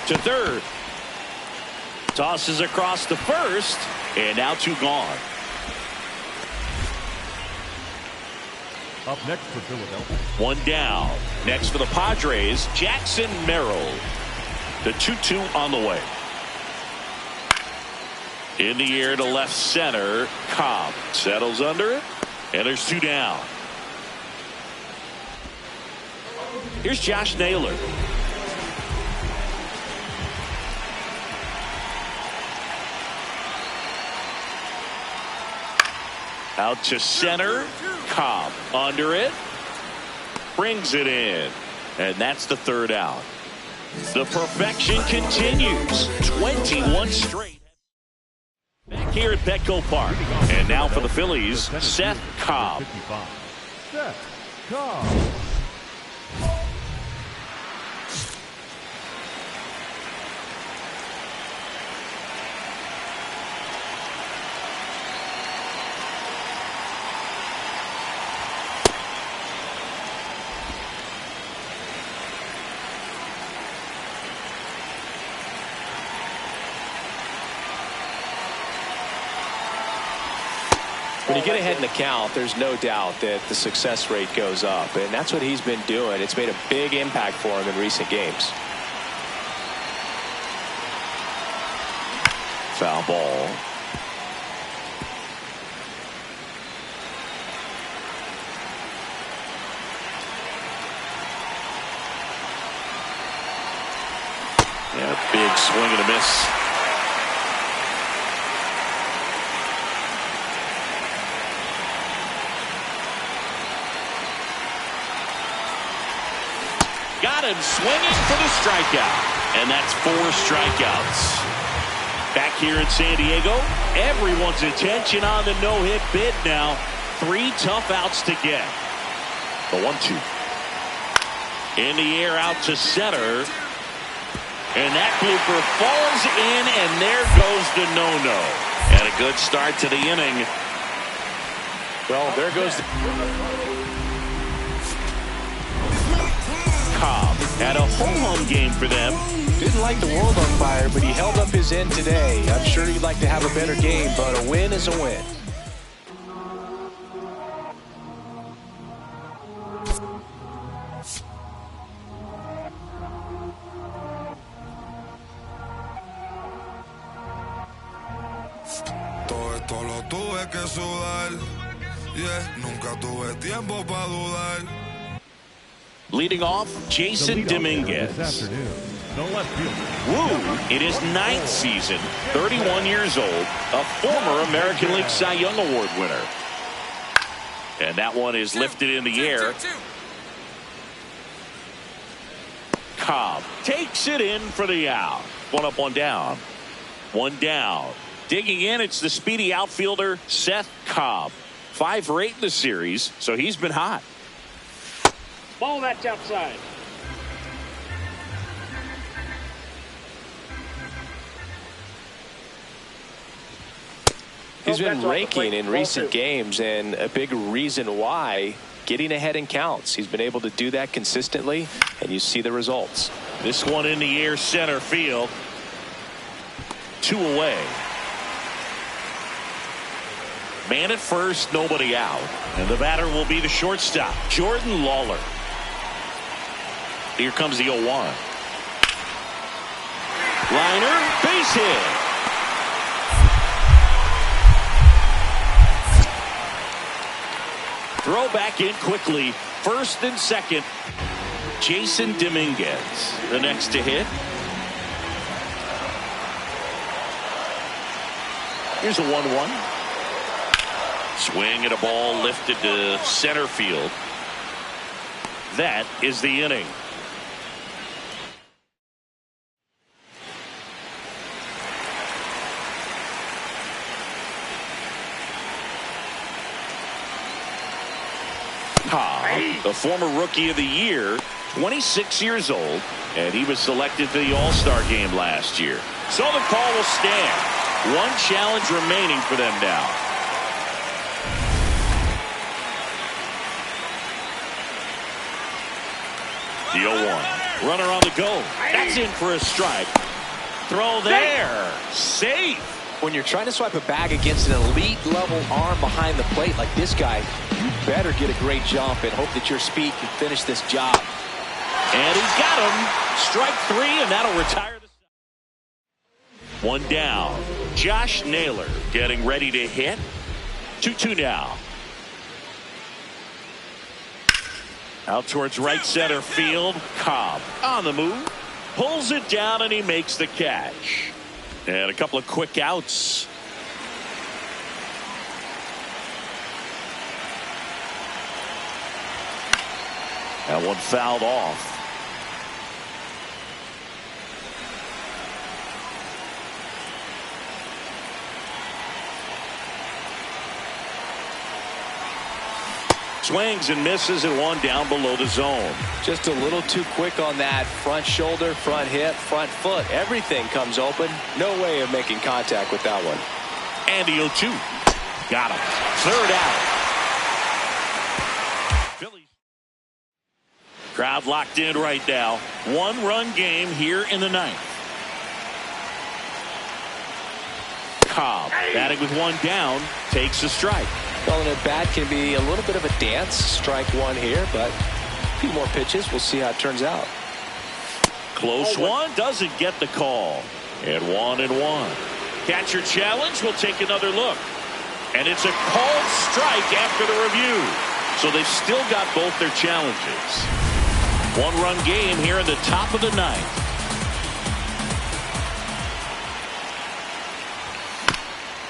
To third. Tosses across to first. And now 2 gone. Up next for Philadelphia. 1 down. Next for the Padres, Jackson Merrill. The 2-2 on the way. In the air to left center. Cobb settles under it. And there's 2 down. Here's Josh Naylor. Out to center. Cobb under it. Brings it in. And that's the 3rd out. The perfection continues. 21 straight. Back here at Petco Park. And now for the Phillies, Szen Cobb. Szen Cobb. When you get ahead in the count, there's no doubt that the success rate goes up, and that's what he's been doing. It's made a big impact for him in recent games. Foul ball. Yeah, big swing and a miss. Got him swinging for the strikeout. And that's 4 strikeouts. Back here in San Diego, everyone's attention on the no-hit bid now. 3 tough outs to get. The 1-2. In the air out to center. And that blooper falls in, and there goes the no-no. And a good start to the inning. Well, there goes the... Cobb had a home game for them. Didn't like the world on fire, but he held up his end today. I'm sure he'd like to have a better game, but a win is a win. Todo esto lo tuve que sudar. Yeah, nunca tuve tiempo para dudar. Leading off, Jason Dominguez. Woo, in his 9th season, 31 years old, a former American League Cy Young Award winner. And that one is lifted in the air. Cobb takes it in for the out. 1 up, 1 down. 1 down. Digging in, it's the speedy outfielder, Szen Cobb. 5 for 8 in the series, so he's been hot. Ball that's outside. He's been raking in recent games, and a big reason why, getting ahead in counts. He's been able to do that consistently, and you see the results. This one in the air, center field. 2 away. Man at first, nobody out. And the batter will be the shortstop, Jordan Lawler. Here comes the 0-1. Liner, base hit. Throw back in quickly. First and second. Jason Dominguez, the next to hit. Here's a 1-1. Swing at a ball lifted to center field. That is the inning. Cobb, the former Rookie of the Year, 26 years old, and he was selected for the All-Star game last year. So the call will stand. 1 challenge remaining for them now. The 0-1. Runner on the go. That's in for a strike. Throw there. Safe. When you're trying to swipe a bag against an elite level arm behind the plate like this guy, you better get a great jump and hope that your speed can finish this job. And he got him. Strike 3, and that'll retire the 1 down. Josh Naylor getting ready to hit. 2-2 now. Out towards right center field. Cobb on the move. Pulls it down, and he makes the catch. And a couple of quick outs. That one fouled off. Swings and misses at 1 down below the zone. Just a little too quick on that front shoulder, front hip, front foot. Everything comes open. No way of making contact with that one. And the 0-2. Got him. 3rd out. Phillies. Crowd locked in right now. 1-run game here in the 9th. Cobb batting with 1 down, takes a strike. Well, an at-bat can be a little bit of a dance. Strike one here, but a few more pitches. We'll see how it turns out. Close one, doesn't get the call. And 1-1. Catcher challenge, will take another look. And it's a called strike after the review. So they've still got both their challenges. One-run game here in the top of the ninth.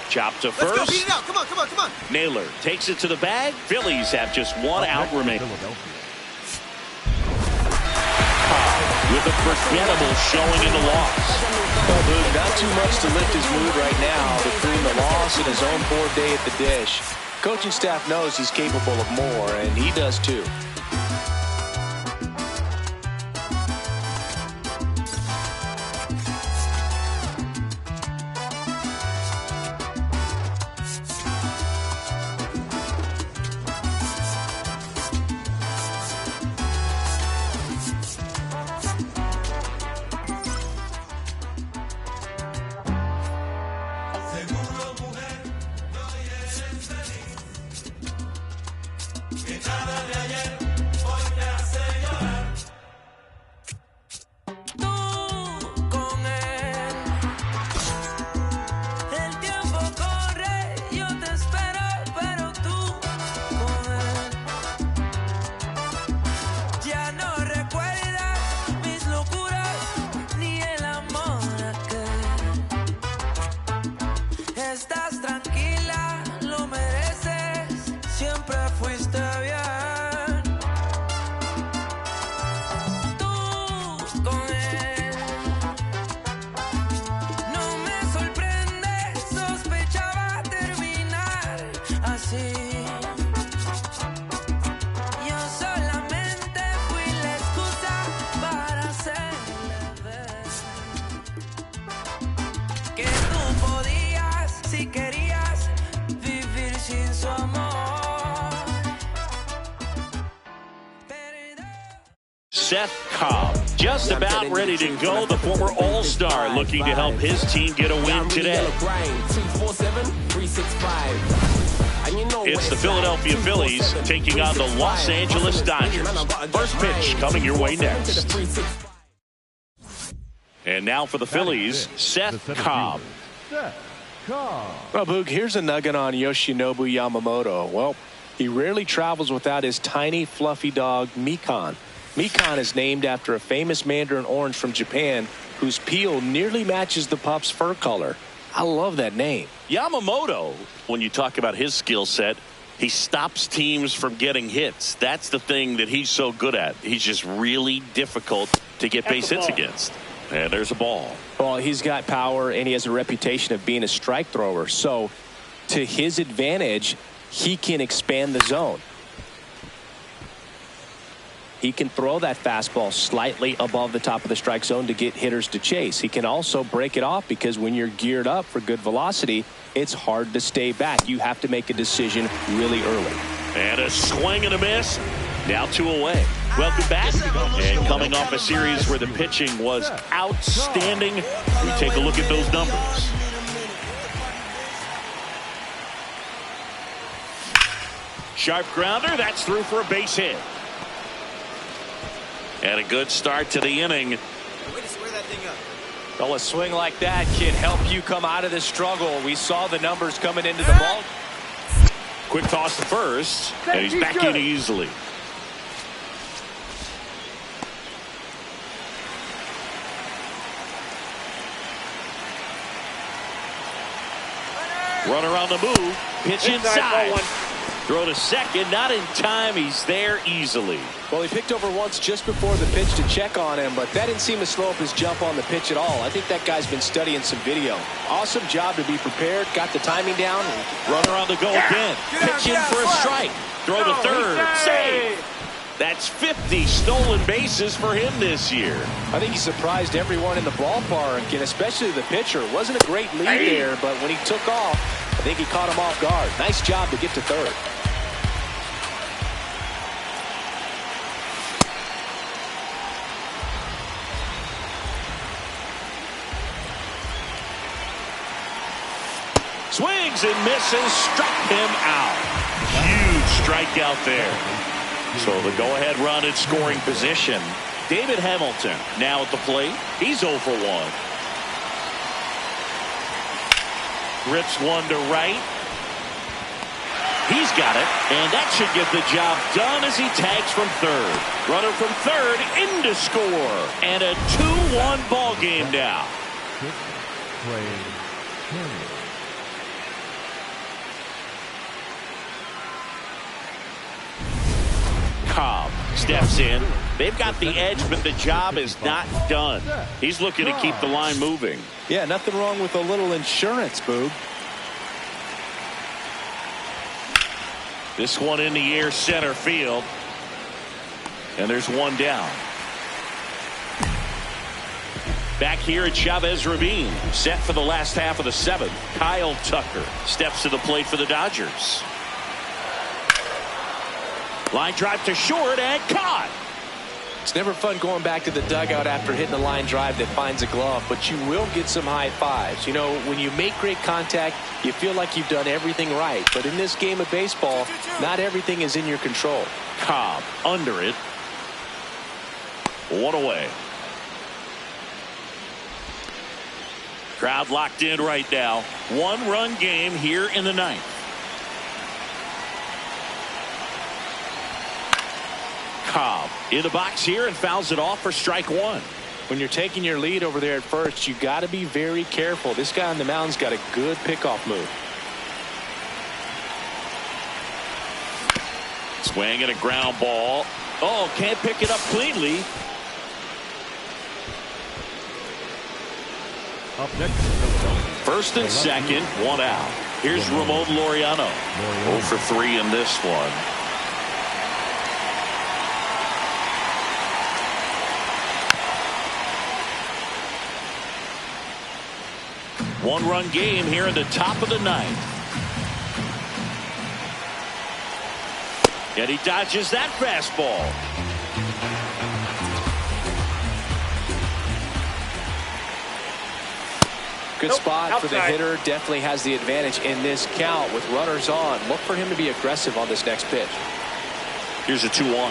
Chop to first. Let's go, beat it out. Come on, come on, come on. Naylor takes it to the bag. Phillies have just one out remaining. With a forgettable showing in the loss. Well, Boog, not too much to lift his mood right now between the loss and his own poor day at the dish. Coaching staff knows he's capable of more, and he does too. Szen Cobb, just about ready to go. The former All-Star looking to help his team get a win today. It's the Philadelphia Phillies taking on the Los Angeles Dodgers. First pitch coming your way next. And now for the Phillies, Szen Cobb. Well, Boog, here's a nugget on Yoshinobu Yamamoto. Well, he rarely travels without his tiny, fluffy dog, Mikan. Mikan is named after a famous mandarin orange from Japan whose peel nearly matches the pup's fur color. I love that name. Yamamoto, when you talk about his skill set, he stops teams from getting hits. That's the thing that he's so good at. He's just really difficult to get base hits against. And there's a ball. Well, he's got power and he has a reputation of being a strike thrower. So to his advantage, he can expand the zone. He can throw that fastball slightly above the top of the strike zone to get hitters to chase. He can also break it off because when you're geared up for good velocity, it's hard to stay back. You have to make a decision really early. And a swing and a miss. Now 2 away. Welcome back. And coming off a series where the pitching was outstanding, we take a look at those numbers. Sharp grounder. That's through for a base hit. And a good start to the inning. Way to square that thing up. Well, a swing like that can help you come out of this struggle. We saw the numbers coming into the ball. Quick toss to first, and he's back in easily. Runner on the move, pitch inside. Throw to second, not in time. He's there easily. Well, he picked over once just before the pitch to check on him, but that didn't seem to slow up his jump on the pitch at all. I think that guy's been studying some video. Awesome job to be prepared, got the timing down. Runner on the go again. Pitch in for a strike. Throw to third. Save. That's 50 stolen bases for him this year. I think he surprised everyone in the ballpark, and especially the pitcher. It wasn't a great lead there, but when he took off, I think he caught him off guard. Nice job to get to third. Swings and misses, struck him out. strikeout there. So the go-ahead run in scoring position. David Hamilton now at the plate. He's 0 for 1. Rips one to right. He's got it, and that should get the job done as he tags from third. Runner from third in to score, and a 2-1 ball game now. Cobb steps in. They've got the edge, but the job is not done. He's looking to keep the line moving. Yeah, nothing wrong with a little insurance, Boog. This one in the air, center field. And there's one down. Back here at Chavez Ravine, set for the last half of the 7th. Kyle Tucker steps to the plate for the Dodgers. Line drive to short and caught. It's never fun going back to the dugout after hitting a line drive that finds a glove, but you will get some high fives. You know, when you make great contact, you feel like you've done everything right. But in this game of baseball, not everything is in your control. Cobb under it. One away. Crowd locked in right now. 1-run game here in the 9th. Cobb in the box here and fouls it off for strike 1. When you're taking your lead over there at first, you got to be very careful. This guy on the mound's got a good pickoff move. Swing and a ground ball. Oh, can't pick it up cleanly. Up next, first and second, one out. Here's Ramon Laureano. 0 for 3 in this one. One-run game here in the top of the 9th. And he dodges that fastball. Good spot for the hitter. Definitely has the advantage in this count with runners on. Look for him to be aggressive on this next pitch. Here's a 2-1.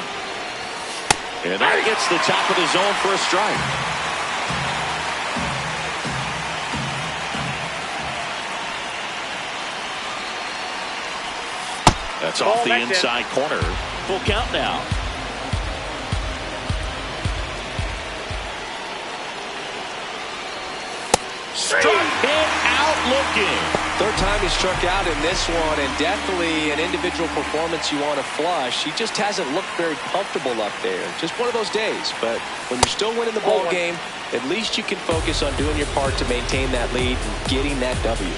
And that gets the top of the zone for a strike. That's off the inside corner. Full count now. Struck him out looking. Third time he struck out in this one, and definitely an individual performance you want to flush. He just hasn't looked very comfortable up there. Just one of those days. But when you're still winning the ball game, at least you can focus on doing your part to maintain that lead and getting that W.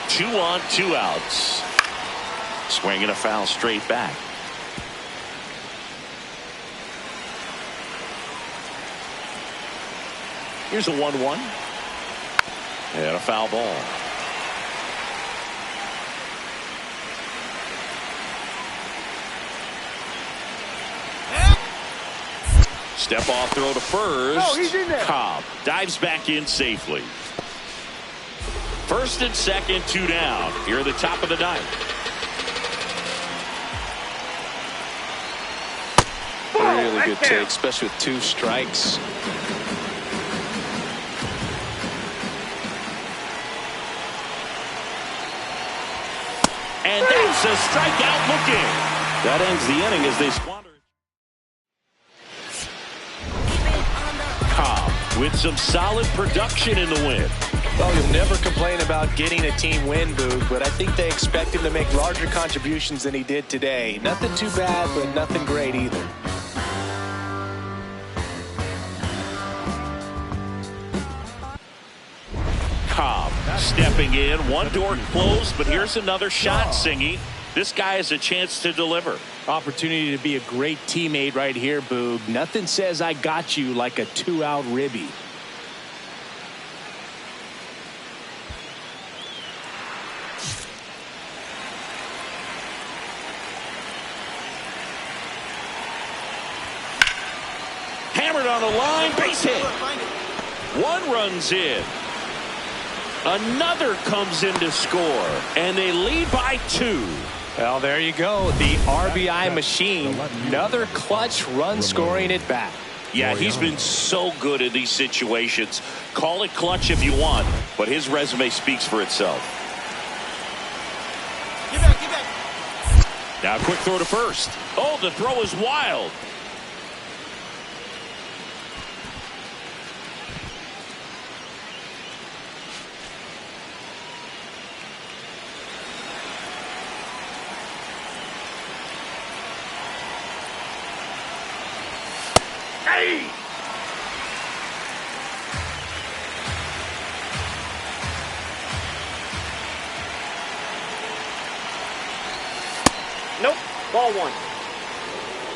2 on, 2 outs. Swing and a foul straight back. Here's a 1-1. And a foul ball. Step off throw to first. No, he's in there. Cobb dives back in safely. First and second, 2 down. Here at the top of the 9th. Really good take, especially with 2 strikes. And that's a strikeout looking. That ends the inning as they squander. Cobb with some solid production in the win. Well, you'll never complain about getting a team win, Boog, but I think they expect him to make larger contributions than he did today. Nothing too bad, but nothing great either. Cobb stepping in. One door closed, but here's another shot, Singy. This guy has a chance to deliver. Opportunity to be a great teammate right here, Boog. Nothing says I got you like a 2-out ribby. Hammered on the line, base hit. 1 run's in. Another comes in to score, and they lead by 2. Well, there you go. The RBI machine. Another clutch run scoring at bat. Yeah, he's been so good in these situations. Call it clutch if you want, but his resume speaks for itself. Get back, get back. Now quick throw to first. Oh, the throw is wild. Hey! Nope. Ball 1.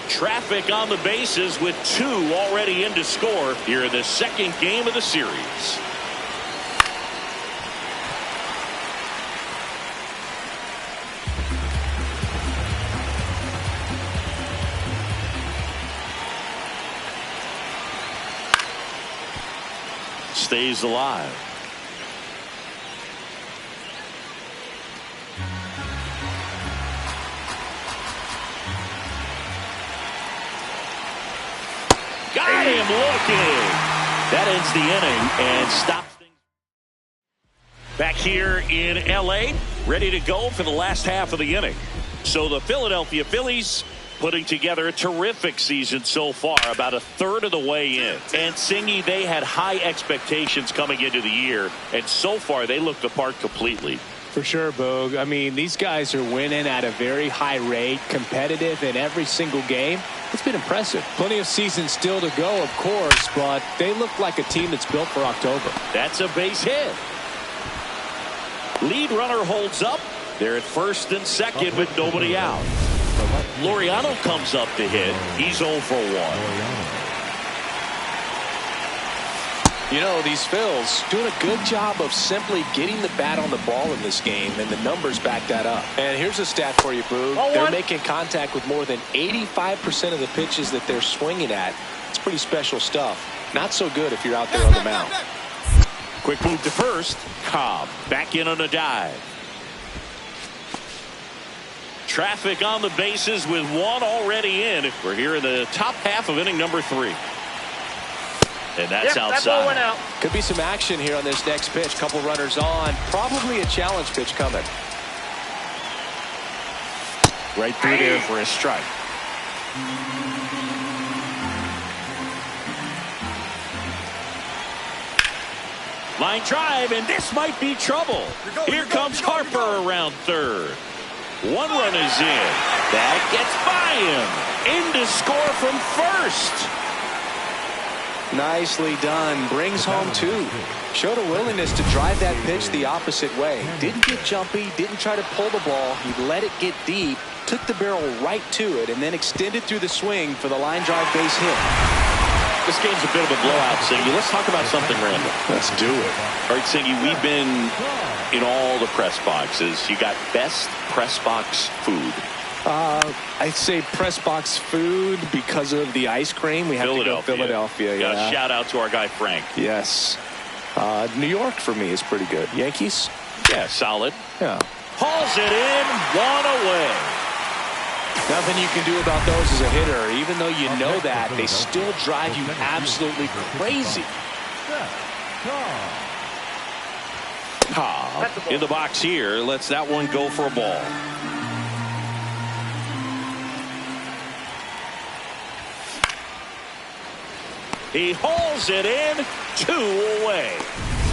Traffic on the bases with 2 already in to score here in the second game of the series. Stays alive. Got him looking. That ends the inning and stops things. Back here in L.A., ready to go for the last half of the inning. So the Philadelphia Phillies putting together a terrific season so far, about a third of the way in. And Szengy, they had high expectations coming into the year, and so far they look the part completely. For sure, Boog. I mean, these guys are winning at a very high rate, competitive in every single game. It's been impressive. Plenty of season still to go, of course, but they look like a team that's built for October. That's a base hit. Lead runner holds up. They're at first and second with nobody out. Laureano comes up to hit. He's 0 for 1. You know, these Phils doing a good job of simply getting the bat on the ball in this game, and the numbers back that up. And here's a stat for you, Boog. They're making contact with more than 85% of the pitches that they're swinging at. It's pretty special stuff. Not so good if you're out there on the mound. Quick move to first. Cobb back in on a dive. Traffic on the bases with 1 already in. We're here in the top half of inning number 3. And that's outside. That ball went out. Could be some action here on this next pitch. Couple runners on. Probably a challenge pitch coming. Right through there for a strike. Line drive, and this might be trouble. Here comes Harper around third. 1 run is in. That gets by him. In to score from first. Nicely done. Brings home 2. Showed a willingness to drive that pitch the opposite way. Didn't get jumpy. Didn't try to pull the ball. He let it get deep. Took the barrel right to it and then extended through the swing for the line drive base hit. This game's a bit of a blowout, Szengy. Let's talk about something random. Let's do it. All right, Szengy, we've been in all the press boxes. You got best press box food. I'd say press box food because of the ice cream. We have to go Philadelphia. Got a shout out to our guy Frank. Yes. New York for me is pretty good. Yankees? Yeah, solid. Yeah. Hauls it in, 1 away. Nothing you can do about those as a hitter. Even though you know that, they still drive you absolutely crazy. Cobb in the box here. Lets that one go for a ball. He hauls it in, 2 away.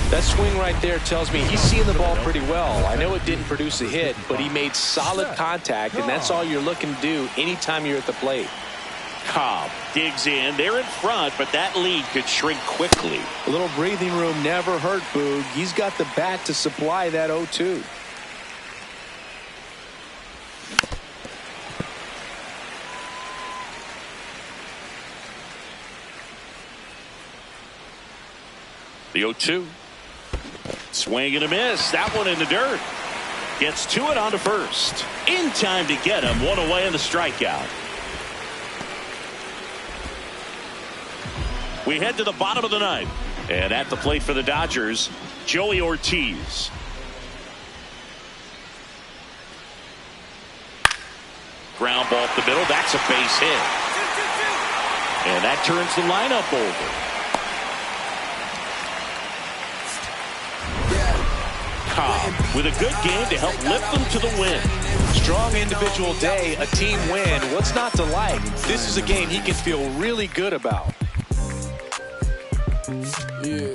That swing right there tells me he's seeing the ball pretty well. I know it didn't produce a hit, but he made solid contact, and that's all you're looking to do anytime you're at the plate. Cobb digs in. They're in front, but that lead could shrink quickly. A little breathing room never hurt, Boog. He's got the bat to supply that 0-2. The 0-2. Swing and a miss. That one in the dirt. Gets to it onto first. In time to get him. 1 away in the strikeout. We head to the bottom of the 9th. And at the plate for the Dodgers, Joey Ortiz. Ground ball up the middle. That's a base hit. And that turns the lineup over. Cobb with a good game to help lift them to the win. Strong individual day, a team win. What's not to like? This is a game he can feel really good about. Yeah.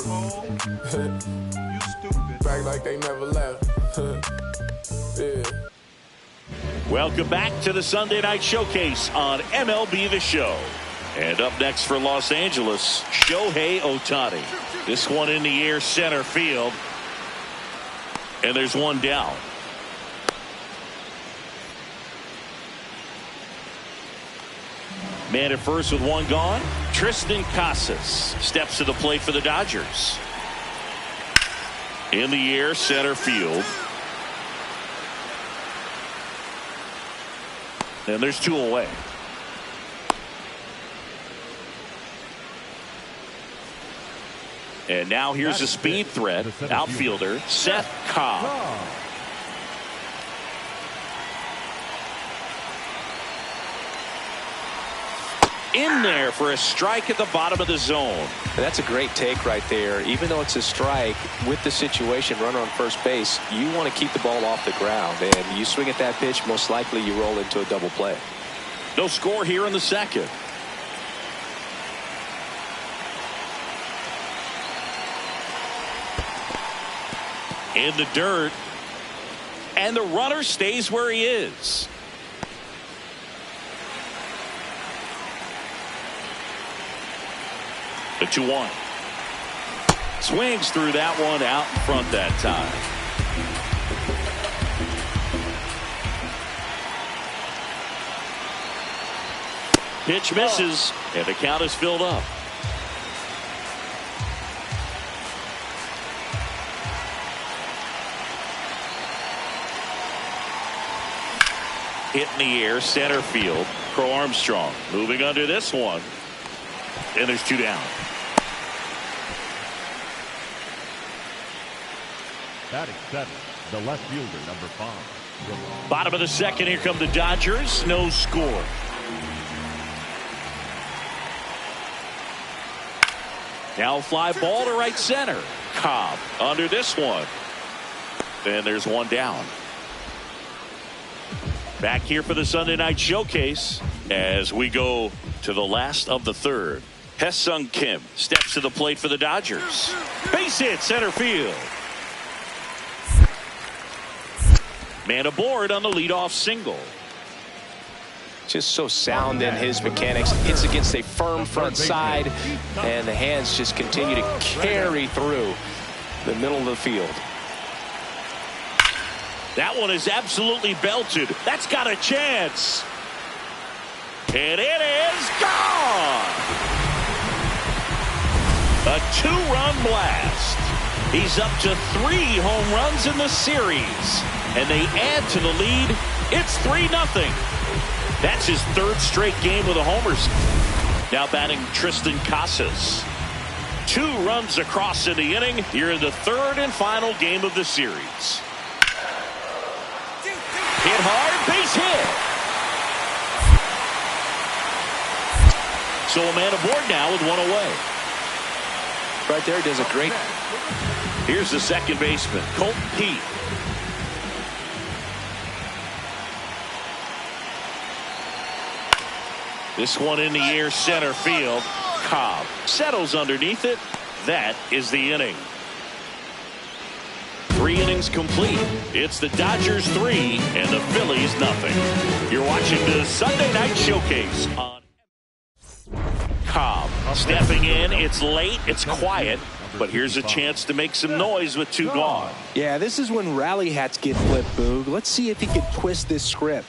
Back like they never left. Yeah. Welcome back to the Sunday Night Showcase on MLB The Show. And up next for Los Angeles, Shohei Ohtani. This one in the air, center field. And there's one down. Man at first with one gone. Tristan Casas steps to the plate for the Dodgers. In the air, center field. And there's two away. And now here's a speed threat. Outfielder Szen Cobb. In there for a strike at the bottom of the zone. That's a great take right there. Even though it's a strike, with the situation, runner on first base, you want to keep the ball off the ground. And you swing at that pitch, most likely you roll into a double play. No score here in the second. In the dirt. And the runner stays where he is. The 2-1. Swings through that one out in front that time. Pitch misses, and the count is filled up. Hit in the air, center field. Crow Armstrong moving under this one. And there's two down. Batting seventh, the left fielder, number 5. Bottom of the second, here come the Dodgers. No score. Now fly ball to right center. Cobb under this one. And there's one down. Back here for the Sunday Night Showcase as we go to the last of the third. Hesung Kim steps to the plate for the Dodgers. Base hit, center field. Man aboard on the leadoff single. Just so sound in his mechanics. Hits against a firm front side, and the hands just continue to carry through the middle of the field. That one is absolutely belted. That's got a chance. And it is gone. A 2-run blast. He's up to 3 home runs in the series. And they add to the lead. It's 3-0. That's his 3rd straight game with a homers. Now batting Tristan Casas. 2 runs across in the inning. You're in the 3rd and final game of the series. Hit hard, base hit. So a man aboard now with one away. Right there, does a great. Here's the second baseman, Colton Pete. This one in the air, center field. Cobb settles underneath it. That is the inning. 3 innings complete. It's the Dodgers 3 and the Phillies nothing. You're watching the Sunday Night Showcase on Cobb stepping in. It's late. It's quiet. But here's a chance to make some noise with 2 gone. Yeah, this is when rally hats get flipped, Boog. Let's see if he can twist this script.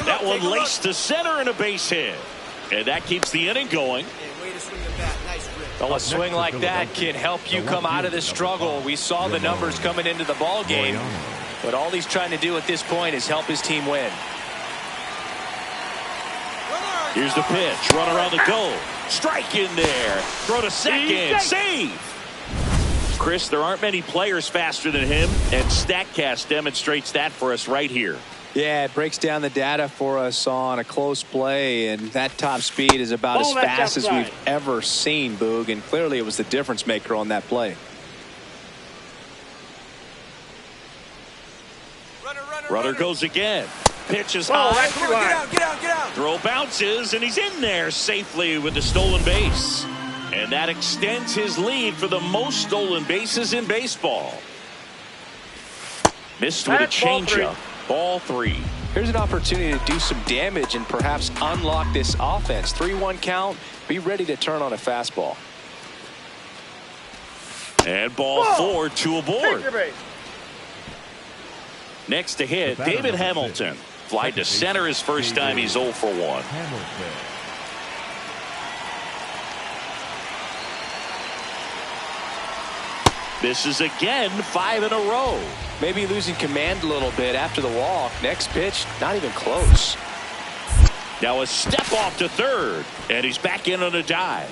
That one laced to center and a base hit. And that keeps the inning going. Way to swing the bat. Nice rip. Well, a swing like that can help you come out of the struggle. We saw the numbers coming into the ball game, but all he's trying to do at this point is help his team win. Here's the pitch. Runner on the go. Strike in there. Throw to second. Save. Chris, there aren't many players faster than him, and StatCast demonstrates that for us right here. Yeah, it breaks down the data for us on a close play, and that top speed is about as fast as we've ever seen, Boog, and clearly it was the difference maker on that play. Runner goes again. Pitch is high. Get out. Throw bounces, and he's in there safely with the stolen base. And that extends his lead for the most stolen bases in baseball. Missed with a changeup. Ball 3. Here's an opportunity to do some damage and perhaps unlock this offense. 3-1 count. Be ready to turn on a fastball. And ball 4, 2 aboard. Next to hit, David Hamilton. Fly to center his first time. He's 0 for 1. Misses again, 5 in a row. Maybe losing command a little bit after the walk. Next pitch, not even close. Now a step off to third, and he's back in on a dive.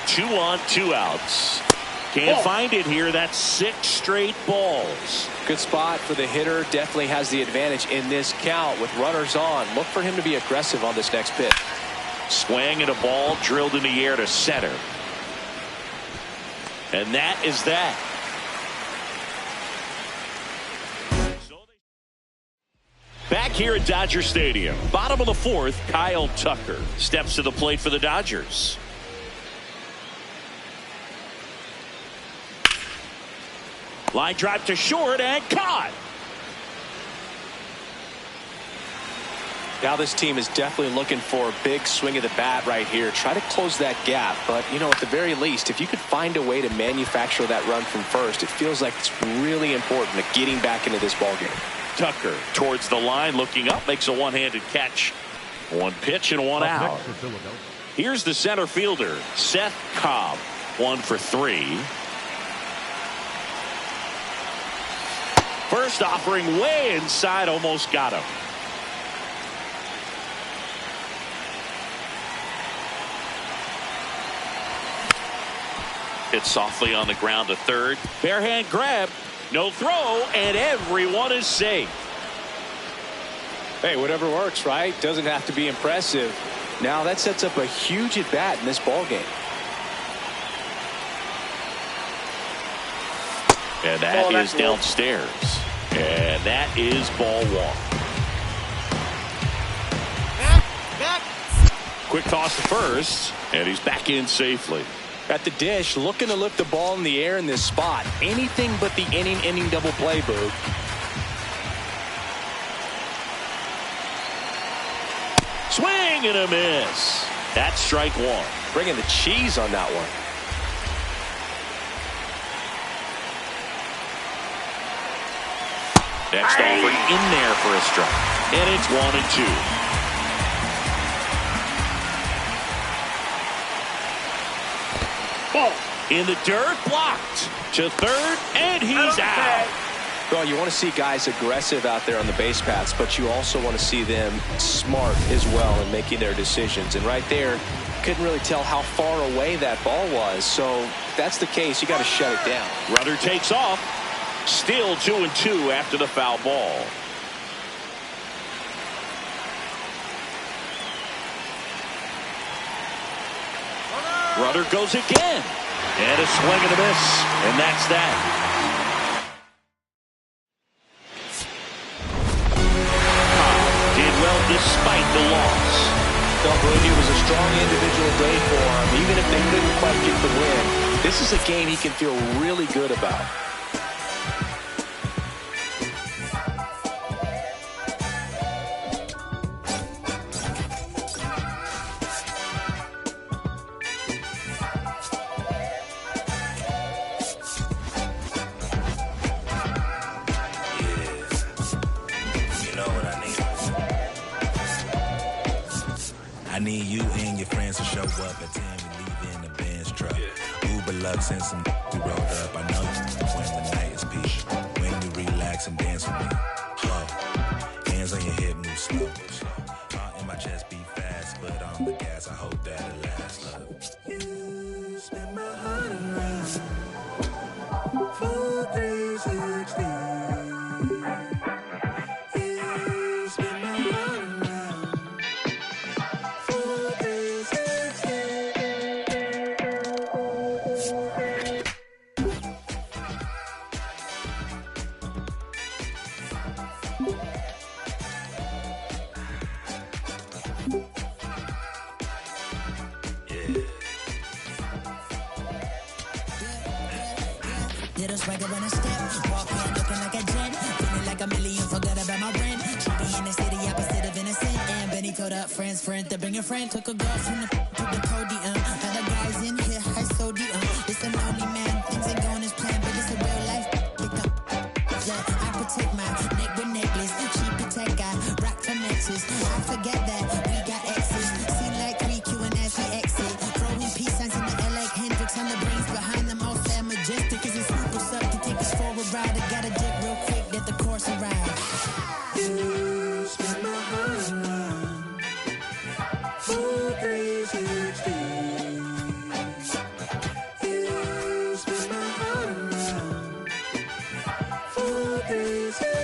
Two on, 2 outs. Can't find it here. That's 6 straight balls. Good spot for the hitter. Definitely has the advantage in this count with runners on. Look for him to be aggressive on this next pitch. Swing and a ball drilled in the air to center. And that is that. Back here at Dodger Stadium, bottom of the 4th, Kyle Tucker steps to the plate for the Dodgers. Line drive to short and caught. Now this team is definitely looking for a big swing of the bat right here. Try to close that gap. But, you know, at the very least, if you could find a way to manufacture that run from first, it feels like it's really important to getting back into this ballgame. Tucker towards the line, looking up, makes a one-handed catch. 1 pitch and 1 out. Here's the center fielder, Szen Cobb. 1 for 3. First offering way inside, almost got him. Hit softly on the ground to third. Bare hand grab, no throw, and everyone is safe. Hey, whatever works, right? Doesn't have to be impressive. Now that sets up a huge at bat in this ball game. And that is downstairs. And that is ball 1. Back. Quick toss to first, and he's back in safely. At the dish, looking to lift the ball in the air in this spot. Anything but the inning double play, Boog. Swing and a miss. That's strike 1. Bringing the cheese on that one. Next offering in there for a strike. And it's 1 and 2. Ball in the dirt, blocked to third, and he's out. Well, you want to see guys aggressive out there on the base paths, but you also want to see them smart as well in making their decisions. And right there, couldn't really tell how far away that ball was. So if that's the case, you got to shut it down. Runner takes off. Still 2 and 2 after the foul ball. Runner goes again. And a swing and a miss. And that's that. Did well despite the loss. It was a strong individual day for him. Even if they couldn't quite get the win, this is a game he can feel really good about. I need you and your friends to show up at 10. We leave in the Benz truck. Uber Lux and some we rolled up. I know you when the night is peak. When you relax and dance with me. Hands on your hip, move slow. Heart in my chest beat fast, but on the gas, I hope that it lasts. You spin my heart around. Full 360. You spin my heart around. Full 360. Little swagger when I step, walk in looking like a gent, feeling like a million, forgot about my rent. She be in the city, opposite of innocent. And Benny told up friends, to bring a friend. Took a girl from the to the podium. Other guys in here, high sodium. It's a lonely man, things ain't going as planned, but it's a real life. Yeah, I protect my neck with necklace. She protect, I rock for nexus. I forget that we got exes. Seem like 3Q and as we exit. Throwing peace signs in the air like Hendrix on the brains behind them all sad majestic. Cause it's super suck to take us for a ride. I gotta dip real quick, let the course arrive. You spin my heart around. Full 360. You spin my heart around. Full 360.